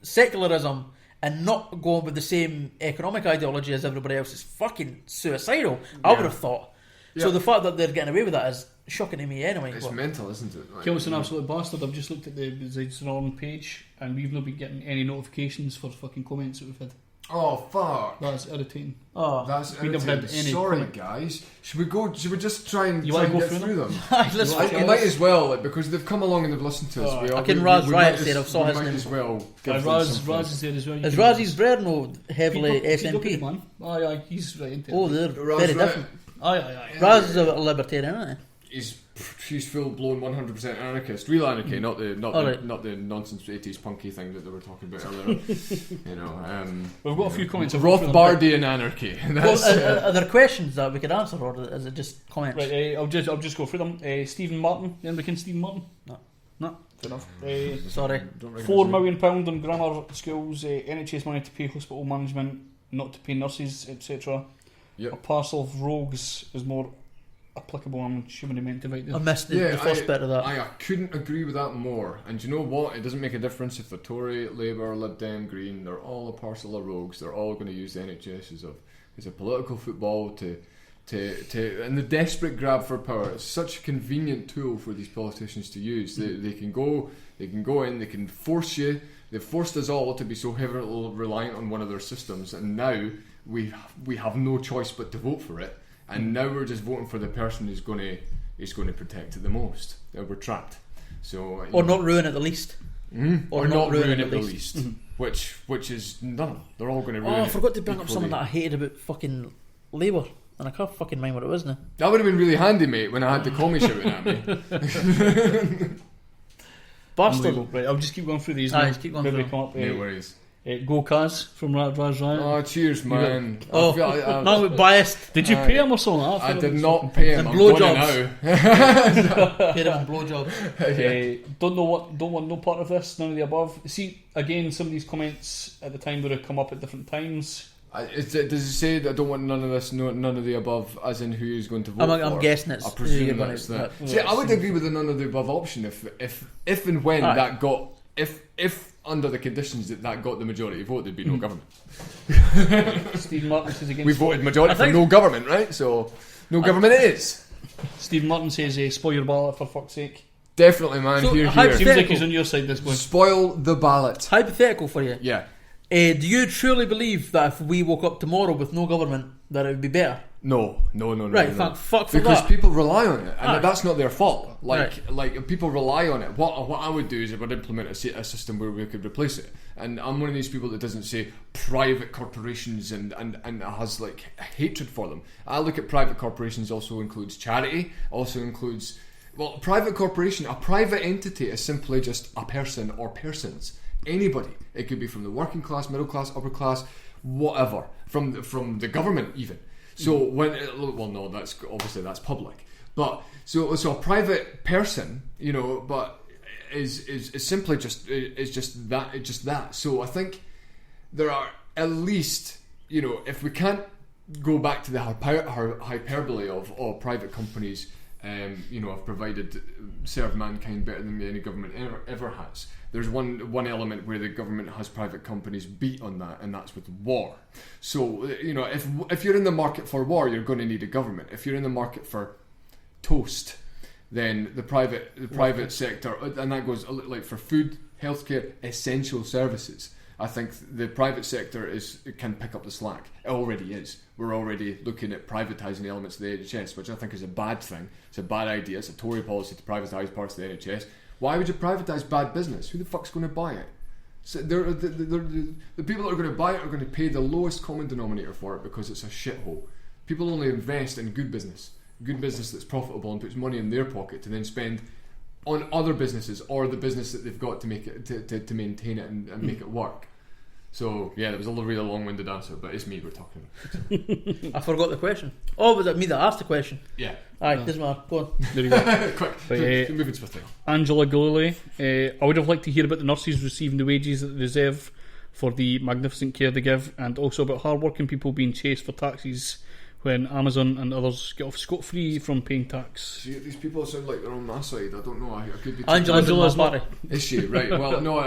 secularism and not going with the same economic ideology as everybody else is fucking suicidal. I would have thought. So the fact that they're getting away with that is shocking to me anyway. It's mental, isn't it? Like, Kil's an absolute bastard. I've just looked at the Zidron page and we've not been getting any notifications for fucking comments that we've had. Oh fuck! That's irritating. Oh, That's we never had irritating. any Sorry, comment. guys. Should we just try and You try wanna and go get through them? let's I might as well, like, because they've come along and they've listened to us. I can Raz Riot said, I've saw his might name. as well. give them Raz something. is there as well. Is Razzy's Brerno heavily SNP? Man. Aye, he's right into it. Oh, they're Raz very Riot. different. Aye. Raz is a libertarian, isn't She's full blown 100% anarchist, real anarchy, not the Alright. not the nonsense 80s punky thing that they were talking about earlier. You know, We've got a few comments. I've got through them. Rothbardian anarchy. he? That's, Well, are there questions that we could answer, or is it just comments? Right, I'll just go through them. Stephen Martin, you remember Stephen Martin? No. Fair enough. Sorry. £4 million on grammar schools, NHS money to pay hospital management, not to pay nurses, etc. Yep. A parcel of rogues is more applicable. I'm assuming they meant to write I this. missed the first bit of that. I couldn't agree with that more. And do you know what? It doesn't make a difference if they're Tory, Labour, Lib Dem, Green. They're all a parcel of rogues. They're all going to use the NHS as a political football to and the desperate grab for power. It's such a convenient tool for these politicians to use. They can go in. They can force you. They've forced us all to be so heavily reliant on one of their systems, and now we have no choice but to vote for it. And now we're just voting for the person who's going to protect it the most. We're trapped. So Or not ruin it the least. or not ruin it the least. Which is none. They're all going to ruin it. Oh, I forgot to bring up equally. something that I hated about fucking Labour. And I can't fucking mind what it was now. That would have been really handy, mate, when I had the commie shouting at me. Bastard. Unbelievable. Right, I'll just keep going through these. Aye, now. just keep going Maybe through come up. No worries. Go Kaz from Raz Riot. Oh, cheers, man. Oh, now we're biased. Did you pay him or something? I did not pay him. And I'm going blowjobs. now. Paid him a blowjob. Don't want no part of this. None of the above. See, again, some of these comments at the time would have come up at different times. Does it say that I don't want none of this, none of the above, as in who's going to vote for? I'm guessing it's I who presume you're that's gonna- that. See, I would agree with the none of the above option if and when Aye. that got if under the conditions that got the majority vote, there'd be no government. Stephen Martin says against. We voted majority for no government, right? So no government it is. Stephen Martin says, "Spoil your ballot for fuck's sake." Definitely, man. So, Here, hypothetical- Seems like he's on your side this point. Spoil the ballot. Hypothetical for you. Yeah. Do you truly believe that if we woke up tomorrow with no government, that it would be better? No. Right, no. fuck for Because that. people rely on it, and Aye. that's not their fault. Right. Like people rely on it. What I would do is I would implement a system where we could replace it. And I'm one of these people that doesn't say private corporations and has like hatred for them. I look at private corporations also includes charity, also includes a private entity is simply just a person or persons. Anybody. It could be from the working class, middle class, upper class, whatever. From the government even. So that's obviously that's public. But so a private person, but is simply just that. So I think there are at least, if we can't go back to the hyperbole of private companies, have served mankind better than any government ever has. There's one element where the government has private companies beat on that, and that's with war. So if you're in the market for war, you're going to need a government. If you're in the market for toast, then the private sector, and that goes like for food, healthcare, essential services. I think the private sector can pick up the slack. It already is. We're already looking at privatising elements of the NHS, which I think is a bad thing. It's a bad idea. It's a Tory policy to privatise parts of the NHS. Why would you privatise bad business? Who the fuck's going to buy it? So the people that are going to buy it are going to pay the lowest common denominator for it because it's a shithole. People only invest in good business that's profitable and puts money in their pocket to then spend on other businesses or the business that they've got to make it to maintain it and make it work. So yeah, that was a really long-winded answer, but it's me we're talking about. I forgot the question. Oh, was it me that asked the question? Yeah. Aye, doesn't matter. Go on. There you go. Quick, moving swiftly. Angela Gully, I would have liked to hear about the nurses receiving the wages that they deserve for the magnificent care they give, and also about hard-working people being chased for taxes when Amazon and others get off scot-free from paying tax. See, these people sound like they're on my side. I don't know. I could be. Angela's party. Is she right? Well, no.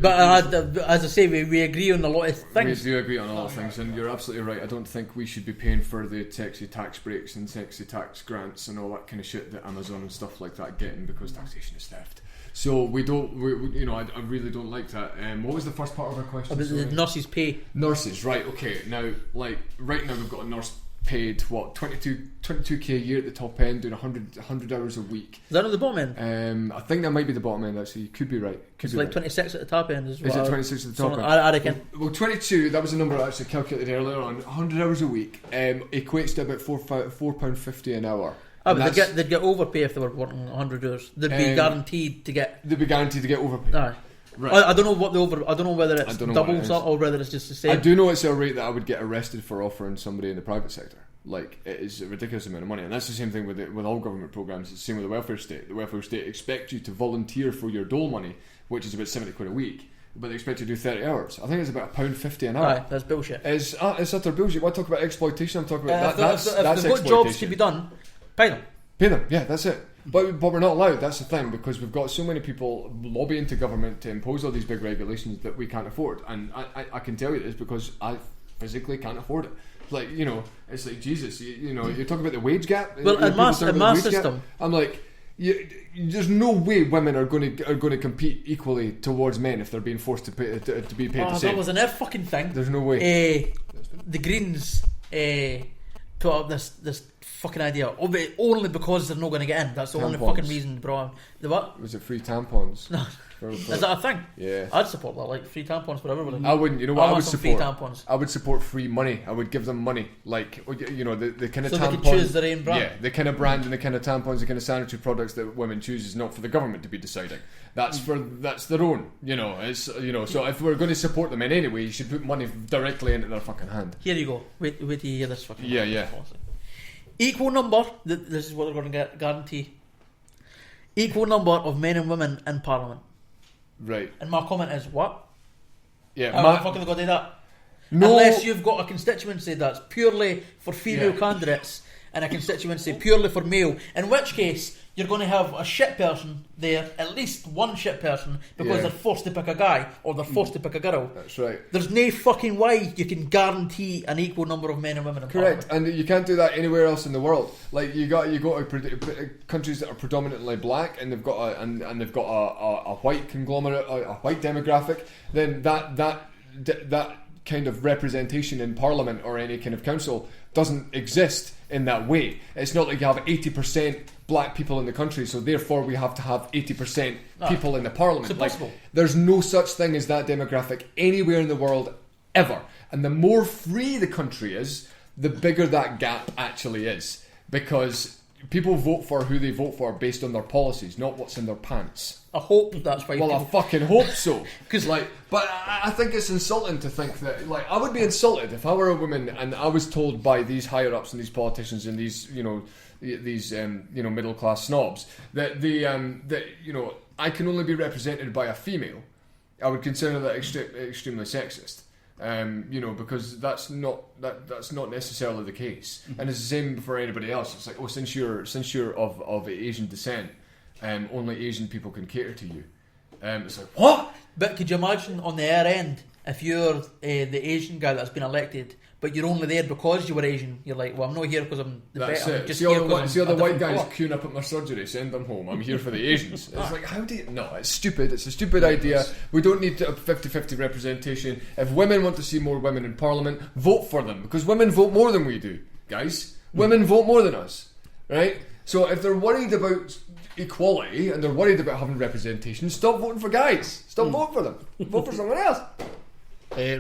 But as I say, we agree on a lot of things. We do agree on a lot of things, and you're absolutely right. I don't think we should be paying for the sexy tax breaks and sexy tax grants and all that kind of shit that Amazon and stuff like that getting, because taxation is theft. So we don't. I really don't like that. What was the first part of our question? About the nurses' pay. Nurses, right? Okay. Now, right now we've got a nurse paid 22k a year at the top end, doing 100 hours a week. Is that at the bottom end? I think that might be the bottom end. Actually, you could be right. It's like 26 at the top end. Is it 26 at the top end? I reckon. Well, 22. That was a number I actually calculated earlier on. 100 hours a week equates to about £4.50 an hour. But they'd get overpay if they were working 100 hours. They'd be guaranteed to get. They'd be guaranteed to get overpay. Aye. Right. I don't know what I don't know whether it's doubles or whether it's just the same. I do know it's a rate that I would get arrested for offering somebody in the private sector. Like, it is a ridiculous amount of money, and that's the same thing with all government programs. It's the same with the welfare state. The welfare state expects you to volunteer for your dole money, which is about £70 a week, but they expect you to do 30 hours. I think it's about £1.50 an hour. Aye, that's bullshit. It's utter bullshit. When I talk about exploitation, I'm talking about if that's they've got exploitation. jobs to be done, pay them. Pay them, yeah, that's it. But we're not allowed. That's the thing, because we've got so many people lobbying to government to impose all these big regulations that we can't afford. And I can tell you this because I physically can't afford it. Like, it's like, Jesus, you're talking about the wage gap. Well, in my system, I'm like, there's no way women are going to compete equally towards men if they're being forced to be paid the same. That was another fucking thing. There's no way. The Greens put up this fucking idea only because they're not going to get in. That's the only fucking reason they brought in. The what? Was it free tampons? No. Is that a thing? Yeah. I'd support that, like free tampons for everybody. I wouldn't. You know what I would some support? Free tampons. I would support free money. I would give them money, like the kind of so tampons. they can choose their own brand. Yeah, the kind of brand and the kind of tampons, the kind of sanitary products that women choose is not for the government to be deciding. That's their own. So if we're going to support them in any way, you should put money directly into their fucking hand. Here you go. Wait till you hear this fucking. Yeah. Policy. Equal number. This is what they're going to guarantee. Equal number of men and women in Parliament. Right. And my comment is what? Yeah. How the fuck are they going to do that? No. Unless you've got a constituency that's purely for female candidates and a constituency purely for male, in which case you're going to have a shit person there, at least one shit person, because they're forced to pick a guy or they're forced to pick a girl. That's right. There's no fucking way you can guarantee an equal number of men and women in Correct, Parliament. and you can't do that anywhere else in the world. Like you go to countries that are predominantly black, and they've got a white conglomerate, a white demographic. Then that kind of representation in Parliament or any kind of council doesn't exist in that way. It's not like you have 80% black people in the country, so therefore we have to have 80% people in the Parliament. It's impossible. There's no such thing as that demographic anywhere in the world ever. And the more free the country is, the bigger that gap actually is, because people vote for who they vote for based on their policies, not what's in their pants. I hope that's why. Well, I fucking hope so. But I think it's insulting to think that. Like, I would be insulted if I were a woman and I was told by these higher ups and these politicians and these middle class snobs that I can only be represented by a female. I would consider that extremely sexist. Because that's not necessarily the case, and it's the same for anybody else. It's like, since you're of Asian descent, only Asian people can cater to you. It's like, what? But could you imagine on the other end, if you're the Asian guy that's been elected, but you're only there because you were Asian? You're like, well, I'm not here because I'm the That's better. it. I'm just see here all the white guys colour. queuing up at my surgery, send them home. I'm here for the Asians. It's like, how do you... No, it's stupid. It's a stupid idea. We don't need a 50-50 representation. If women want to see more women in Parliament, vote for them, because women vote more than we do, guys. Women vote more than us, right? So if they're worried about equality and they're worried about having representation, stop voting for guys. Stop voting for them. Vote for someone else.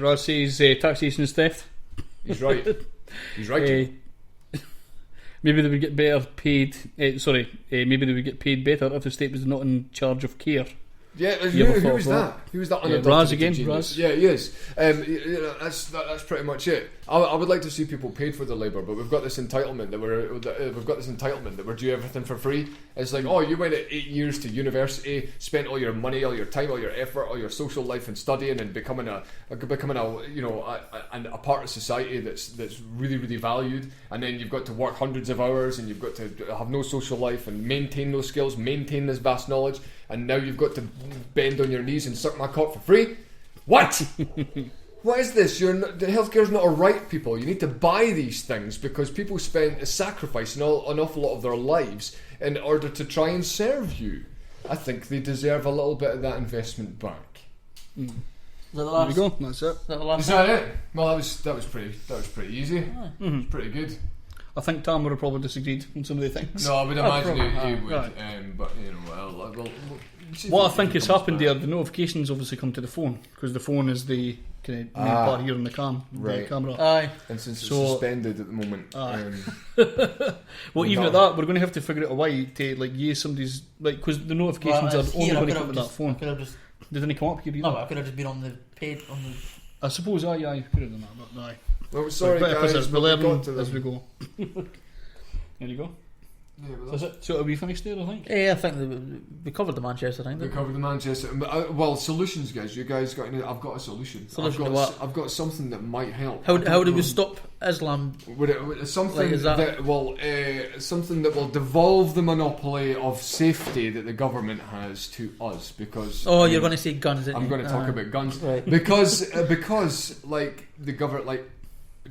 Ross says taxation is theft. He's right. He's right. Maybe they would get better paid. Maybe they would get paid better if the state was not in charge of care. Yeah, You ever who thought was of that? Who was that Yeah, unadulterated Raz again, genius? Raz. Yeah, he is. That's pretty much it. I would like to see people paid for their labour, but we've got this entitlement that we're due everything for free. It's like, oh, you went at 8 years to university, spent all your money, all your time, all your effort, all your social life and studying and becoming a part of society that's really, really valued, and then you've got to work hundreds of hours and you've got to have no social life and maintain those skills, maintain this vast knowledge, and now you've got to bend on your knees and suck my cock for free? What? What is this? The healthcare's not a right, people. You need to buy these things because people sacrifice an awful lot of their lives in order to try and serve you. I think they deserve a little bit of that investment back. Is that the last? There you go. That's it. Is that the last? Is that it? Well, that was pretty easy. It's pretty good. I think Tam would have probably disagreed on some of the things. No, I would imagine probably. he would. Right. But you know, What I think has happened there, the notifications obviously come to the phone because the phone is the kind of main part here on the Right. camera. Aye. And since it's So- suspended at the moment, Well, even at that, we're going to have to figure out a way to like use somebody's because the notifications Well, are it's only here, I going to could come have to that just- phone. I could have just. Did they come up here either? No, but I could have just been on the page on the. I suppose aye, could have done that, but aye. well, sorry But guys, we'll but we learn got to as we them. go. There you go. Yeah, well, So, so are we finished there, I think? Yeah, I think we covered the Manchester thing. we didn't we? covered the Manchester. Well, solutions, guys. You guys got any? I've got a solution. Solution I've to got what? I've got something that might help. How do we know. stop Islam? Would it something Like, is that- that will something that will devolve the monopoly of safety that the government has to us? Because Oh, you're going to say guns. I'm going to talk about guns Right. because like the government, like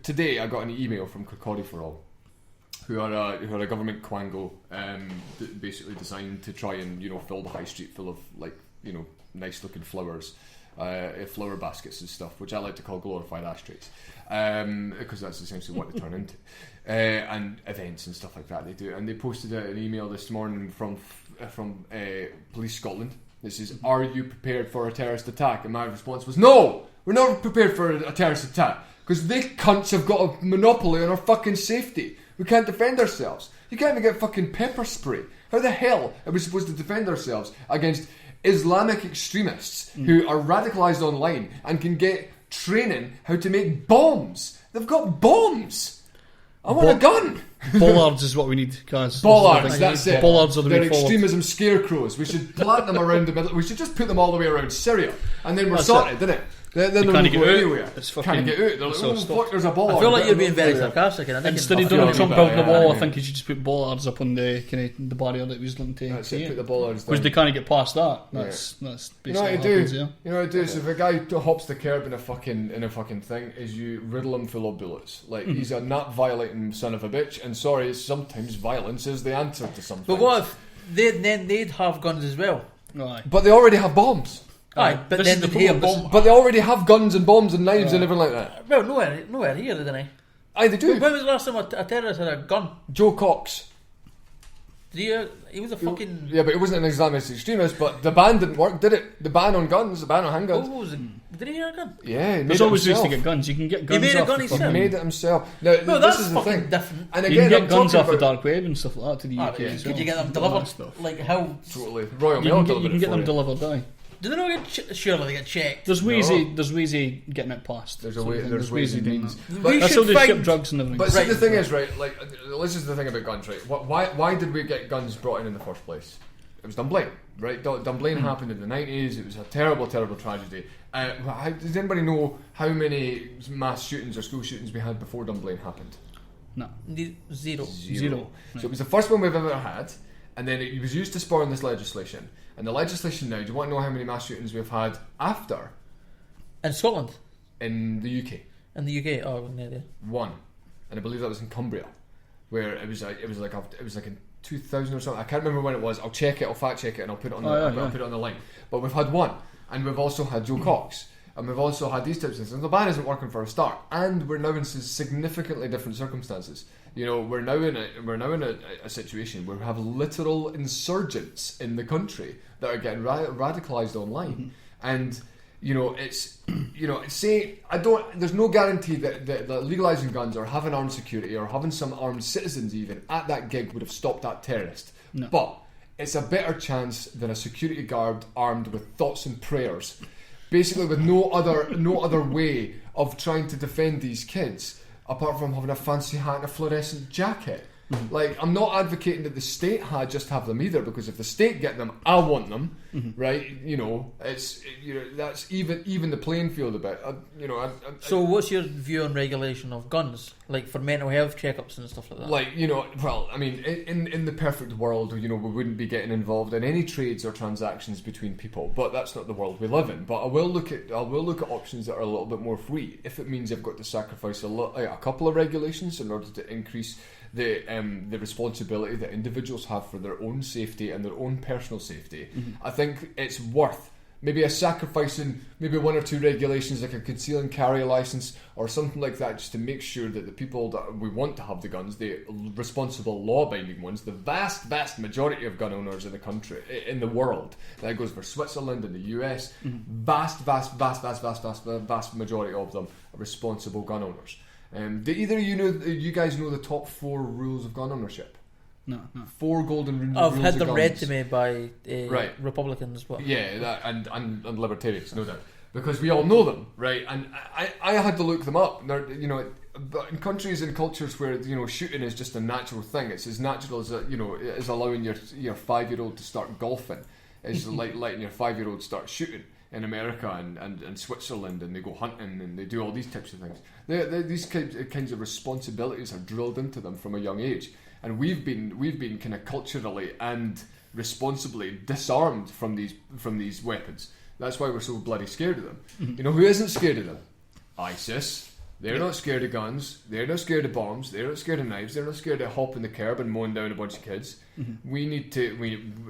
today I got an email from Kirkcaldy for All, who are a government quango, basically designed to try and fill the high street full of nice looking flowers, flower baskets and stuff, which I like to call glorified ashtrays, because that's essentially what they turn into, and events and stuff like that they do. And they posted out an email this morning from Police Scotland. This is, are you prepared for a terrorist attack? And my response was, no, we're not prepared for a terrorist attack because they cunts have got a monopoly on our fucking safety. We can't defend ourselves. You can't even get fucking pepper spray. How the hell are we supposed to defend ourselves against Islamic extremists who are radicalised online and can get training how to make bombs? They've got bombs. I want a gun. Bollards is what we need, guys. Bollards, that's it. Bollards are the They're way forward. extremism scarecrows. We should plant them around the middle. We should just put them all the way around Syria, and then we're That's sorted, didn't it? Then they can't won't get go out. anywhere. It's Can't fucking- get out. They're like, it's all oh stopped. fuck, there's a bollard. I feel like you're being very Yeah. sarcastic, and I think Instead of I doing feel a Trump a bit, building a yeah, wall, yeah. I think you should just put bollards up on the kind of the barrier that was looking to That's it. Put the bollards down. because they can't get past that. That's You know basically what I what do? happens, yeah. You know what I do? So if a guy hops the curb in a fucking thing, is you riddle him full of bullets. Like he's a nut violating son of a bitch. And sorry, sometimes violence is the answer to something. But what if they'd have guns as well? Aye. But they already have bombs. Aye, but this then is the they'd hear a problem, bomb. But they already have guns and bombs and knives and everything like that. Well, nowhere here, didn't I? Aye, they do. When was the last time a terrorist had a gun? Joe Cox. He was a fucking. Yeah, but it wasn't an Islamist extremist. But the ban didn't work, did it? The ban on guns, the ban on handguns. What was it? Did he have a gun? Yeah, he made There's it always ways himself. to get guns. You can get guns made a off gun the himself? He fucking- made it himself. Now, Well, this that's is the fucking thing. different. And You again, can I'm get guns talking off the about dark web and stuff like that to the Ah, UK. but as could well. you get them All delivered? that stuff. Like how? totally Royal You Mail can delivered get it them for you. delivered. Aye. Do they not get? Surely they get checked. There's ways. No. There's ways of getting it past. There's a sort way. of thing. There's ways and of doing means. that. But We That's should how they ship find- drugs and everything. But see, Right. the thing is, right, like, this is the thing about guns, right? Why did we get guns brought in the first place? It was Dunblane, right? Dunblane happened in the 90s. It was a terrible, terrible tragedy. Does anybody know how many mass shootings or school shootings we had before Dunblane happened? No. Zero. Zero. So it was the first one we've ever had, and then it was used to spawn this legislation. And the legislation now, do you want to know how many mass shootings we've had after In Scotland, in the UK? in the UK. Oh, no idea. One, and I believe that was in Cumbria, where it was like in 2000 or something. I can't remember when it was. I'll check it. I'll fact check it, and I'll put it on the I'll put it on the line. But we've had one, and we've also had Joe Cox, and we've also had these types of things. The ban isn't working for a start, and we're now in significantly different circumstances. You know, we're now in a situation where we have literal insurgents in the country that are getting radicalised online, and you know, it's there's no guarantee that legalising guns or having armed security or having some armed citizens even at that gig would have stopped that terrorist. No. But it's a better chance than a security guard armed with thoughts and prayers, basically with no other way of trying to defend these kids apart from having a fancy hat and a fluorescent jacket. Like, I'm not advocating that the state just have them either, because if the state get them, I want them, right? You know, that's even the playing field a bit. So, what's your view on regulation of guns, like for mental health checkups and stuff like that? Like, you know, well, I mean, in the perfect world, you know, we wouldn't be getting involved in any trades or transactions between people, but that's not the world we live in. But I will look at options that are a little bit more free, if it means I've got to sacrifice a couple of regulations in order to increase the responsibility that individuals have for their own safety and their own personal safety. I think it's worth maybe sacrificing maybe one or two regulations, like a conceal and carry license or something like that, just to make sure that the people that we want to have the guns, the responsible law-abiding ones, the vast majority of gun owners in the country, in the world, that goes for Switzerland and the US, vast majority of them are responsible gun owners. Do either you guys know the top 4 rules of gun ownership? No. 4 golden rules. I've had of them guns. read to me by Right. Republicans. But Yeah, and libertarians, no doubt, because we all know them, right? And I had to look them up. They're, you know, but in countries and cultures where, you know, shooting is just a natural thing, it's as natural as as allowing your 5-year-old to start golfing, is like letting your 5-year-old start shooting. In America and Switzerland, and they go hunting and they do all these types of things. These kinds of responsibilities are drilled into them from a young age, and we've been kind of culturally and responsibly disarmed from these weapons. That's why we're so bloody scared of them. You know who isn't scared of them? ISIS. They're not scared of guns. They're not scared of bombs. They're not scared of knives. They're not scared of hopping the curb and mowing down a bunch of kids. We need to.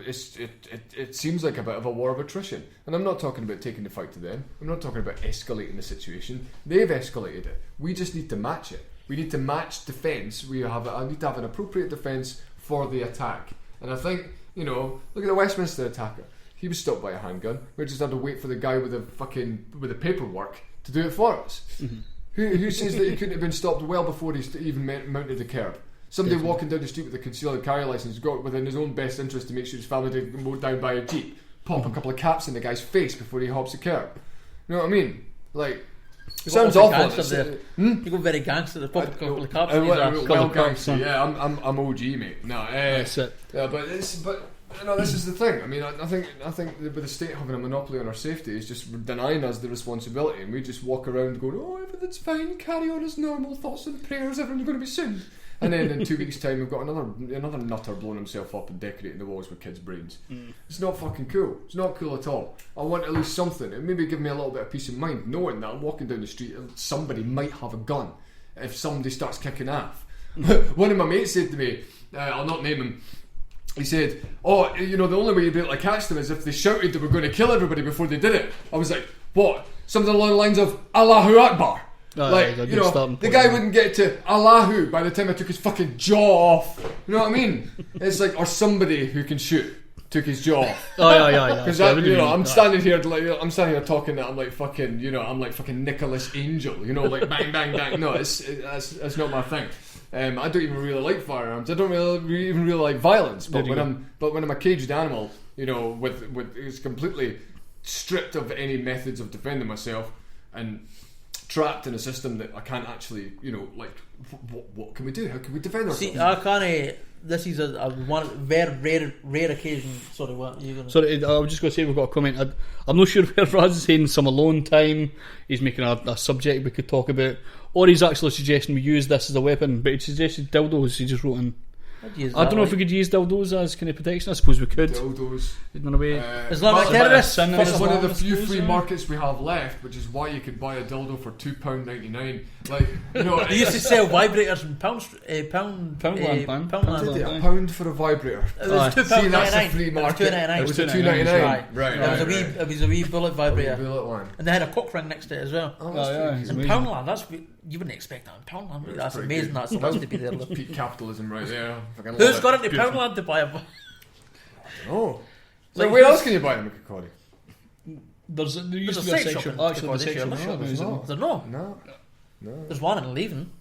It seems like a bit of a war of attrition, and I'm not talking about taking the fight to them. I'm not talking about escalating the situation. They've escalated it. We just need to match it. We need to match defence. I need to have an appropriate defence for the attack. And I think, you know, look at the Westminster attacker. He was stopped by a handgun. We just had to wait for the guy with the paperwork to do it for us. Who says that he couldn't have been stopped well before he even mounted the curb? Somebody walking down the street with a concealed and carry license got within his own best interest to make sure his family didn't get mowed down by a jeep. Pop a couple of caps in the guy's face before he hops the curb. You know what I mean? Like, it sounds awful. You go very gangster. Pop a couple of caps. Well, gangster. Yeah, I'm OG, mate. No, That's it. Yeah, but you know, this is the thing. I mean, I think with the state having a monopoly on our safety is just denying us the responsibility, and we just walk around going, "Oh, everything's fine. Carry on as normal. Thoughts and prayers. Everyone's going to be soon." And then in 2 weeks' time, we've got another nutter blowing himself up and decorating the walls with kids' brains. It's not fucking cool. It's not cool at all. I want at least something. It maybe give me a little bit of peace of mind knowing that I'm walking down the street and somebody might have a gun if somebody starts kicking off. One of my mates said to me, I'll not name him, he said, "Oh, you know, the only way you'd be able to catch them is if they shouted they were going to kill everybody before they did it." I was like, "What?" Something along the lines of Allahu Akbar. Like, you know, the guy wouldn't get to Allahu by the time I took his fucking jaw off. You know what I mean? It's like, or somebody who can shoot took his jaw off. Yeah. Because you know, I'm standing here talking that I'm like fucking Nicholas Angel. You know, like bang bang bang. No, it's not my thing. I don't even really like firearms. I don't even really like violence. But when I'm a caged animal, you know, with it's completely stripped of any methods of defending myself and trapped in a system that I can't actually, you know, like, what can we do? How can we defend ourselves? See, I can't. This is a one very rare occasion. Sorry, what you gonna? Sorry, I was just going to say we've got a comment. I'm not sure where Raz is saying some alone time. He's making a subject we could talk about, or he's actually suggesting we use this as a weapon. But he suggested dildos. He just wrote in. I don't know if we could use dildos as kind of protection. I suppose we could. Dildos. In a way. Islamic terrorists. It's one of the few free markets we have left, which is why you could buy a dildo for £2.99. Like, you know, they used to sell vibrators in pound. A pound for a vibrator. It was £2.99. See, that's a free market. It was £2.99. Right. It was a wee bullet vibrator. Bullet one. And they had a cock ring next to it as well. In Poundland, you wouldn't expect that in Poundland. That's amazing. That's supposed to be there. Peak capitalism right there. Who's got into Poundland to buy a? Oh, so like, where else can you buy them, Cody? There used to be a section. Actually, the section. There's no. There's one in Leven.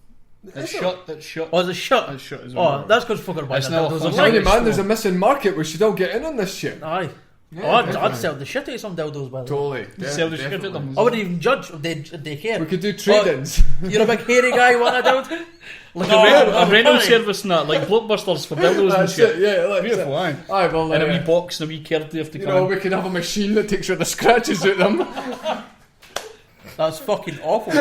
It's shut. It's shut. Oh, is it shut? It's shut as well. Oh, that's because fucker buying It's a now dildos a I'm fucking- telling you, online. man, there's a missing market. We should all get in on this shit. Aye. Yeah, Oh, I'd definitely. sell the shit out of some dildos, by the way. Totally. Sell the shit at definitely. them. I wouldn't even judge if they care. We could do trade-ins. You're a big hairy guy, want a dildo? Like Oh, a rental funny. service and that, like Blockbusters for dildos and That's shit. it, yeah. That's Beautiful, it. aye. Aye, well, And a wee box and a wee card they have to you come know, in. we could have a machine that takes rid the scratches out them. That's fucking awful.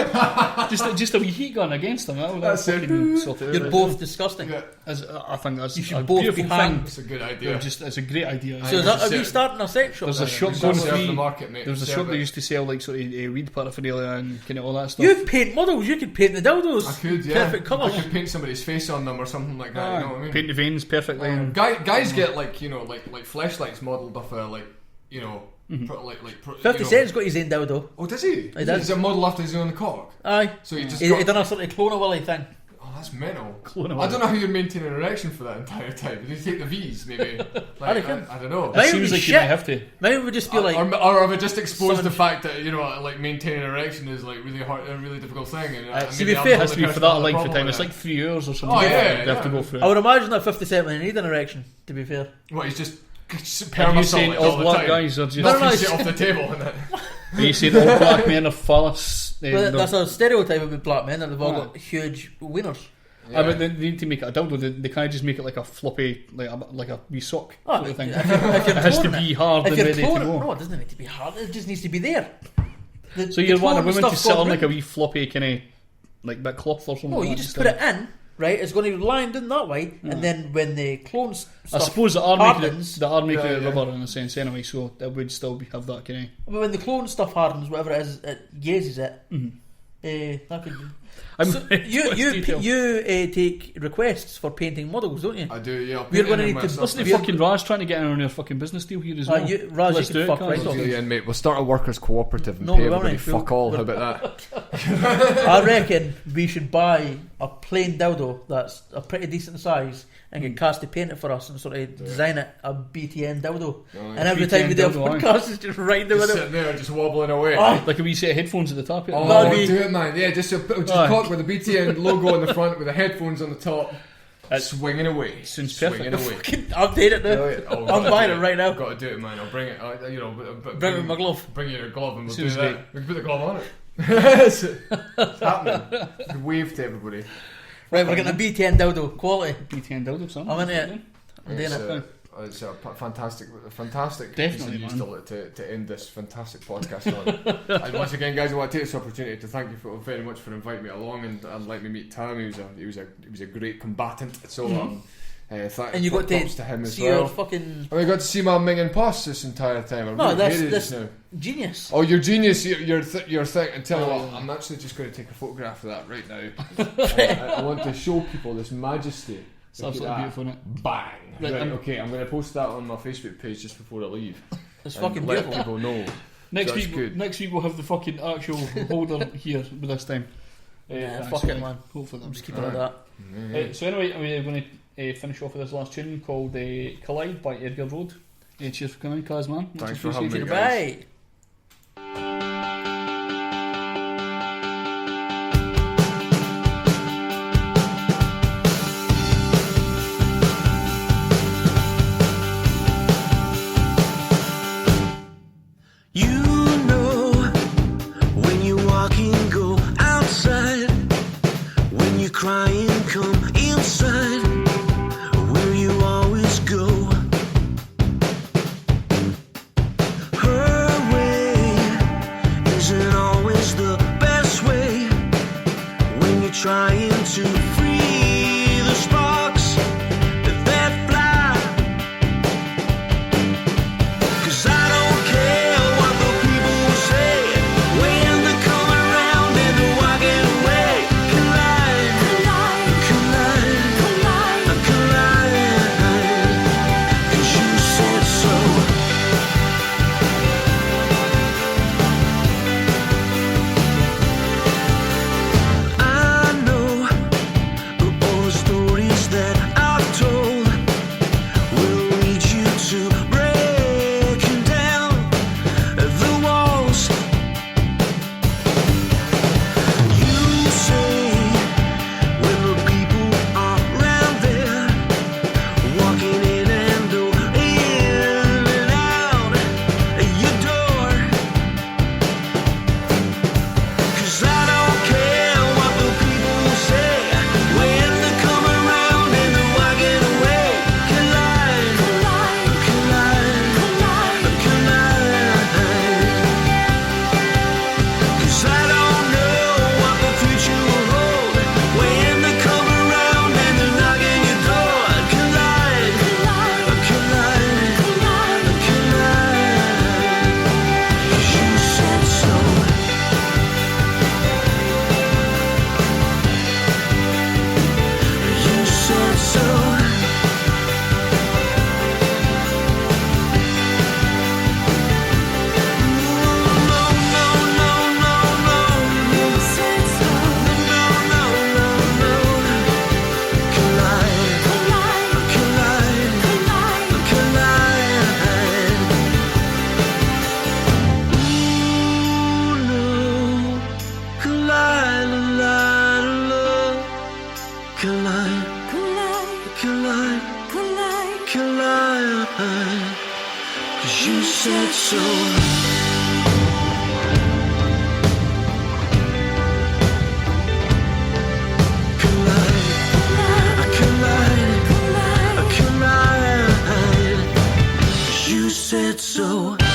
Just a wee heat gun against them. That'll That's it. fucking sort it out. You're both disgusting. Yeah, I think that's You should a both be beautiful hanged. thing. that's a good Yeah, idea. it's a great idea. So is that, are we starting a sex shop? There's a then? shop Serve going the free. market, mate. There was a Serve shop that it. used to sell like sort of weed paraphernalia and kind of all that stuff. You paint models, you could paint the dildos. I could, yeah. Perfect colours. I could paint somebody's face on them or something like that. You know what I mean? Paint the veins perfectly. And Guys get like, you know, like fleshlights modelled off like, you know, Mm-hmm. 50 Cent's got his own dildo. Oh, does he? He does. Is it modelled after his own cock? Aye. So he just He got... done a sort of clone of Willy thing. Oh, that's mental. Clone of I don't know how you're maintaining an erection for that entire time. Did you take the V's, maybe? I reckon. I don't know. Mine it would seems be like you might shit. have to. Mine would just be like, Or have I just exposed Someone- the fact that, you know, like maintaining an erection is like really hard, a really difficult thing. And, to maybe be I'm fair, the Has to be only for person that with a length of problem time. with It's it. like 3 years or something. Oh, yeah, They have to yeah. go through. I would imagine that 50 Cent would need an erection, to be fair. What, he's just Are you saying perma-solid all all the black time? guys are just? No, no, Knocking it's- shit off the table, innit? Are you saying all black men are phallus? But that's a stereotype of black men that they've all Right. got huge wieners. I mean, they need to make it a dildo. They can't just make it like a floppy, like a wee sock Oh, sort of thing. if you're It has to cloning be hard If and you're ready to cloning, go. no, it doesn't need to be hard. It just needs to be there. So you're wanting a woman to sit on like a a wee floppy kind of like bit cloth or something. No, like you that just instead put it in, right? It's going to be lined in that way, and then when the clone I stuff suppose they are making hardens, it. They are making Yeah, it yeah. rubber in a sense anyway, so it would still have that kind of. but when the clone stuff hardens, whatever it is, it gazes it. That could. I'm So you take requests for painting models, don't you? I do, yeah. We're gonna need to- Listen to We're- fucking Raz trying to get in on your fucking business deal here as well. Raz, Let's you do can it, fuck guys. right off. Yeah, mate, we'll start a workers' cooperative and No, pay we won't, everybody we'll- fuck all. How we're- about that? I reckon we should buy a plain dildo that's a pretty decent size and get Cass to paint it for us and sort of design it a BTN dildo. And every time we do a BTN dildo, aye. podcast, it's just right there Just with it. sitting there, just wobbling away. Oh, Like a wee set of headphones at the top. Oh, That'd be- do it, man. Yeah, just Aye. cock with the BTN logo on the front, with the headphones on the top, swinging away. Sounds swinging perfect. away. fucking, I'll date it now. Oh, I'm gotta buying do it right now. I've got to do it, man. I'll bring it. You know, Bring it with my glove. Bring you your glove and we'll Sounds do that. great. We can put the glove on it. it's happening. You can wave to everybody. Right, we're getting a BTN dildo quality. BTN dildo, son. I'm in it. I'm doing It's, it. it's a fantastic Definitely, piece man. of news to end this fantastic podcast on. And once again, guys, I want to take this opportunity to thank you very much for inviting me along and let me meet Tam. He was a great combatant. So And you got props to him as see your well. fucking And we got to see my Ming and Poss this entire time. I'm No, really that's- hated that's- just now. genius. Oh, you're genius. You're thing. And tell you what, I'm actually just going to take a photograph of that right now. I want to show people this majesty. It's absolutely beautiful, isn't it? Bang! Right, Right, I'm- okay, I'm going to post that on my Facebook page just before I leave. It's And fucking let beautiful. people know. Next That's week, good. we'll have the fucking actual holder here with this time. Yeah, thanks, fuck it, so man. Hopefully, I'm that'll just be keeping it like that. So anyway, we're going to finish off with this last tune called Collide by Edgar Road. Cheers for coming, Kaz, man. Much Thanks for having me, appreciated. guys. Goodbye. You know when you're walking, go outside. When you're crying, come inside. Where you always go. Her way isn't always the best way. When you're trying to free the sparks that fly. 'Cause I don't care what the people say when they come around and they're walking away. Collide, collide. so. Collide. You said so.